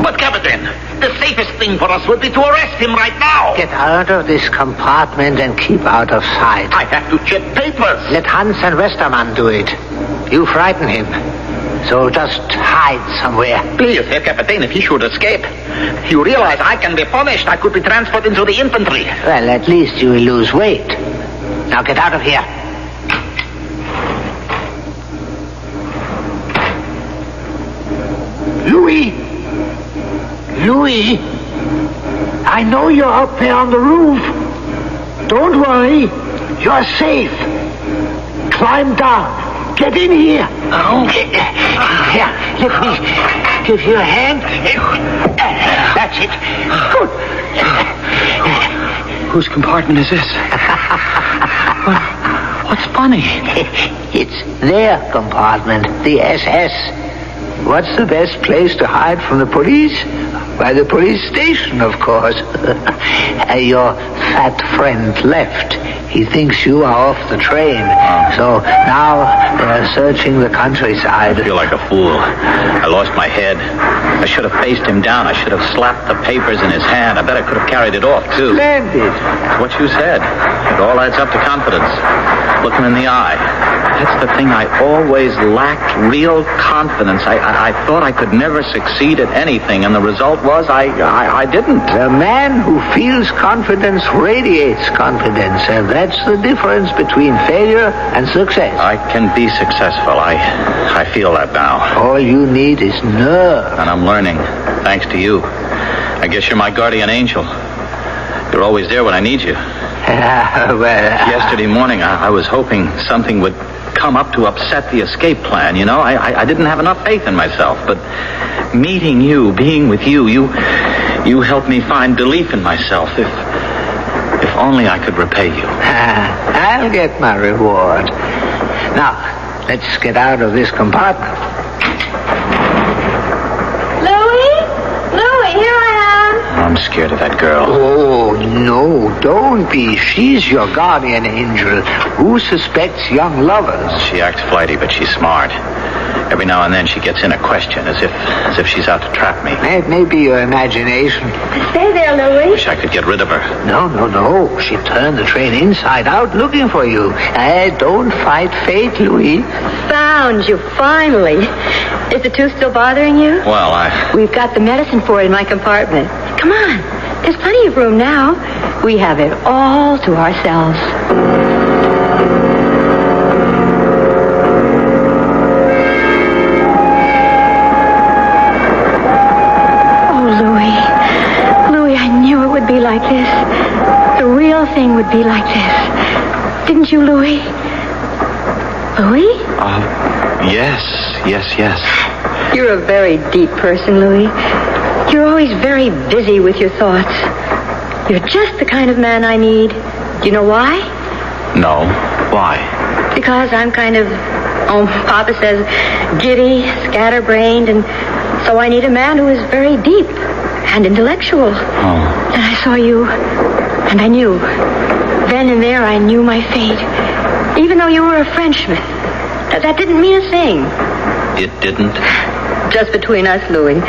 But, Captain, the safest thing for us would be to arrest him right now. Get out of this compartment and keep out of sight. I have to check papers. Let Hans and Westermann do it. You frighten him. So just hide somewhere. Please, Herr Captain, if he should escape. You realize I can be punished. I could be transferred into the infantry. Well, at least you will lose weight. Now get out of here. Louis! Louis! I know you're up there on the roof. Don't worry. You're safe. Climb down. Get in here. Oh. Here, let me give you a hand. That's it. Good. Whose compartment is this? What's funny? It's their compartment, the SS. What's the best place to hide from the police? By the police station, of course. Your fat friend left. He thinks you are off the train. So now they're searching the countryside. I feel like a fool. I lost my head. I should have faced him down. I should have slapped the papers in his hand. I bet I could have carried it off, too. Splendid. It's what you said. It all adds up to confidence. Look him in the eye. That's the thing I always lacked, real confidence. I thought I could never succeed at anything, and the result was I didn't. The man who feels confidence radiates confidence, and that's the difference between failure and success. I can be successful. I feel that now. All you need is nerve. And I'm learning, thanks to you. I guess you're my guardian angel. You're always there when I need you. Yesterday morning, I was hoping something would come up to upset the escape plan, you know. I didn't have enough faith in myself, but meeting you, being with you, you helped me find belief in myself. If only I could repay you. I'll get my reward. Now, let's get out of this compartment. Louis, here I am. I'm scared of that girl. Oh, no, don't be. She's your guardian angel. Who suspects young lovers? She acts flighty, but she's smart. Every now and then she gets in a question, as if she's out to trap me. It may be your imagination. Stay there, Louis. Wish I could get rid of her. No. She turned the train inside out looking for you. Don't fight fate, Louis. Found you, finally. Is the tooth still bothering you? Well, We've got the medicine for it in my compartment. Come on. There's plenty of room now. We have it all to ourselves. Like this. The real thing would be like this. Didn't you, Louis? Louis? Yes. You're a very deep person, Louis. You're always very busy with your thoughts. You're just the kind of man I need. Do you know why? No. Why? Because I'm kind of, Papa says, giddy, scatterbrained, and so I need a man who is very deep and intellectual. Oh. And I saw you, and I knew. Then and there I knew my fate. Even though you were a Frenchman. That didn't mean a thing. It didn't? Just between us, Louis.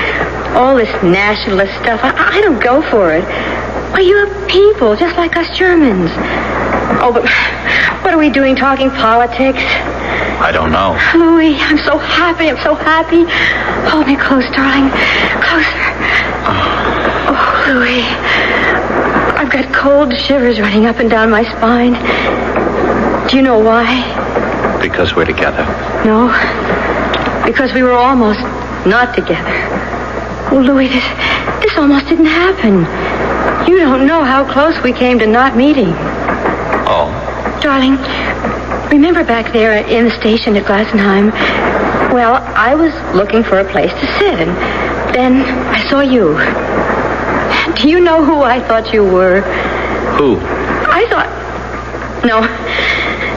All this nationalist stuff, I don't go for it. Why, you're people, just like us Germans. Oh, but what are we doing talking politics? I don't know. Louis, I'm so happy. Hold me close, darling. Closer. Oh, Louis. I've got cold shivers running up and down my spine. Do you know why? Because we're together. No. Because we were almost not together. Oh, Louis, this almost didn't happen. You don't know how close we came to not meeting. Oh. Darling, remember back there in the station at Glassenheim? Well, I was looking for a place to sit, and then I saw you. Do you know who I thought you were? Who? I thought...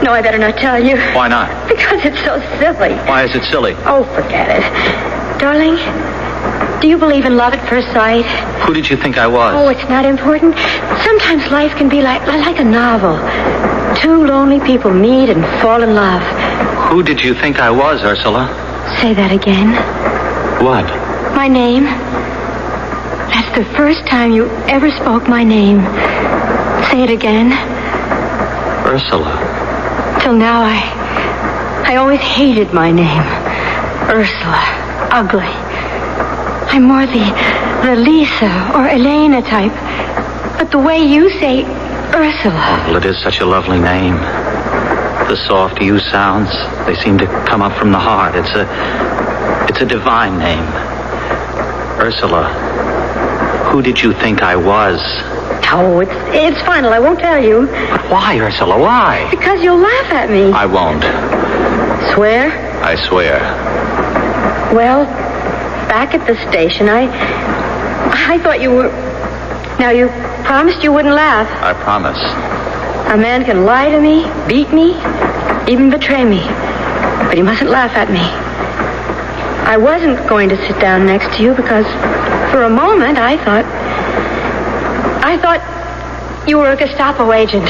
No, I better not tell you. Why not? Because it's so silly. Why is it silly? Oh, forget it. Darling, do you believe in love at first sight? Who did you think I was? Oh, it's not important. Sometimes life can be like a novel. Two lonely people meet and fall in love. Who did you think I was, Ursula? Say that again. What? My name. That's the first time you ever spoke my name. Say it again. Ursula. Till now, I always hated my name. Ursula. Ugly. I'm more the Lisa or Elena type. But the way you say Ursula... Well, it is such a lovely name. The soft U sounds, they seem to come up from the heart. It's a divine name. Ursula, who did you think I was? Oh, it's final. I won't tell you. But why, Ursula? Why? Because you'll laugh at me. I won't. Swear? I swear. Well, back at the station, I thought you were... Now, you promised you wouldn't laugh. I promise. A man can lie to me, beat me, even betray me. But he mustn't laugh at me. I wasn't going to sit down next to you because for a moment I thought you were a Gestapo agent.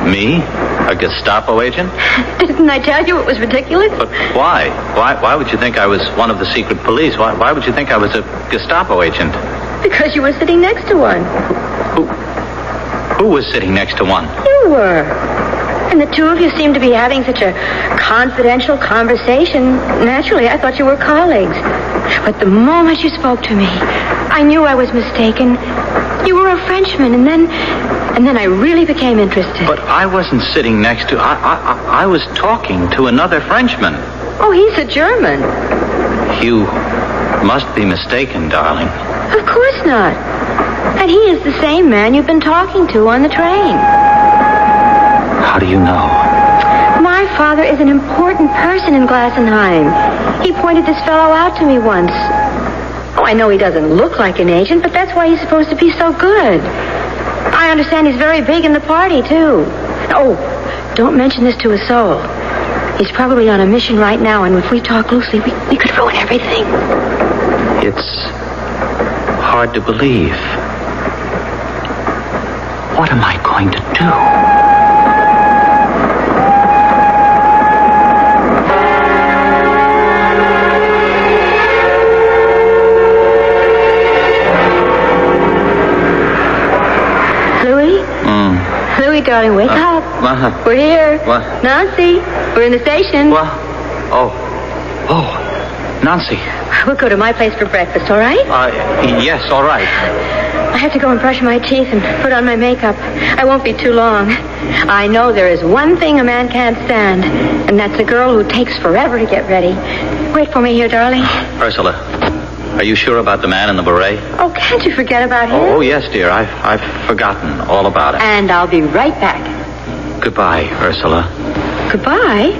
Me? A Gestapo agent? Didn't I tell you it was ridiculous? But why? Why would you think I was one of the secret police? Why would you think I was a Gestapo agent? Because you were sitting next to one. Who was sitting next to one? You were. And the two of you seemed to be having such a confidential conversation. Naturally, I thought you were colleagues. But the moment you spoke to me, I knew I was mistaken. You were a Frenchman, and then I really became interested. But I wasn't sitting next to... I was talking to another Frenchman. Oh, he's a German. You must be mistaken, darling. Of course not. And he is the same man you've been talking to on the train. How do you know? My father is an important person in Glassenheim. He pointed this fellow out to me once. Oh, I know he doesn't look like an agent, but that's why he's supposed to be so good. I understand he's very big in the party, too. Oh, don't mention this to a soul. He's probably on a mission right now, and if we talk loosely, we could ruin everything. It's hard to believe. What am I going to do? Louis, darling, wake up. We're here. What? Nancy, we're in the station. What? Oh, Nancy. We'll go to my place for breakfast, all right? Yes, all right. I have to go and brush my teeth and put on my makeup. I won't be too long. I know there is one thing a man can't stand, and that's a girl who takes forever to get ready. Wait for me here, darling. Ursula, are you sure about the man in the beret? Oh, can't you forget about him? Oh, yes, dear. I've forgotten all about it. And I'll be right back. Goodbye, Ursula. Goodbye?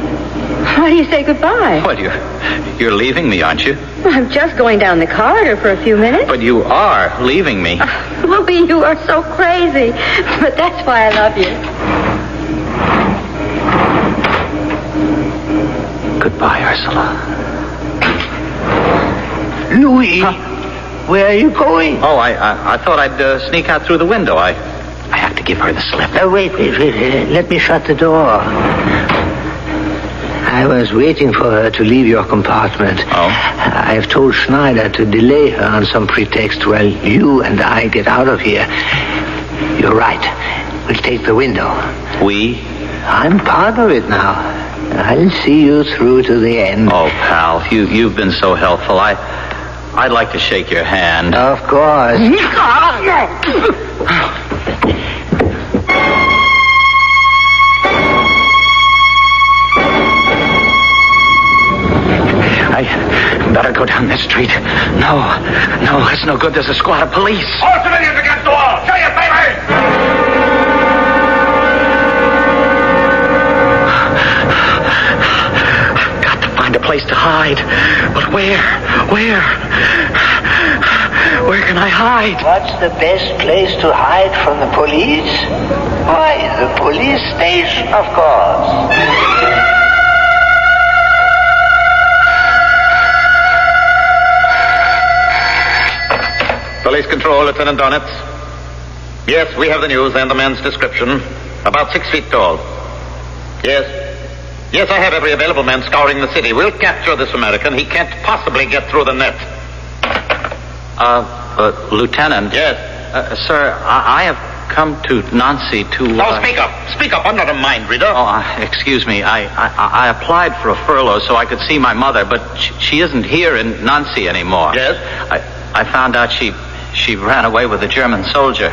Why do you say goodbye? What, you're leaving me, aren't you? Well, I'm just going down the corridor for a few minutes. But you are leaving me. Louis, you are so crazy. But that's why I love you. Goodbye, Ursula. Louis, where are you going? Oh, I thought I'd sneak out through the window. I have to give her the slip. Wait. Let me shut the door. I was waiting for her to leave your compartment. Oh? I've told Schneider to delay her on some pretext while you and I get out of here. You're right. We'll take the window. We? I'm part of it now. I'll see you through to the end. Oh, pal, you've been so helpful. I'd like to shake your hand. Of course. I better go down this street. No, it's no good. There's a squad of police. All civilians against the wall. Show your papers. Got to find a place to hide. But where? Where can I hide? What's the best place to hide from the police? Why, the police station, of course. Police Control, Lieutenant Donitz. Yes, we have the news and the man's description. About 6 feet tall. Yes, I have every available man scouring the city. We'll capture this American. He can't possibly get through the net. Lieutenant. Yes. Sir, I have come to Nancy to... Oh, speak up. Speak up. I'm not a mind reader. Oh, excuse me. I applied for a furlough so I could see my mother, but she isn't here in Nancy anymore. Yes? I found out she ran away with a German soldier.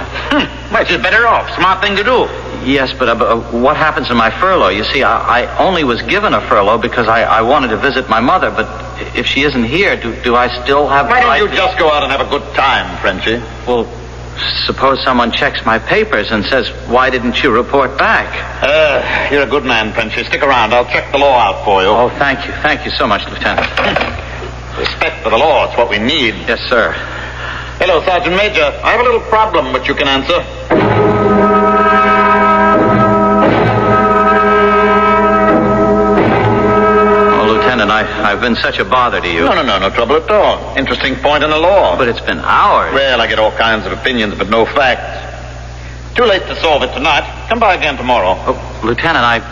Well, she's better off. Smart thing to do. Yes, but what happens to my furlough? You see, I only was given a furlough because I wanted to visit my mother, but if she isn't here, do I still have... Why don't you just go out and have a good time, Frenchie? Well, suppose someone checks my papers and says, why didn't you report back? You're a good man, Frenchie. Stick around. I'll check the law out for you. Oh, thank you. Thank you so much, Lieutenant. Respect for the law. It's what we need. Yes, sir. Hello, Sergeant Major. I have a little problem which you can answer. Lieutenant, I've been such a bother to you. No trouble at all. Interesting point in the law. But it's been hours. Well, I get all kinds of opinions, but no facts. Too late to solve it tonight. Come by again tomorrow. Oh, Lieutenant,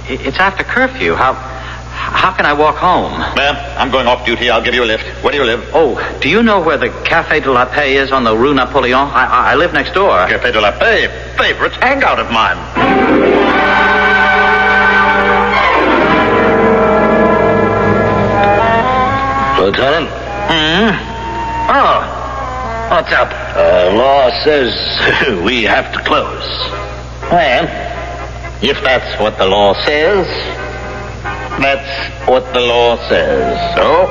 it's after curfew. How can I walk home? Well, I'm going off duty. I'll give you a lift. Where do you live? Oh, do you know where the Café de la Paix is on the Rue Napoleon? I live next door. Café de la Paix? Favorite hangout of mine. Lieutenant? Oh, what's up? Law says we have to close. Well, if that's what the law says, that's what the law says. So,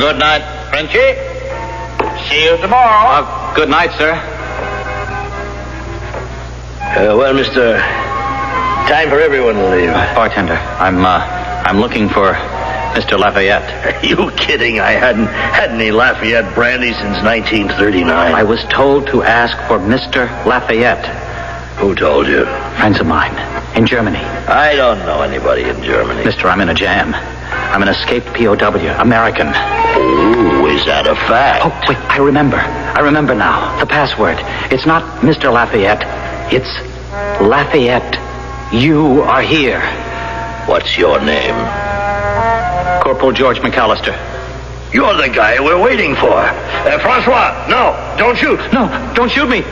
good night, Frenchie. See you tomorrow. Good night, sir. Well, mister, time for everyone to leave. Bartender, I'm looking for Mr. Lafayette. Are you kidding? I hadn't had any Lafayette brandy since 1939. I was told to ask for Mr. Lafayette. Who told you? Friends of mine in Germany. I don't know anybody in Germany. Mister, I'm in a jam. I'm an escaped POW, American. Ooh, is that a fact? Oh, wait, I remember now. The password. It's not Mr. Lafayette. It's Lafayette. You are here. What's your name? Corporal George McAllister. You're the guy we're waiting for. Francois, no, don't shoot. No, don't shoot me.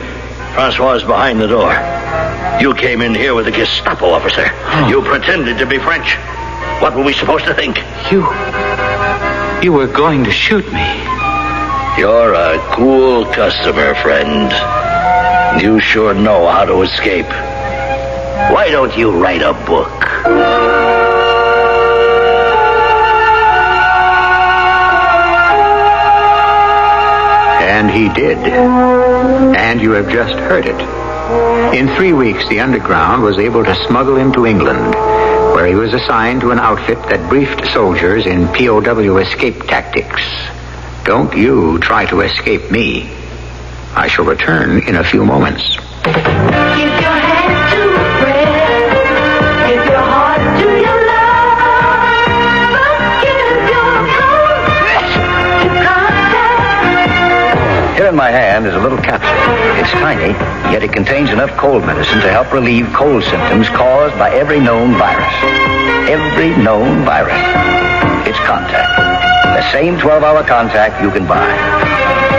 Francois is behind the door. You came in here with a Gestapo officer. Oh. You pretended to be French. What were we supposed to think? You were going to shoot me. You're a cool customer, friend. You sure know how to escape. Why don't you write a book? And he did. And you have just heard it. In 3 weeks, the Underground was able to smuggle him to England, where he was assigned to an outfit that briefed soldiers in POW escape tactics. Don't you try to escape me. I shall return in a few moments. Give your hand to a friend. Give your heart to your love. Give your heart to contact. Here in my hand is a little capsule. It's tiny, yet it contains enough cold medicine to help relieve cold symptoms caused by every known virus. Every known virus. It's Contact. The same 12-hour Contact you can buy.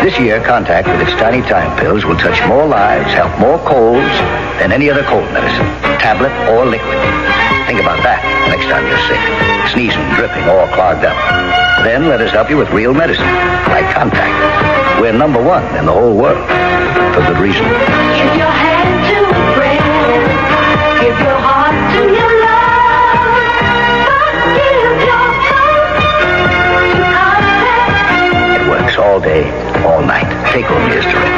This year, Contact with its tiny time pills will touch more lives, help more colds than any other cold medicine, tablet or liquid. Think about that next time you're sick, sneezing, dripping, or clogged up. Then let us help you with real medicine, like Contact. We're number one in the whole world, for good reason. Give your hand to a friend. Give your heart to your love. Give your heart to contact. It works all day, all night. Take home years to it.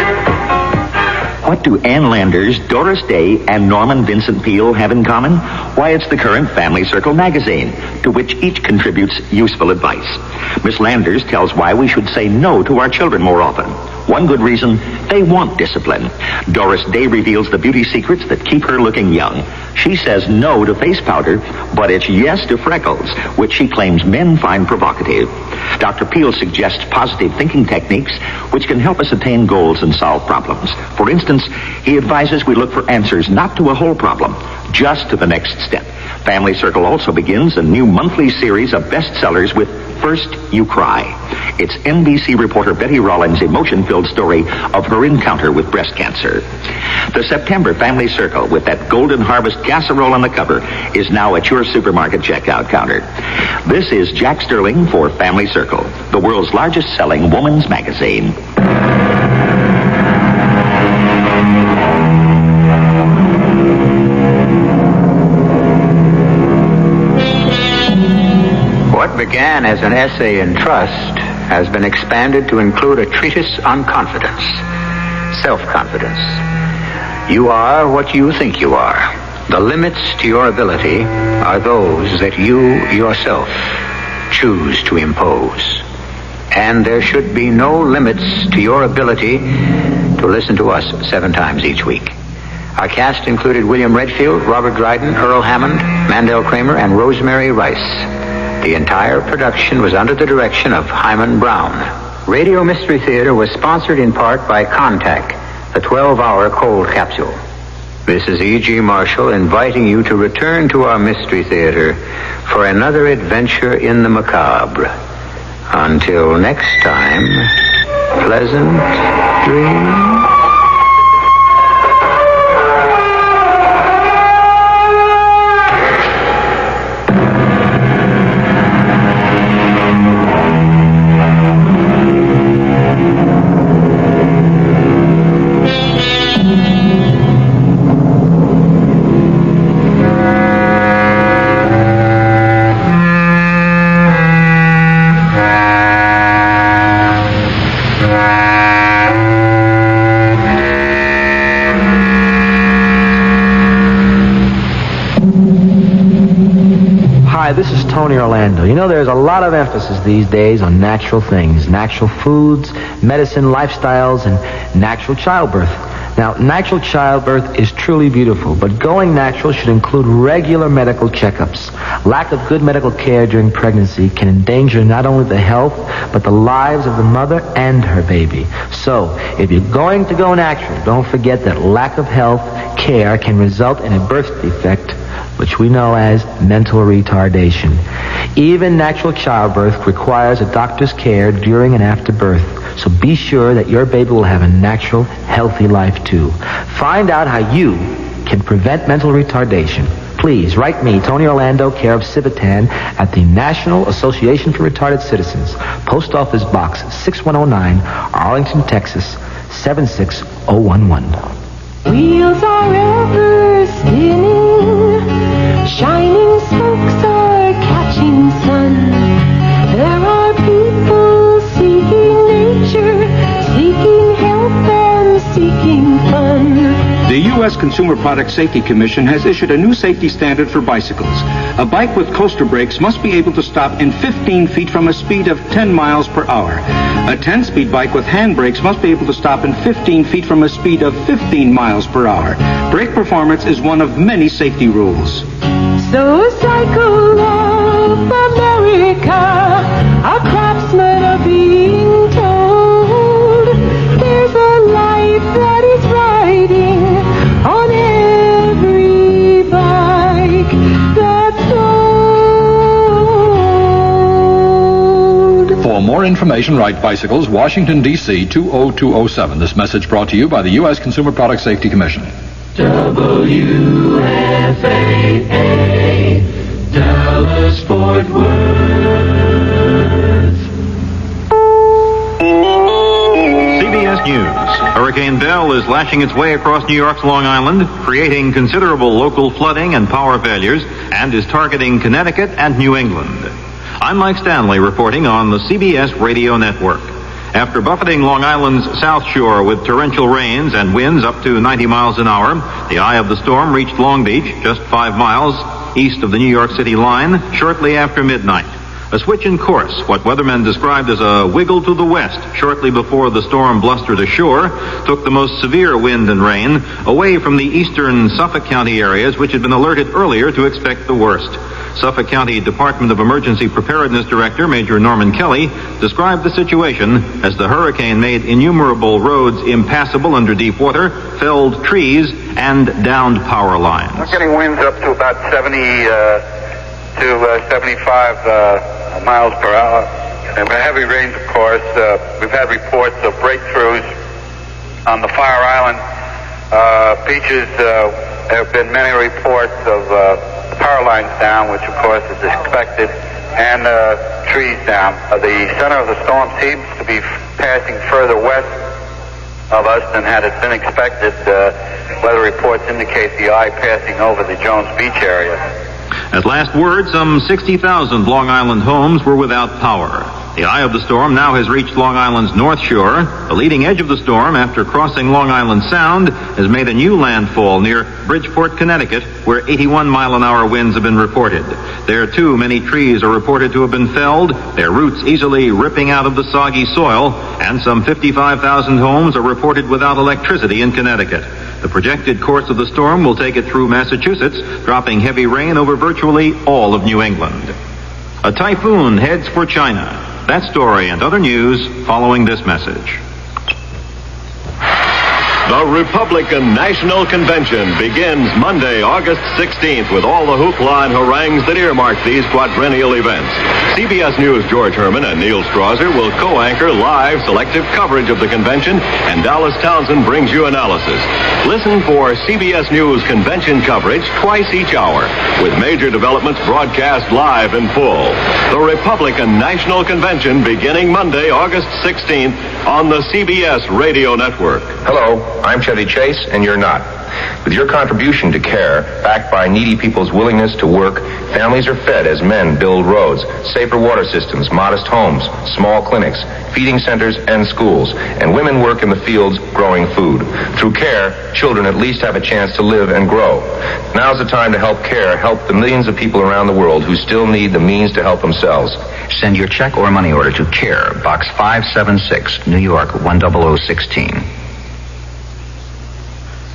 What do Ann Landers, Doris Day, and Norman Vincent Peale have in common? Why, it's the current Family Circle magazine, to which each contributes useful advice. Miss Landers tells why we should say no to our children more often. One good reason, they want discipline. Doris Day reveals the beauty secrets that keep her looking young. She says no to face powder, but it's yes to freckles, which she claims men find provocative. Dr. Peale suggests positive thinking techniques which can help us attain goals and solve problems. For instance, he advises we look for answers not to a whole problem, just to the next step. Family Circle also begins a new monthly series of bestsellers with First You Cry. It's NBC reporter Betty Rollins' emotion-filled story of her encounter with breast cancer. The September Family Circle, with that Golden Harvest casserole on the cover, is now at your supermarket checkout counter. This is Jack Sterling for Family Circle, the world's largest-selling woman's magazine. What began as an essay in trust has been expanded to include a treatise on confidence, self-confidence. You are what you think you are. The limits to your ability are those that you yourself choose to impose. And there should be no limits to your ability to listen to us 7 times each week. Our cast included William Redfield, Robert Dryden, Earl Hammond, Mandel Kramer, and Rosemary Rice. The entire production was under the direction of Hyman Brown. Radio Mystery Theater was sponsored in part by Contact, the 12-hour cold capsule. This is E.G. Marshall inviting you to return to our Mystery Theater for another adventure in the macabre. Until next time, pleasant dreams. This is Tony Orlando. You know, there's a lot of emphasis these days on natural things, natural foods, medicine, lifestyles, and natural childbirth. Now, natural childbirth is truly beautiful, but going natural should include regular medical checkups. Lack of good medical care during pregnancy can endanger not only the health, but the lives of the mother and her baby. So, if you're going to go natural, don't forget that lack of health care can result in a birth defect, which we know as mental retardation. Even natural childbirth requires a doctor's care during and after birth. So be sure that your baby will have a natural, healthy life too. Find out how you can prevent mental retardation. Please write me, Tony Orlando, care of Civitan, at the National Association for Retarded Citizens, Post Office Box 6109, Arlington, Texas 76011. Wheels are ever spinning, shining spokes are catching sun. There are people seeking nature, seeking health and seeking fun. The U.S. Consumer Product Safety Commission has issued a new safety standard for bicycles. A bike with coaster brakes must be able to stop in 15 feet from a speed of 10 miles per hour. A 10-speed bike with hand brakes must be able to stop in 15 feet from a speed of 15 miles per hour. Brake performance is one of many safety rules. So cycle of America, our craftsmen are being told there's a life that is riding on every bike that's sold. For more information, write Bicycles, Washington, D.C. 20207. This message brought to you by the U.S. Consumer Product Safety Commission. WFAA, Dallas Fort Worth. CBS News. Hurricane Belle is lashing its way across New York's Long Island, creating considerable local flooding and power failures, and is targeting Connecticut and New England. I'm Mike Stanley reporting on the CBS Radio Network. After buffeting Long Island's South Shore with torrential rains and winds up to 90 miles an hour, the eye of the storm reached Long Beach, just 5 miles east of the New York City line, shortly after midnight. A switch in course, what weathermen described as a wiggle to the west, shortly before the storm blustered ashore, took the most severe wind and rain away from the eastern Suffolk County areas, which had been alerted earlier to expect the worst. Suffolk County Department of Emergency Preparedness Director Major Norman Kelly described the situation as the hurricane made innumerable roads impassable under deep water, felled trees, and downed power lines. We're getting winds up to about 70 to 75 miles per hour. And heavy rains, of course. We've had reports of breakthroughs on the Fire Island beaches. There have been many reports of power lines down, which of course is expected, and trees down. The center of the storm seems to be passing further west of us than had it been expected. Weather reports indicate the eye passing over the Jones Beach area. At last word, some 60,000 Long Island homes were without power. The eye of the storm now has reached Long Island's North Shore. The leading edge of the storm, after crossing Long Island Sound, has made a new landfall near Bridgeport, Connecticut, where 81-mile-an-hour winds have been reported. There, too, many trees are reported to have been felled, their roots easily ripping out of the soggy soil, and some 55,000 homes are reported without electricity in Connecticut. The projected course of the storm will take it through Massachusetts, dropping heavy rain over virtually all of New England. A typhoon heads for China. That story and other news following this message. The Republican National Convention begins Monday, August 16th, with all the hoopla and harangues that earmark these quadrennial events. CBS News' George Herman and Neil Strasser will co-anchor live selective coverage of the convention, and Dallas Townsend brings you analysis. Listen for CBS News convention coverage twice each hour, with major developments broadcast live in full. The Republican National Convention beginning Monday, August 16th on the CBS Radio Network. Hello, I'm Chevy Chase, and you're not. With your contribution to CARE, backed by needy people's willingness to work, families are fed as men build roads, safer water systems, modest homes, small clinics, feeding centers, and schools, and women work in the fields growing food. Through CARE, children at least have a chance to live and grow. Now's the time to help CARE help the millions of people around the world who still need the means to help themselves. Send your check or money order to CARE, Box 576, New York 10016.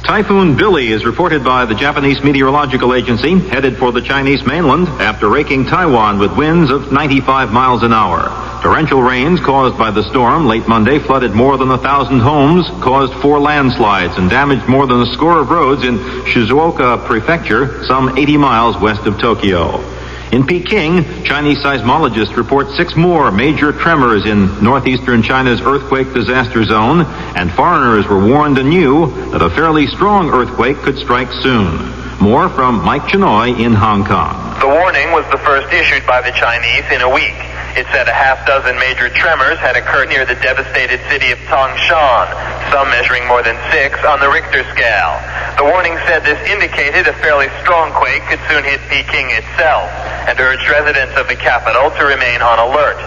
Typhoon Billy is reported by the Japanese Meteorological Agency, headed for the Chinese mainland after raking Taiwan with winds of 95 miles an hour. Torrential rains caused by the storm late Monday flooded more than 1,000 homes, caused 4 landslides, and damaged more than a score of roads in Shizuoka Prefecture, some 80 miles west of Tokyo. In Peking, Chinese seismologists report 6 more major tremors in northeastern China's earthquake disaster zone, and foreigners were warned anew that a fairly strong earthquake could strike soon. More from Mike Chenoy in Hong Kong. The warning was the first issued by the Chinese in a week. It said a half-dozen major tremors had occurred near the devastated city of Tangshan, some measuring more than 6 on the Richter scale. The warning said this indicated a fairly strong quake could soon hit Peking itself, and urged residents of the capital to remain on alert.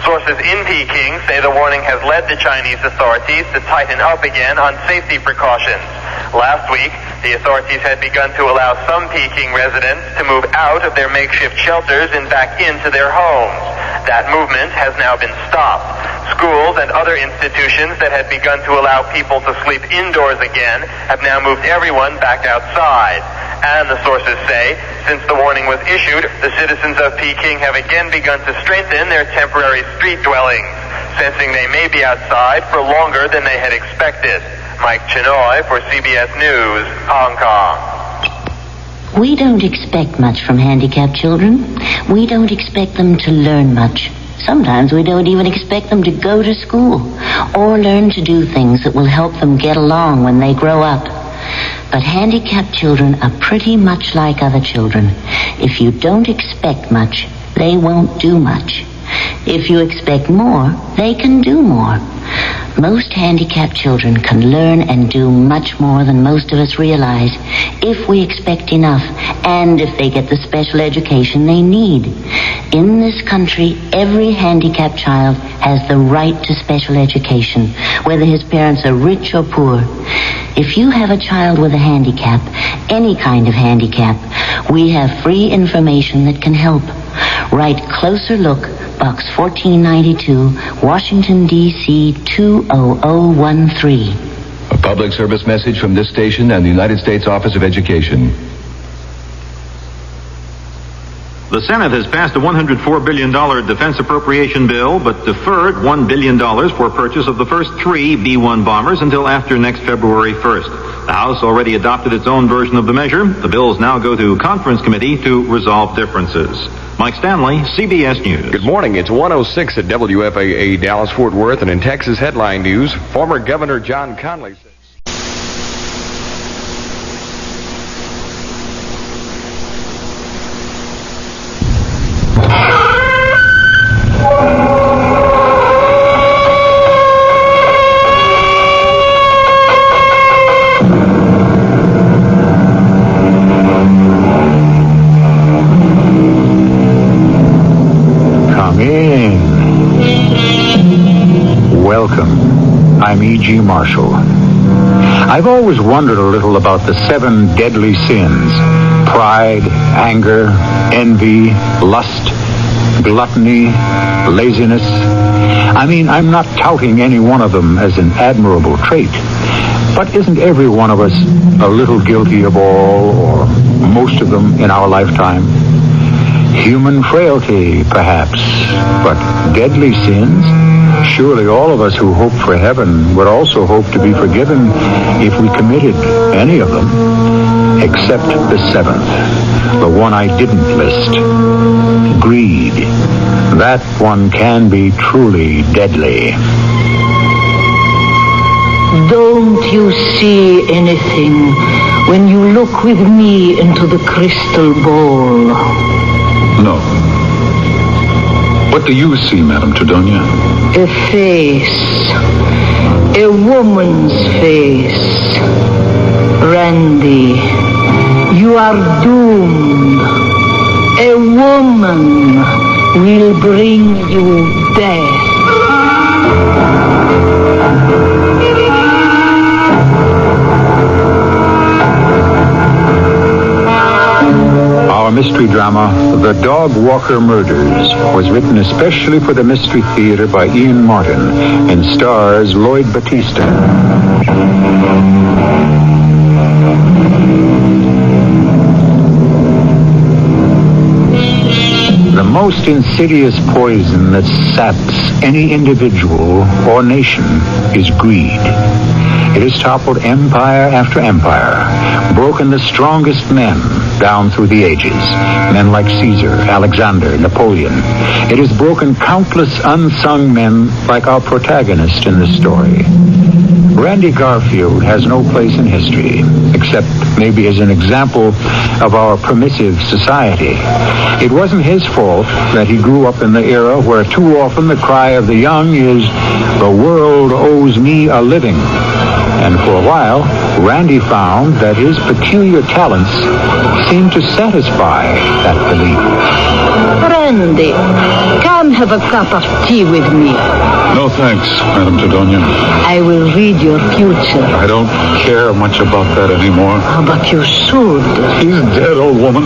Sources in Peking say the warning has led the Chinese authorities to tighten up again on safety precautions. Last week, the authorities had begun to allow some Peking residents to move out of their makeshift shelters and back into their homes. That movement has now been stopped. Schools and other institutions that had begun to allow people to sleep indoors again have now moved everyone back outside. And the sources say, since the warning was issued, the citizens of Peking have again begun to strengthen their temporary street dwellings, sensing they may be outside for longer than they had expected. Mike Chinoy for CBS News, Hong Kong. We don't expect much from handicapped children. We don't expect them to learn much. Sometimes we don't even expect them to go to school or learn to do things that will help them get along when they grow up. But handicapped children are pretty much like other children. If you don't expect much, they won't do much. If you expect more, they can do more. Most handicapped children can learn and do much more than most of us realize if we expect enough and if they get the special education they need. In this country, every handicapped child has the right to special education, whether his parents are rich or poor. If you have a child with a handicap, any kind of handicap, we have free information that can help. Write Closer Look, Box 1492, Washington, D.C. 20013. A public service message from this station and the United States Office of Education. The Senate has passed a $104 billion defense appropriation bill, but deferred $1 billion for purchase of the first 3 B-1 bombers until after next February 1st. The House already adopted its own version of the measure. The bills now go to conference committee to resolve differences. Mike Stanley, CBS News. Good morning. It's 106 at WFAA Dallas-Fort Worth, and in Texas headline news, former Governor John Connally says... Welcome. I'm E.G. Marshall. I've always wondered a little about the 7 deadly sins: pride, anger, envy, lust, gluttony, laziness. I mean, I'm not touting any one of them as an admirable trait, but isn't every one of us a little guilty of all or most of them in our lifetime? Human frailty, perhaps, but deadly sins? Surely all of us who hope for heaven would also hope to be forgiven if we committed any of them, except the 7th, the one I didn't list. Greed. That one can be truly deadly. Don't you see anything when you look with me into the crystal ball? No. What do you see, Madame Tudonia? A face. A woman's face. Randy, you are doomed. A woman will bring you death. Our mystery drama, The Dog Walker Murders, was written especially for the Mystery Theater by Ian Martin and stars Lloyd Battista. The most insidious poison that saps any individual or nation is greed. It has toppled empire after empire, broken the strongest men down through the ages, men like Caesar, Alexander, Napoleon. It has broken countless unsung men like our protagonist in this story. Randy Garfield has no place in history, except maybe as an example of our permissive society. It wasn't his fault that he grew up in the era where too often the cry of the young is, "The world owes me a living." And for a while, Randy found that his peculiar talents seemed to satisfy that belief. Randy, come have a cup of tea with me. No thanks, Madame Tridonia. I will read your future. I don't care much about that anymore. But you should. He's dead, old woman.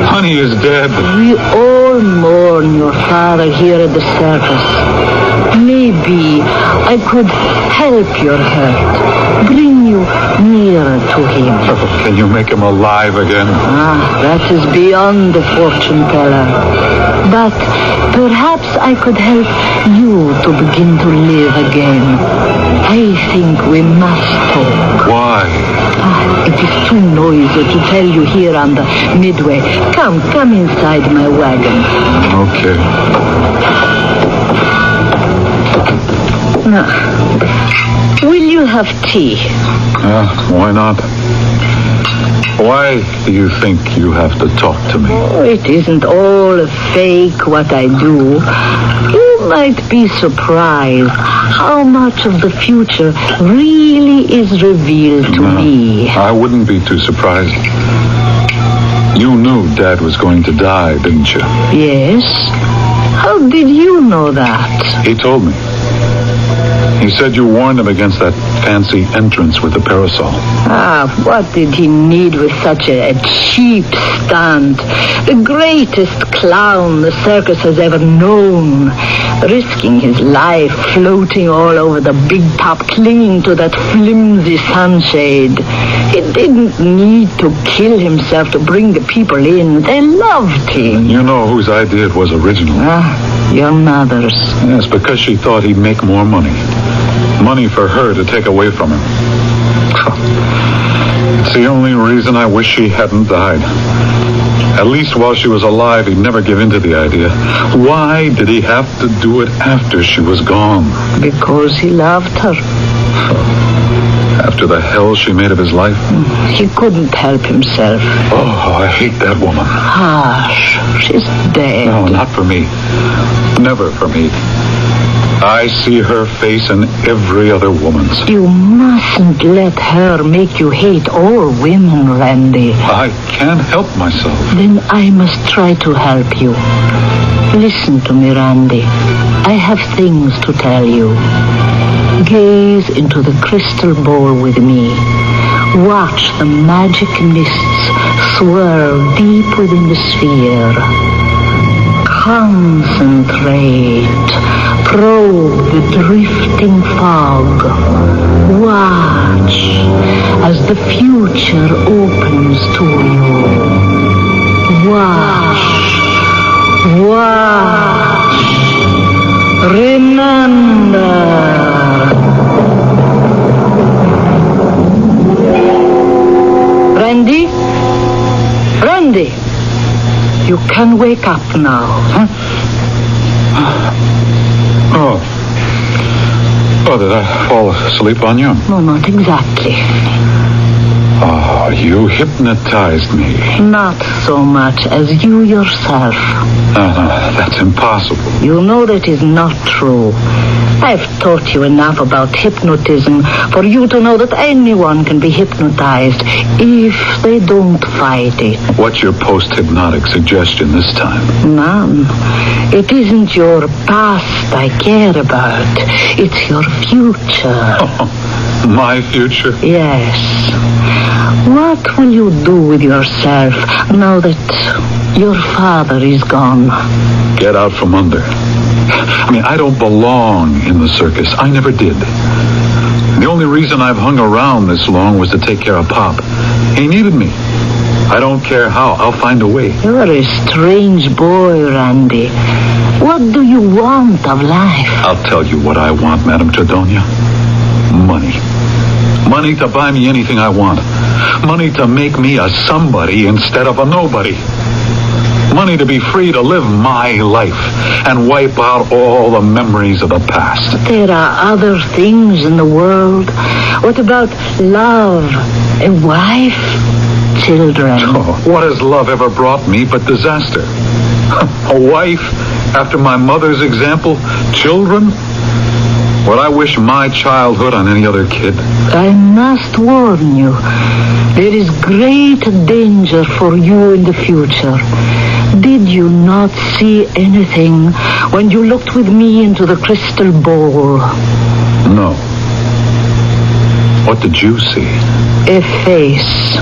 Honey is dead. We all mourn your father here at the circus. Maybe I could help your hurt. Bring you nearer to him. Oh, can you make him alive again? That is beyond the fortune teller. But perhaps I could help you to begin to live again. I think we must talk. Why? It is too noisy to tell you here on the midway. Come inside my wagon. Okay. Now, will you have tea? Why not? Why do you think you have to talk to me? Oh, it isn't all fake what I do. You might be surprised how much of the future really is revealed to me. I wouldn't be too surprised. You knew Dad was going to die, didn't you? Yes. How did you know that? He told me. He said you warned him against that fancy entrance with the parasol. What did he need with such a cheap stunt? The greatest clown the circus has ever known. Risking his life, floating all over the big top, clinging to that flimsy sunshade. He didn't need to kill himself to bring the people in. They loved him. You know whose idea it was originally. Your mother's. Yes, because she thought he'd make more money. Money for her to take away from him. It's the only reason I wish she hadn't died. At least while she was alive, he'd never give in to the idea. Why did he have to do it after she was gone? Because he loved her. After the hell she made of his life? He couldn't help himself. Oh, I hate that woman. Hush, she's dead. No, not for me. Never for me. I see her face in every other woman's. You mustn't let her make you hate all women, Randy. I can't help myself. Then I must try to help you. Listen to me, Randy. I have things to tell you. Gaze into the crystal ball with me. Watch the magic mists swirl deep within the sphere. Concentrate. Probe the drifting fog. Watch as the future opens to you. Watch. Remember. Randy, you can wake up now. Oh, did I fall asleep on you? No, not exactly. Oh, you hypnotized me. Not so much as you yourself. No, that's impossible. You know that is not true. I've taught you enough about hypnotism for you to know that anyone can be hypnotized if they don't fight it. What's your post-hypnotic suggestion this time? None. It isn't your past I care about. It's your future. Oh, my future? Yes. What will you do with yourself now that your father is gone? Get out from under. I mean, I don't belong in the circus. I never did. The only reason I've hung around this long was to take care of Pop. He needed me. I don't care how. I'll find a way. You're a strange boy, Randy. What do you want of life? I'll tell you what I want, Madame Tridonia. Money. Money to buy me anything I want. Money to make me a somebody instead of a nobody. Money to be free to live my life and wipe out all the memories of the past. There are other things in the world. What about love, a wife, children? Oh, what has love ever brought me but disaster? A wife after my mother's example? Children? Would I wish my childhood on any other kid? I must warn you. There is great danger for you in the future. Did you not see anything when you looked with me into the crystal ball? No. What did you see? A face.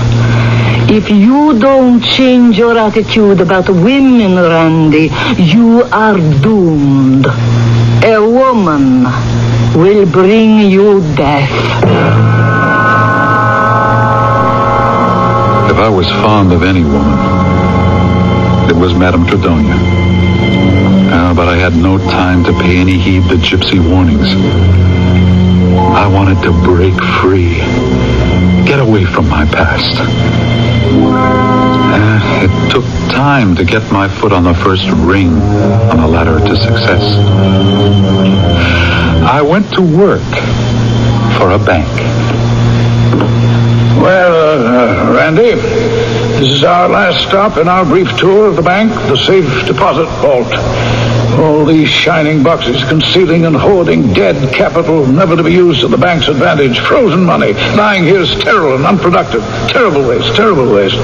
If you don't change your attitude about women, Randy, you are doomed. A woman will bring you death. If I was fond of any woman, it was Madame Tredonia. But I had no time to pay any heed to gypsy warnings. I wanted to break free, get away from my past. It took time to get my foot on the first ring on the ladder to success. I went to work for a bank. Well, Randy, this is our last stop in our brief tour of the bank, the safe deposit vault. All these shining boxes concealing and hoarding dead capital never to be used to the bank's advantage. Frozen money lying here sterile and unproductive. Terrible waste, terrible waste.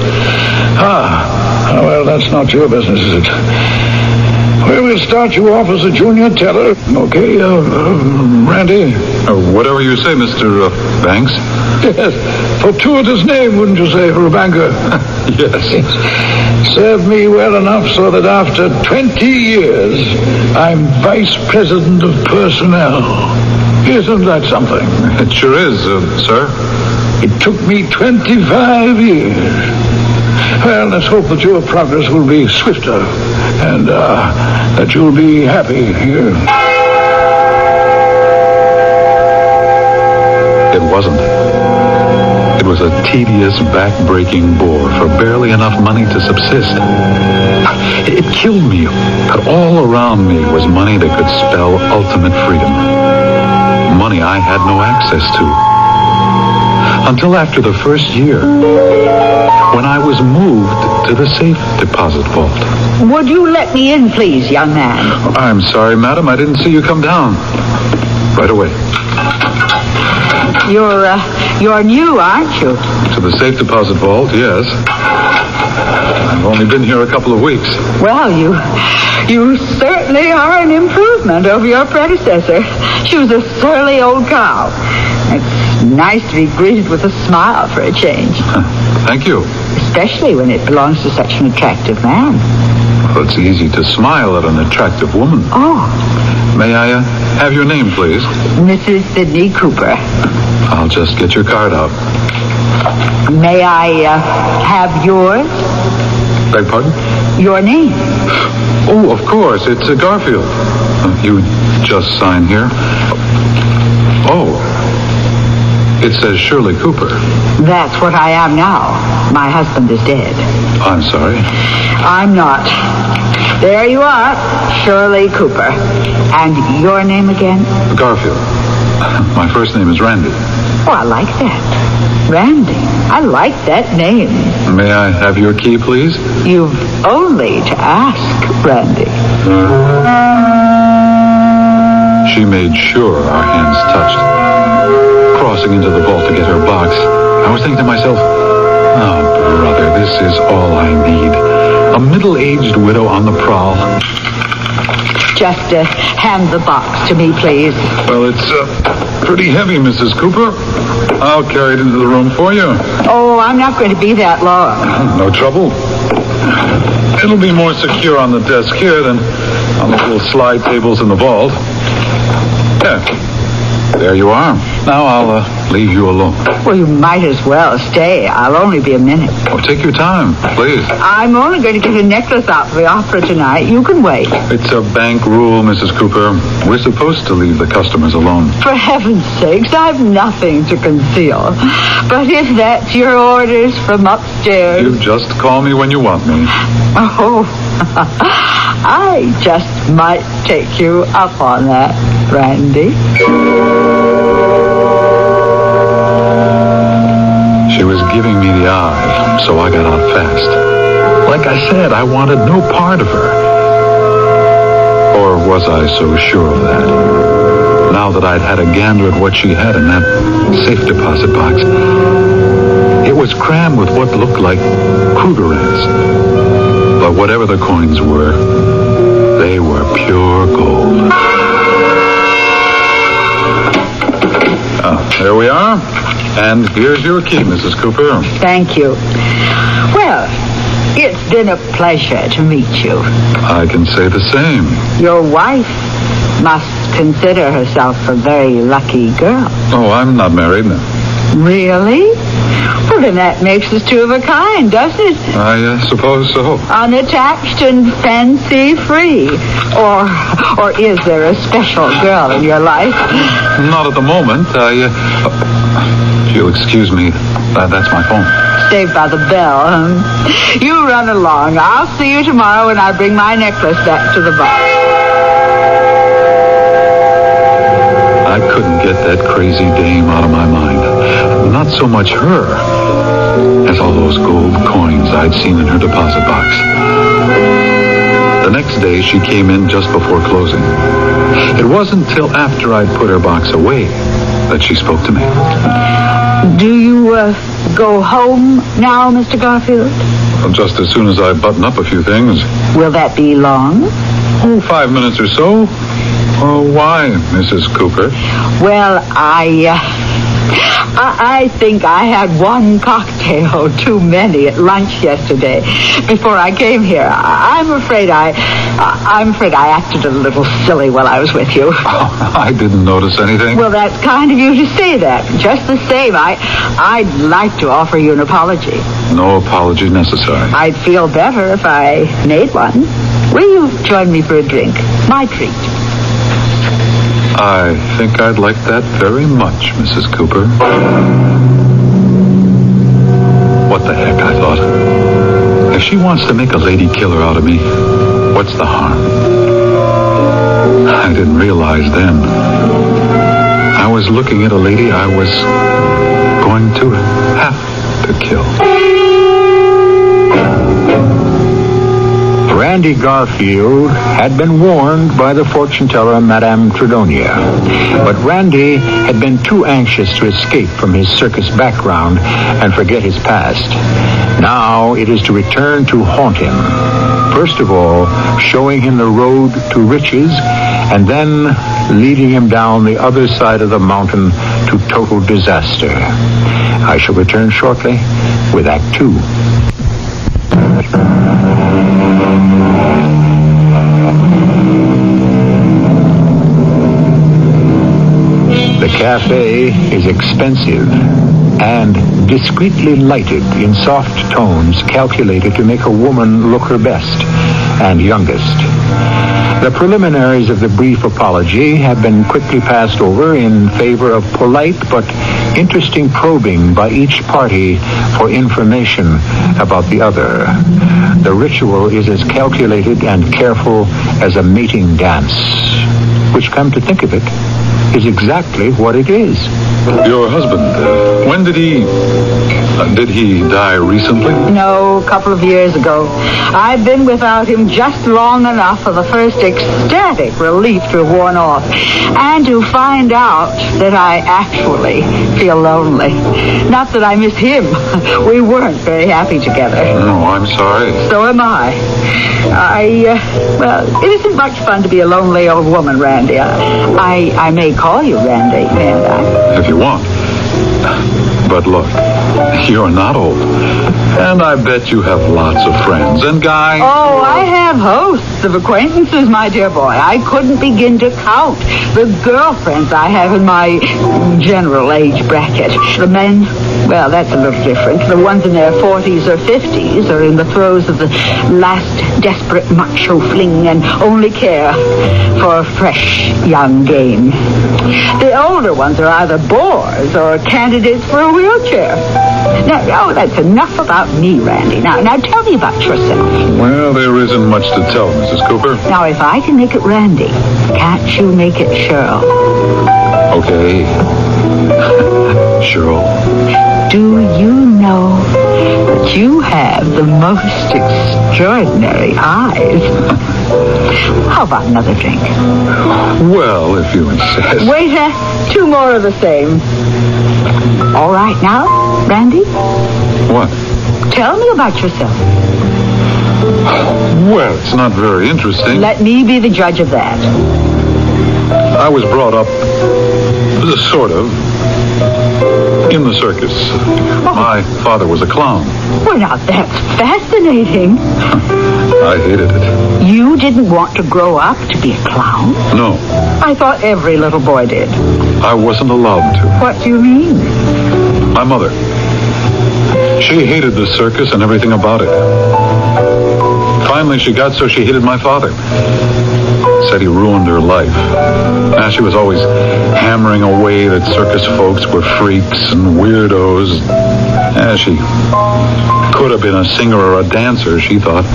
Well, that's not your business, is it? Well, we'll start you off as a junior teller. Okay, Randy? Whatever you say, Mr. Banks. Yes, fortuitous name, wouldn't you say, for a banker? Yes. Served me well enough so that after 20 years, I'm vice president of personnel. Isn't that something? It sure is, sir. It took me 25 years. Well, let's hope that your progress will be swifter and that you'll be happy here. It wasn't. It was a tedious, back-breaking bore for barely enough money to subsist. It killed me, but all around me was money that could spell ultimate freedom. Money I had no access to. Until after the first year, when I was moved to the safe deposit vault. Would you let me in, please, young man? I'm sorry, madam. I didn't see you come down. Right away. You're new, aren't you? To the safe deposit vault, yes. I've only been here a couple of weeks. Well, you certainly are an improvement over your predecessor. She was a surly old cow. It's nice to be greeted with a smile for a change. Thank you. Especially when it belongs to such an attractive man. Well, it's easy to smile at an attractive woman. Oh. May I have your name, please? Mrs. Sidney Cooper. I'll just get your card out. May I have yours? Beg pardon? Your name. Oh, of course. It's Garfield. You just sign here. Oh. It says Shirley Cooper. That's what I am now. My husband is dead. I'm sorry. I'm not. There you are, Shirley Cooper. And your name again? Garfield. My first name is Randy. Oh, I like that. Randy. I like that name. May I have your key, please? You've only to ask, Randy. She made sure our hands touched. Crossing into the vault to get her box, I was thinking to myself, oh, brother, this is all I need. A middle-aged widow on the prowl. Just hand the box to me, please. Well, it's pretty heavy, Mrs. Cooper. I'll carry it into the room for you. Oh, I'm not going to be that long. No trouble. It'll be more secure on the desk here than on the little slide tables in the vault. Yeah. There you are. Now I'll leave you alone. Well, you might as well stay. I'll only be a minute. Oh, take your time, please. I'm only going to get a necklace out for the opera tonight. You can wait. It's a bank rule, Mrs. Cooper. We're supposed to leave the customers alone. For heaven's sakes, I've nothing to conceal. But if that's your orders from upstairs... You just call me when you want me. Oh, I just might take you up on that, Randy. She was giving me the eye, so I got out fast. Like I said, I wanted no part of her. Or was I so sure of that? Now that I'd had a gander at what she had in that safe deposit box, it was crammed with what looked like Krugerrands. But whatever the coins were, they were pure gold. There we are. And here's your key, Mrs. Cooper. Thank you. Well, it's been a pleasure to meet you. I can say the same. Your wife must consider herself a very lucky girl. Oh, I'm not married. Really? Well, then that makes us two of a kind, doesn't it? I suppose so. Unattached and fancy-free. Or is there a special girl in your life? Not at the moment. If you'll excuse me, that's my phone. Saved by the bell. You run along. I'll see you tomorrow when I bring my necklace back to the box. I couldn't get that crazy dame out of my mind. Not so much her as all those gold coins I'd seen in her deposit box. The next day, she came in just before closing. It wasn't till after I'd put her box away that she spoke to me. Do you go home now, Mr. Garfield? Well, just as soon as I button up a few things. Will that be long? Oh, 5 minutes or so. Oh, why, Mrs. Cooper? Well, I think I had one cocktail too many at lunch yesterday before I came here. I'm afraid I acted a little silly while I was with you. Oh, I didn't notice anything. Well, that's kind of you to say that. Just the same, I'd like to offer you an apology. No apology necessary. I'd feel better if I made one. Will you join me for a drink? My treat. I think I'd like that very much, Mrs. Cooper. What the heck, I thought. If she wants to make a lady killer out of me, what's the harm? I didn't realize then. I was looking at a lady I was going to have to kill. Randy Garfield had been warned by the fortune teller, Madame Tredonia. But Randy had been too anxious to escape from his circus background and forget his past. Now it is to return to haunt him. First of all, showing him the road to riches, and then leading him down the other side of the mountain to total disaster. I shall return shortly with Act 2. The cafe is expensive and discreetly lighted in soft tones calculated to make a woman look her best and youngest. The preliminaries of the brief apology have been quickly passed over in favor of polite but interesting probing by each party for information about the other. The ritual is as calculated and careful as a mating dance, which, come to think of it, is exactly what it is. Your husband, when did he die recently? No, a couple of years ago. I've been without him just long enough for the first ecstatic relief to have worn off, and to find out that I actually feel lonely. Not that I miss him. We weren't very happy together. No, I'm sorry. So am I. Well, it isn't much fun to be a lonely old woman, Randy. I may call you Randy, mayn't I? If you want. But look, you're not old. And I bet you have lots of friends. And Guy... Oh, I have hosts of acquaintances, my dear boy. I couldn't begin to count the girlfriends I have in my general age bracket. The men, well, that's a little different. The ones in their 40s or 50s are in the throes of the last desperate macho fling and only care for a fresh young game. The older ones are either bores or candidates for a wheelchair. Now, that's enough about me, Randy. Now tell me about yourself. Well, there isn't much to tell, Mrs. Cooper. Now, if I can make it Randy, can't you make it Cheryl? Okay. Cheryl. Do you know that you have the most extraordinary eyes? How about another drink? Well, if you insist. Waiter, 2 more of the same. All right now, Randy? What? Tell me about yourself. Well, it's not very interesting. Let me be the judge of that. I was brought up, sort of, in the circus. My father was a clown. Well, now that's fascinating. I hated it. You didn't want to grow up to be a clown? No, I thought every little boy did. I wasn't allowed to. What do you mean? My mother. She hated the circus and everything about it. Finally, she got so she hated my father. Said he ruined her life. Now, she was always hammering away that circus folks were freaks and weirdos. She could have been a singer or a dancer, she thought.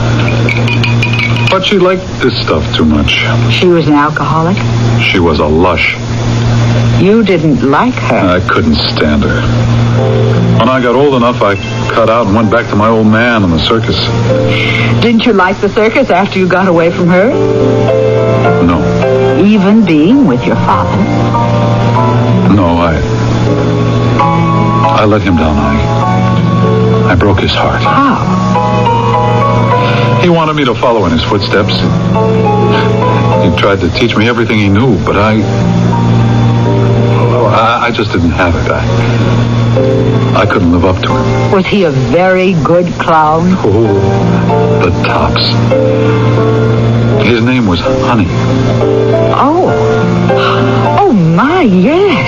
But she liked this stuff too much. She was an alcoholic? She was a lush. You didn't like her? I couldn't stand her. When I got old enough, I cut out and went back to my old man in the circus. Didn't you like the circus after you got away from her? No. Even being with your father? No, I let him down. I broke his heart. How? He wanted me to follow in his footsteps. He tried to teach me everything he knew, but I just didn't have it. I couldn't live up to him. Was he a very good clown? Oh, the tops. His name was Honey. Oh. Oh, my, yes.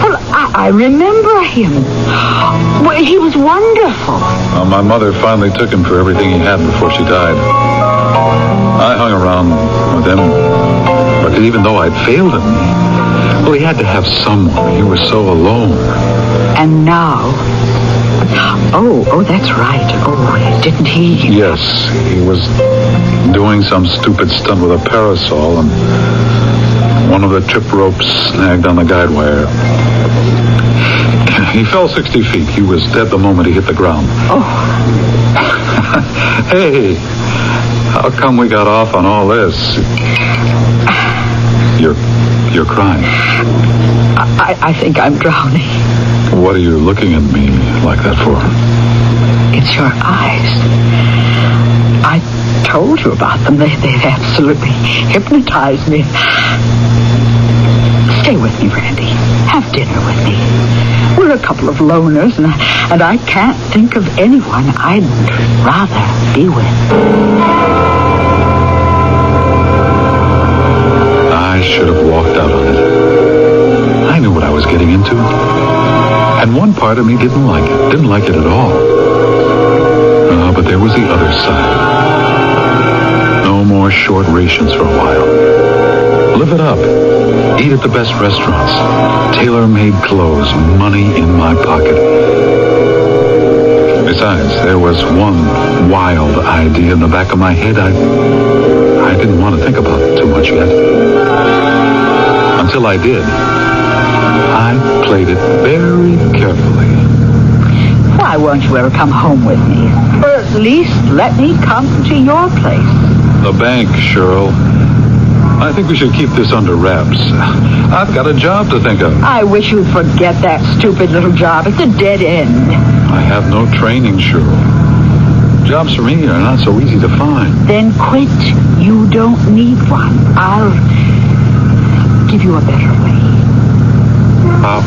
Well, I remember him. Well, he was wonderful. Well, my mother finally took him for everything he had before she died. I hung around with him, but even though I'd failed him, well, he had to have someone. He was so alone. And now... Oh, that's right. Oh, didn't he? Yes, he was doing some stupid stunt with a parasol, and one of the trip ropes snagged on the guide wire. He fell 60 feet. He was dead the moment he hit the ground. Oh. Hey, how come we got off on all this? You're crying. I think I'm drowning. What are you looking at me like that for? It's your eyes. I told you about them. They absolutely hypnotized me. Stay with me, Randy. Have dinner with me. We're a couple of loners, and I can't think of anyone I'd rather be with. I should have walked out on it. I knew what I was getting into. And one part of me didn't like it. Didn't like it at all. But there was the other side. No more short rations for a while. Live it up. Eat at the best restaurants. Tailor-made clothes. Money in my pocket. Besides, there was one wild idea in the back of my head. I didn't want to think about it too much yet. Until I did. I played it very carefully. Why won't you ever come home with me? Or at least let me come to your place. The bank, Cheryl. I think we should keep this under wraps. I've got a job to think of. I wish you'd forget that stupid little job. It's a dead end. I have no training, Cheryl. Jobs for me are not so easy to find. Then quit. You don't need one. I'll give you a better way. How?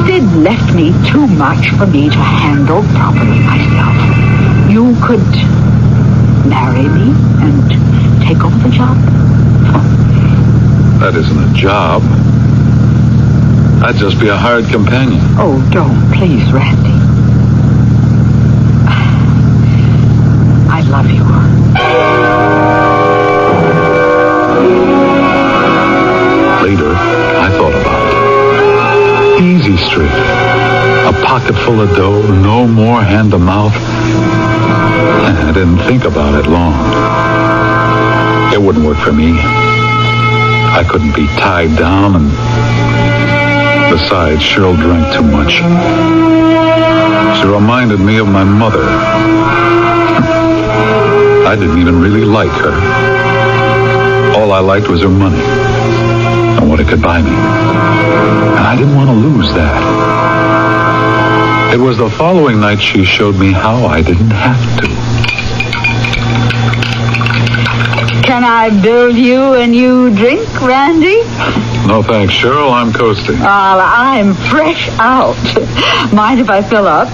Sid left me too much for me to handle properly myself. You could marry me and take over the job. That isn't a job. I'd just be a hired companion. Oh, don't, please, Randy. I love you. Later, I thought about it. Easy street. A pocket full of dough, no more hand to mouth. I didn't think about it long. It wouldn't work for me. I couldn't be tied down, and besides, Cheryl drank too much. She reminded me of my mother. I didn't even really like her. All I liked was her money and what it could buy me. And I didn't want to lose that. It was the following night she showed me how I didn't have to. Can I build you a new drink, Randy? No thanks, Cheryl. I'm coasting. I'm fresh out. Mind if I fill up?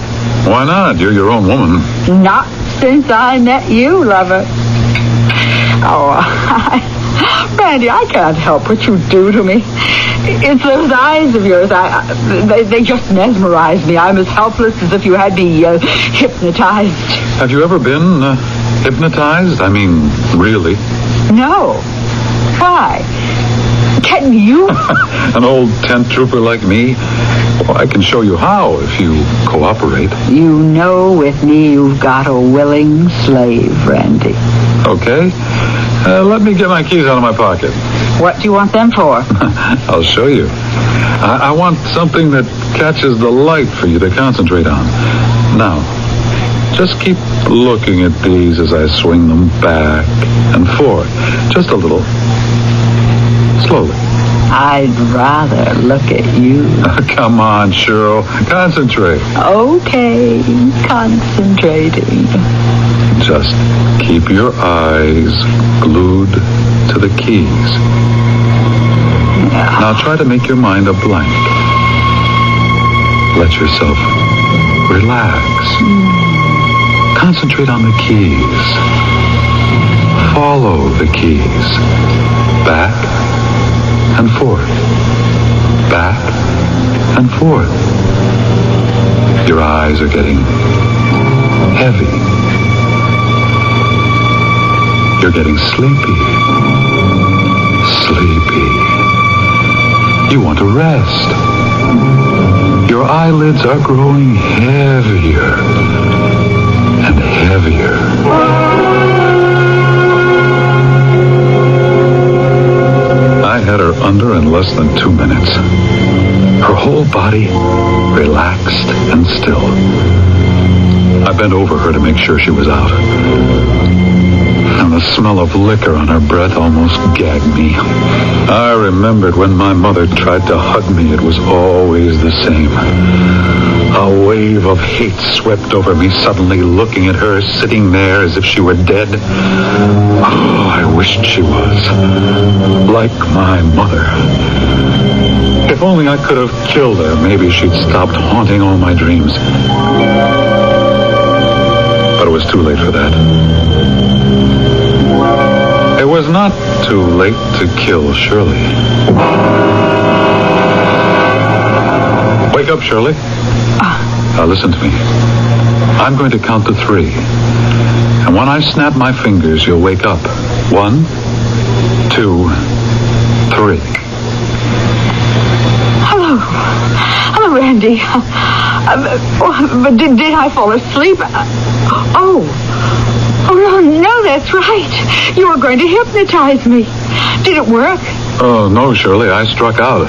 Why not? You're your own woman. Not since I met you, lover. Oh, Randy, I can't help what you do to me. It's those eyes of yours. They just mesmerize me. I'm as helpless as if you had me hypnotized. Have you ever been hypnotized? I mean, really? No. Why? Can you? An old tent trooper like me? Well, I can show you how if you cooperate. You know with me you've got a willing slave, Randy. Okay. Let me get my keys out of my pocket. What do you want them for? I'll show you. I want something that catches the light for you to concentrate on. Now, just keep looking at these as I swing them back and forth. Just a little. Slowly. I'd rather look at you. Come on, Cheryl. Concentrate. Okay, concentrating. Just keep your eyes glued to the keys. Yeah. Now try to make your mind a blank. Let yourself relax. Concentrate on the keys. Follow the keys. Back and forth. Back and forth. Your eyes are getting heavy. You're getting sleepy. Sleepy. You want to rest. Your eyelids are growing heavier and heavier. I had her under in less than 2 minutes. Her whole body relaxed and still. I bent over her to make sure she was out. And the smell of liquor on her breath almost gagged me. I remembered when my mother tried to hug me, it was always the same. A wave of hate swept over me suddenly, looking at her sitting there as if she were dead. Oh, I wished she was. Like my mother. If only I could have killed her, maybe she'd stopped haunting all my dreams. But it was too late for that. It was not too late to kill Shirley. Wake up, Shirley. Now listen to me. I'm going to count to 3. And when I snap my fingers, you'll wake up. 1, 2, 3. Hello, Randy. But did I fall asleep? Oh, no, that's right. You were going to hypnotize me. Did it work? Oh, no, Shirley, I struck out.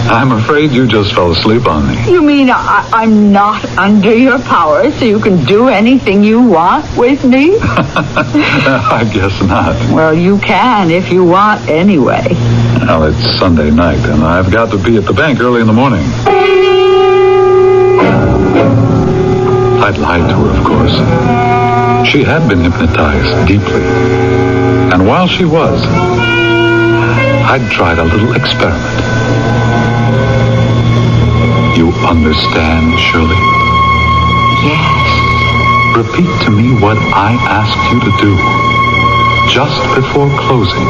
I'm afraid you just fell asleep on me. You mean I'm not under your power, so you can do anything you want with me? I guess not. Well, you can if you want anyway. Well, it's Sunday night, and I've got to be at the bank early in the morning. I'd lied to her, of course. She had been hypnotized deeply. And while she was, I'd tried a little experiment. You understand, Shirley? Yes. Repeat to me what I asked you to do just before closing.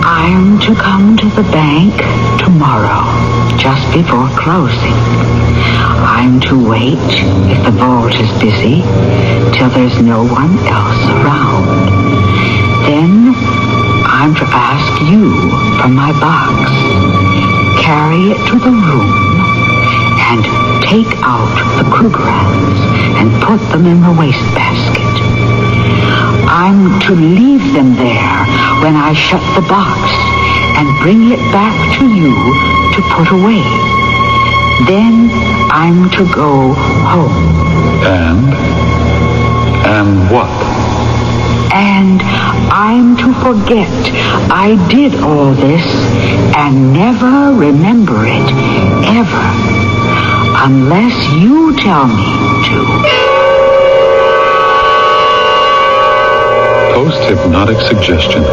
I'm to come to the bank tomorrow, just before closing. I'm to wait, if the vault is busy, till there's no one else around. Then I'm to ask you for my box, carry it to the room, and take out the Krugerrands and put them in the wastebasket. I'm to leave them there when I shut the box and bring it back to you to put away. Then I'm to go home. And what? And I'm to forget I did all this and never remember it, ever, unless you tell me to. Post-hypnotic suggestion.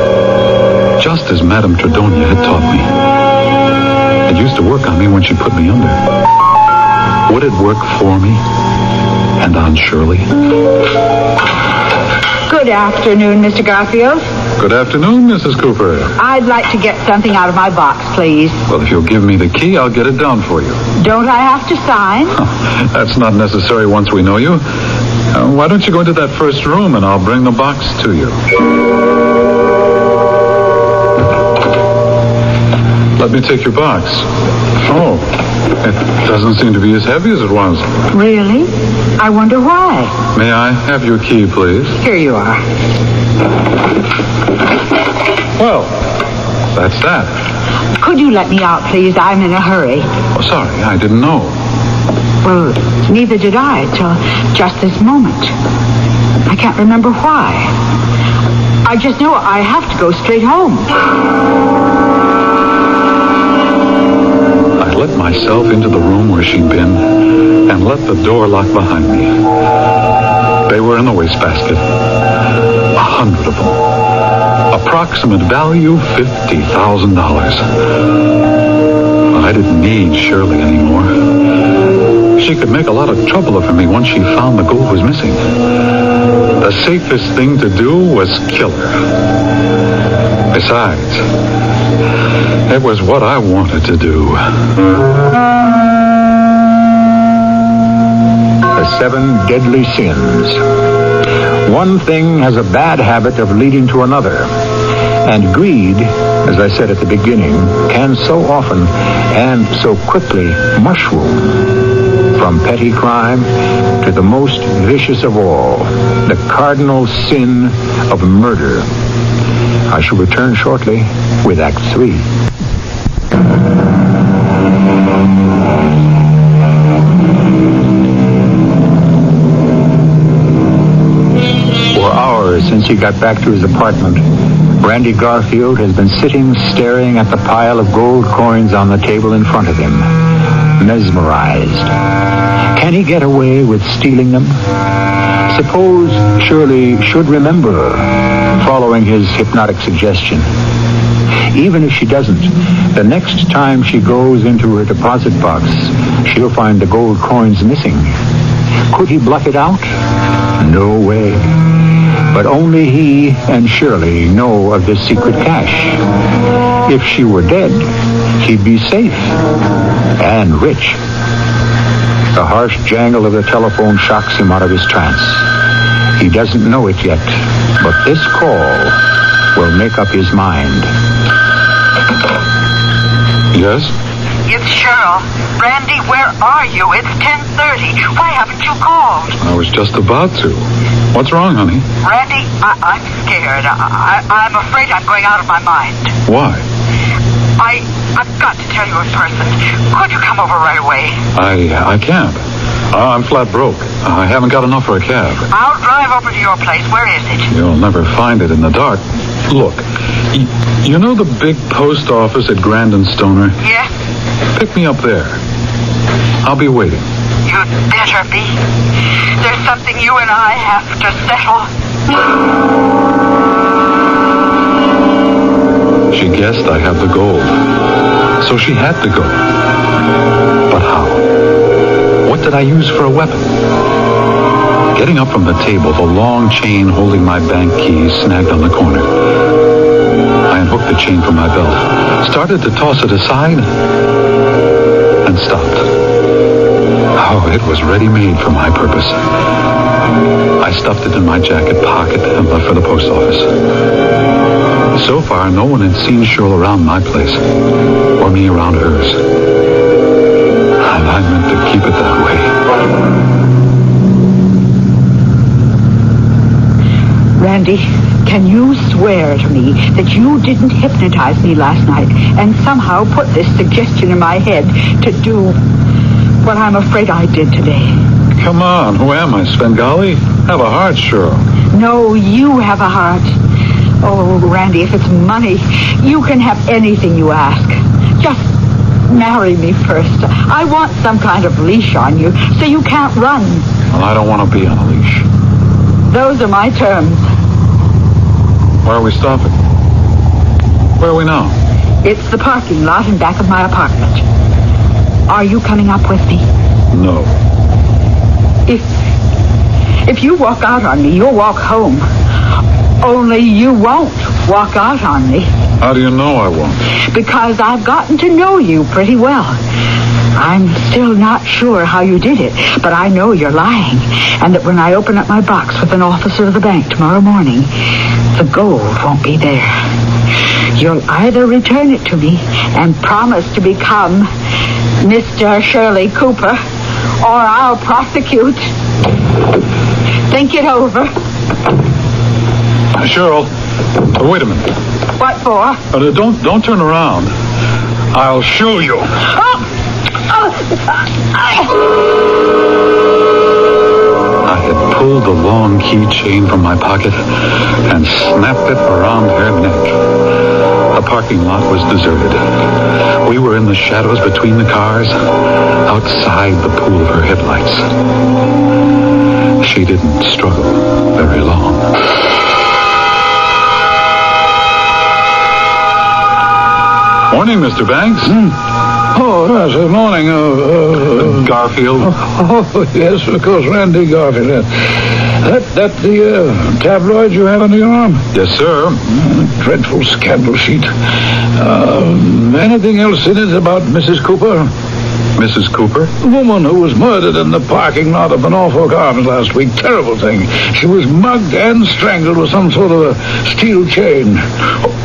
Just as Madame Tredonia had taught me. It used to work on me when she put me under. Would it work for me? And on Shirley? Good afternoon, Mr. Garfield. Good afternoon, Mrs. Cooper. I'd like to get something out of my box, please. Well, if you'll give me the key, I'll get it down for you. Don't I have to sign? That's not necessary once we know you. Why don't you go into that first room and I'll bring the box to you. Let me take your box. Oh, it doesn't seem to be as heavy as it was. Really? I wonder why. May I have your key, please? Here you are. Well, that's that. Could you let me out, please? I'm in a hurry. Oh, sorry, I didn't know. Well, neither did I till just this moment. I can't remember why. I just know I have to go straight home. I let myself into the room where she'd been and let the door lock behind me. They were in the wastebasket. 100 of them. Approximate value, $50,000. I didn't need Shirley anymore. She could make a lot of trouble for me once she found the gold was missing. The safest thing to do was kill her. Besides, it was what I wanted to do. The 7 deadly sins. One thing has a bad habit of leading to another. And greed, as I said at the beginning, can so often and so quickly mushroom from petty crime to the most vicious of all, the cardinal sin of murder. I shall return shortly with Act 3. For hours since he got back to his apartment, Randy Garfield has been sitting staring at the pile of gold coins on the table in front of him, mesmerized. Can he get away with stealing them? Suppose Shirley should remember, following his hypnotic suggestion. Even if she doesn't, the next time she goes into her deposit box, she'll find the gold coins missing. Could he bluff it out? No way. But only he and Shirley know of this secret cache. If she were dead, he'd be safe and rich. The harsh jangle of the telephone shocks him out of his trance. He doesn't know it yet, but this call will make up his mind. Yes? It's Cheryl. Randy, where are you? It's 10:30. Why haven't you called? I was just about to. What's wrong, honey? Randy, I'm scared. I'm afraid I'm going out of my mind. Why? I've got to tell you in person. Could you come over right away? I can't. I'm flat broke. I haven't got enough for a cab. I'll drive over to your place. Where is it? You'll never find it in the dark. Look, you know the big post office at Grandin Stoner? Yes. Pick me up there. I'll be waiting. You'd better be. There's something you and I have to settle. She guessed I have the gold. So she had to go. But how? What did I use for a weapon? Getting up from the table, the long chain holding my bank keys snagged on the corner. I unhooked the chain from my belt, started to toss it aside, and stopped. Oh, it was ready-made for my purpose. I stuffed it in my jacket pocket and left for the post office. So far, no one had seen Cheryl around my place, or me around hers. And I meant to keep it that way. Randy, can you swear to me that you didn't hypnotize me last night and somehow put this suggestion in my head to do what I'm afraid I did today? Come on, who am I, Svengali? Have a heart, Cheryl. No, you have a heart. Oh, Randy, if it's money, you can have anything you ask. Just marry me first. I want some kind of leash on you so you can't run. Well, I don't want to be on a leash. Those are my terms. Where are we stopping? Where are we now? It's the parking lot in back of my apartment. Are you coming up with me? No. If you walk out on me, you'll walk home. Only you won't walk out on me. How do you know I won't? Because I've gotten to know you pretty well. I'm still not sure how you did it, but I know you're lying. And that when I open up my box with an officer of the bank tomorrow morning, the gold won't be there. You'll either return it to me and promise to become Mr. Shirley Cooper, or I'll prosecute. Think it over. Cheryl, wait a minute. What for? Don't turn around. I'll show you. I had pulled the long keychain from my pocket and snapped it around her neck. The parking lot was deserted. We were in the shadows between the cars, outside the pool of her headlights. She didn't struggle very long. Morning, Mr. Banks. Oh, yes, good morning. Garfield. Oh, yes, of course, Randy Garfield. That the tabloid you have under your arm? Yes, sir. Dreadful scandal sheet. Anything else in it about Mrs. Cooper? Mrs. Cooper? The woman who was murdered in the parking lot of the Norfolk Arms last week. Terrible thing. She was mugged and strangled with some sort of a steel chain.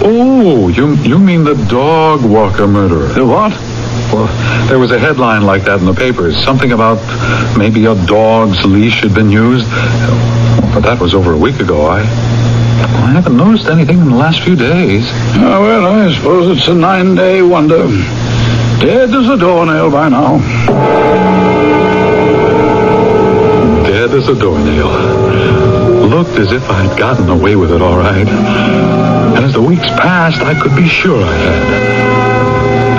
Oh, you mean the dog walker murderer? The what? Well, there was a headline like that in the papers. Something about maybe a dog's leash had been used. But that was over a week ago. I haven't noticed anything in the last few days. Oh, well, I suppose it's a 9-day wonder. Dead as a doornail by now. Dead as a doornail. Looked as if I'd gotten away with it all right. And as the weeks passed, I could be sure I had.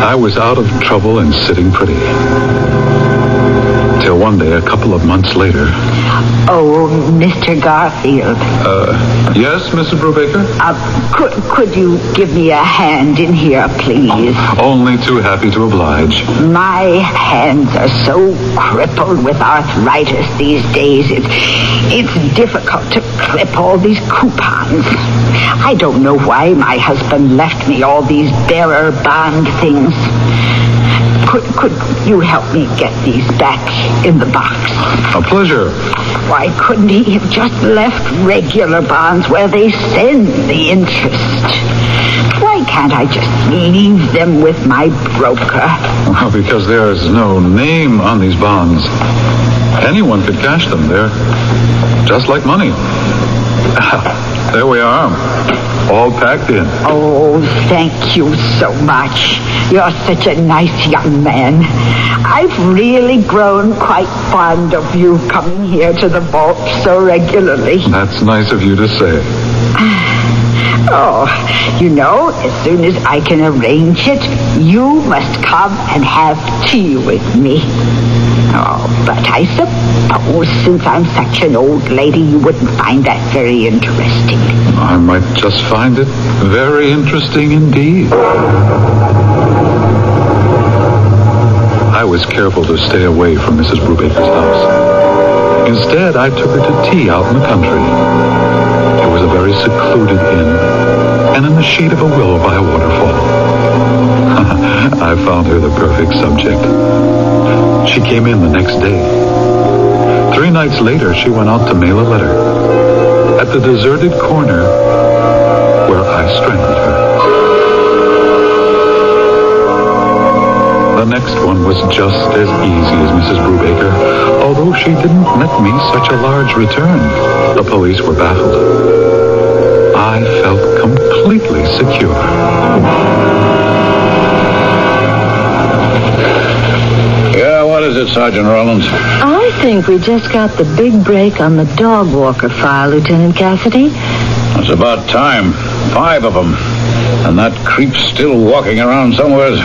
I was out of trouble and sitting pretty. Till one day, a couple of months later... Oh, Mr. Garfield. Yes, Mrs. Brubaker? Could you give me a hand in here, please? Only too happy to oblige. My hands are so crippled with arthritis these days. It's difficult to clip all these coupons. I don't know why my husband left me all these bearer bond things. Could you help me get these back in the box? A pleasure. Why couldn't he have just left regular bonds where they send the interest? Why can't I just leave them with my broker? Well, because there's no name on these bonds. Anyone could cash them. They're just like money. There we are. All packed in. Oh, thank you so much. You're such a nice young man. I've really grown quite fond of you coming here to the vault so regularly. That's nice of you to say. Oh, you know, as soon as I can arrange it, you must come and have tea with me. Oh, but I suppose since I'm such an old lady, you wouldn't find that very interesting. I might just find it very interesting indeed. I was careful to stay away from Mrs. Brubaker's house. Instead, I took her to tea out in the country. It was a very secluded inn, and in the shade of a willow by a waterfall. I found her the perfect subject. She came in the next day. 3 nights later, she went out to mail a letter at the deserted corner where I strangled her. The next one was just as easy as Mrs. Brubaker, although she didn't net me such a large return. The police were baffled. I felt completely secure. Yeah, what is it, Sergeant Rollins? I think we just got the big break on the dog walker file, Lieutenant Cassidy. It's about time. 5 of them. And that creep's still walking around somewhere.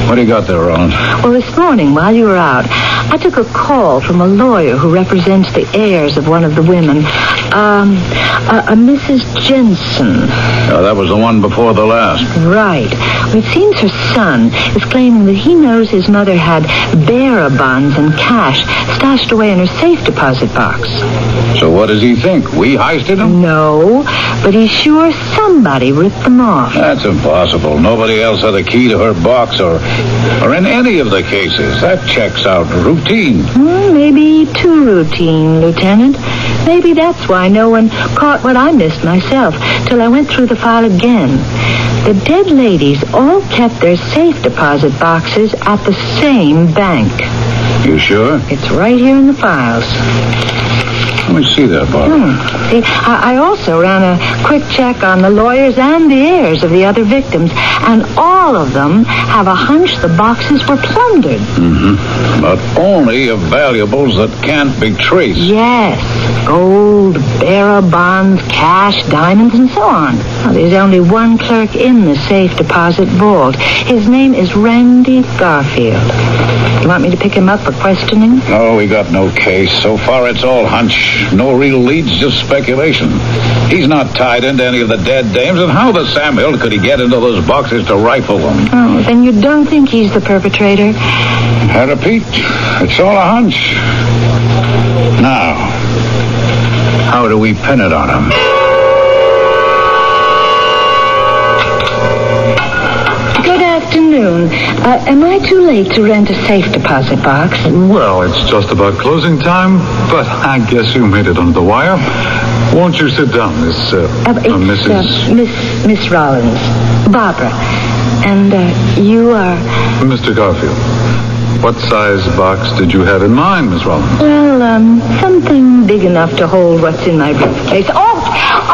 What do you got there, Rollins? Well, this morning, while you were out, I took a call from a lawyer who represents the heirs of one of the women, a Mrs. Jensen. Oh, that was the one before the last. Right. Well, it seems her son is claiming that he knows his mother had bearer bonds and cash stashed away in her safe deposit box. So what does he think? We heisted him? No, but he's sure somebody ripped them off. That's impossible. Nobody else had a key to her box or in any of the cases. That checks out routine. Maybe too routine, Lieutenant. Maybe that's why no one caught what I missed myself till I went through the file again. The dead ladies all kept their safe deposit boxes at the same bank. You sure? It's right here in the files. Let me see that, Barbara. See, I also ran a quick check on the lawyers and the heirs of the other victims, and all of them have a hunch the boxes were plundered. Mm-hmm. But only of valuables that can't be traced. Yes. Gold, bearer bonds, cash, diamonds, and so on. Well, there's only one clerk in the safe deposit vault. His name is Randy Garfield. You want me to pick him up for questioning? No, we got no case. So far, it's all hunch. No real leads, just speculation. He's not tied into any of the dead dames, and how the Sam Hill could he get into those boxes to rifle them? Oh, then you don't think he's the perpetrator? I repeat, it's all a hunch. Now, how do we pin it on him? Good afternoon. Am I too late to rent a safe deposit box? Well, it's just about closing time, but I guess you made it under the wire. Won't you sit down, Mrs. Miss Rollins. Barbara. And you are... Mr. Garfield. What size box did you have in mind, Miss Rollins? Well, something big enough to hold what's in my briefcase.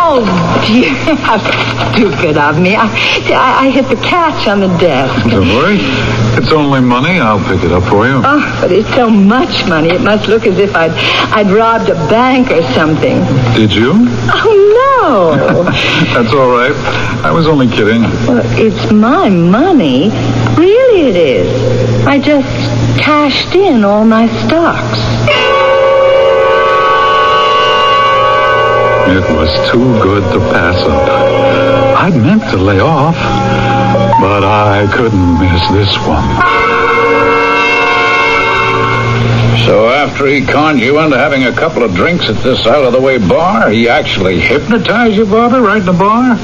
Oh, dear. How stupid of me. I hit the catch on the desk. Don't worry. It's only money. I'll pick it up for you. Oh, but it's so much money. It must look as if I'd robbed a bank or something. Did you? Oh, no. That's all right. I was only kidding. Well, it's my money. Really it is. I just cashed in all my stocks. It was too good to pass up. I'd meant to lay off, but I couldn't miss this one. So after he conned you into having a couple of drinks at this out-of-the-way bar, he actually hypnotized you, Barbara, right in the bar?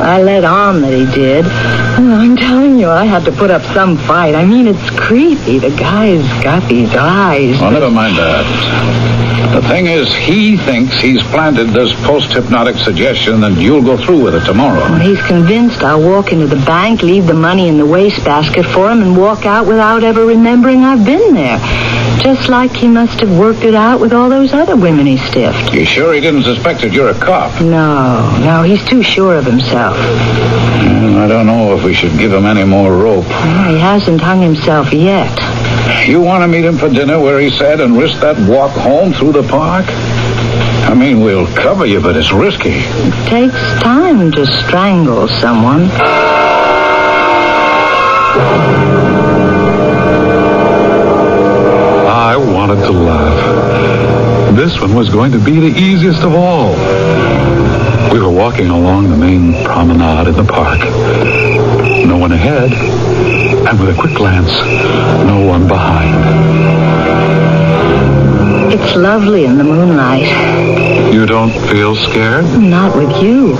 I let on that he did. I'm telling you, I had to put up some fight. I mean, it's creepy. The guy's got these eyes. Well, never mind that. The thing is, he thinks he's planted this post-hypnotic suggestion and you'll go through with it tomorrow. Well, he's convinced I'll walk into the bank, leave the money in the wastebasket for him, and walk out without ever remembering I've been there. Just like he must have worked it out with all those other women he stiffed. You sure he didn't suspect that you're a cop? No, he's too sure of himself. I don't know if we should give him any more rope. Well, he hasn't hung himself yet. You want to meet him for dinner where he said and risk that walk home through the park? I mean, we'll cover you, but it's risky. It takes time to strangle someone. I wanted to laugh. This one was going to be the easiest of all. We were walking along the main promenade in the park. No one ahead, and with a quick glance, no one behind. It's lovely in the moonlight. You don't feel scared? Not with you.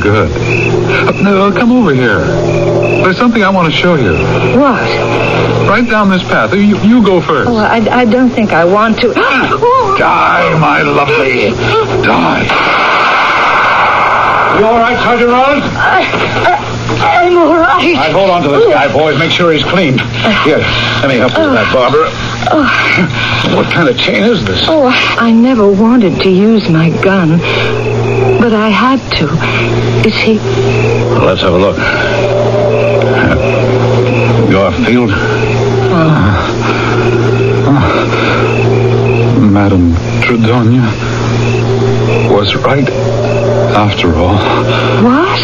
Good. No, come over here. There's something I want to show you. What? Right down this path. You go first. Oh, I don't think I want to. Die, my lovely. Die. You all right, Sergeant Rollins? I'm all right. All right, hold on to this guy, boys. Make sure he's clean. Here, let me help you with that, Barbara. What kind of chain is this? Oh, I never wanted to use my gun, but I had to. Is he... Well, let's have a look. Garfield. Madame Tredonia was right after all. What?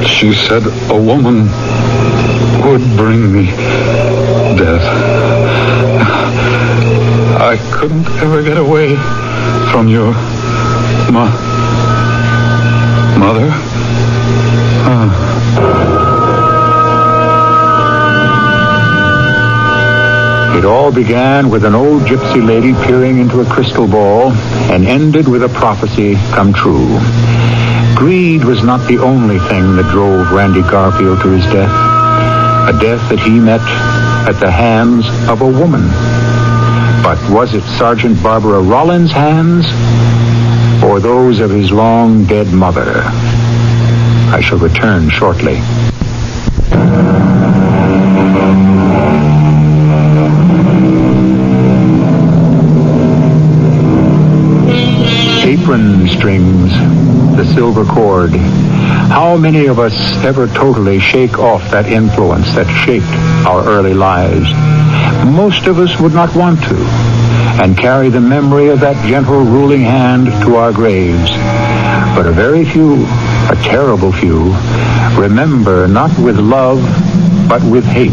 She said a woman would bring me death. I couldn't ever get away from your mother. It all began with an old gypsy lady peering into a crystal ball and ended with a prophecy come true. Greed was not the only thing that drove Randy Garfield to his death. A death that he met at the hands of a woman. But was it Sergeant Barbara Rollins' hands or those of his long-dead mother? I shall return shortly. Apron strings, the silver cord. How many of us ever totally shake off that influence that shaped our early lives? Most of us would not want to, and carry the memory of that gentle ruling hand to our graves. But a very few, a terrible few, remember not with love, but with hate,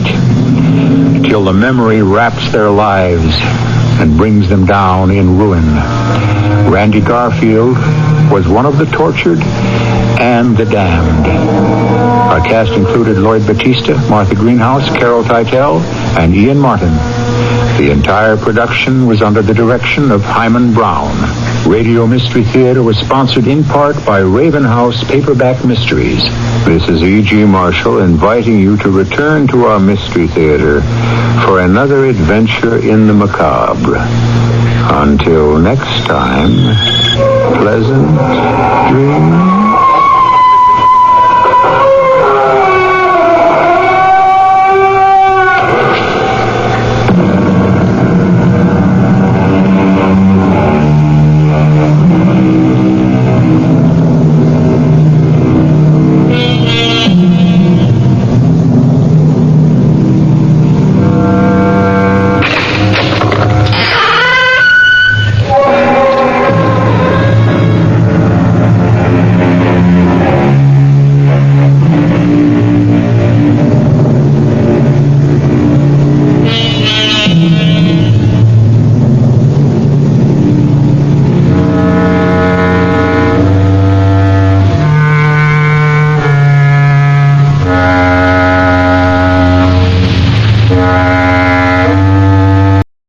till the memory wraps their lives and brings them down in ruin. Randy Garfield was one of the tortured and the damned. Our cast included Lloyd Battista, Martha Greenhouse, Carol Teitel, and Ian Martin. The entire production was under the direction of Hyman Brown. Radio Mystery Theater was sponsored in part by Raven House Paperback Mysteries. This is E.G. Marshall inviting you to return to our Mystery Theater for another adventure in the macabre. Until next time, pleasant dreams.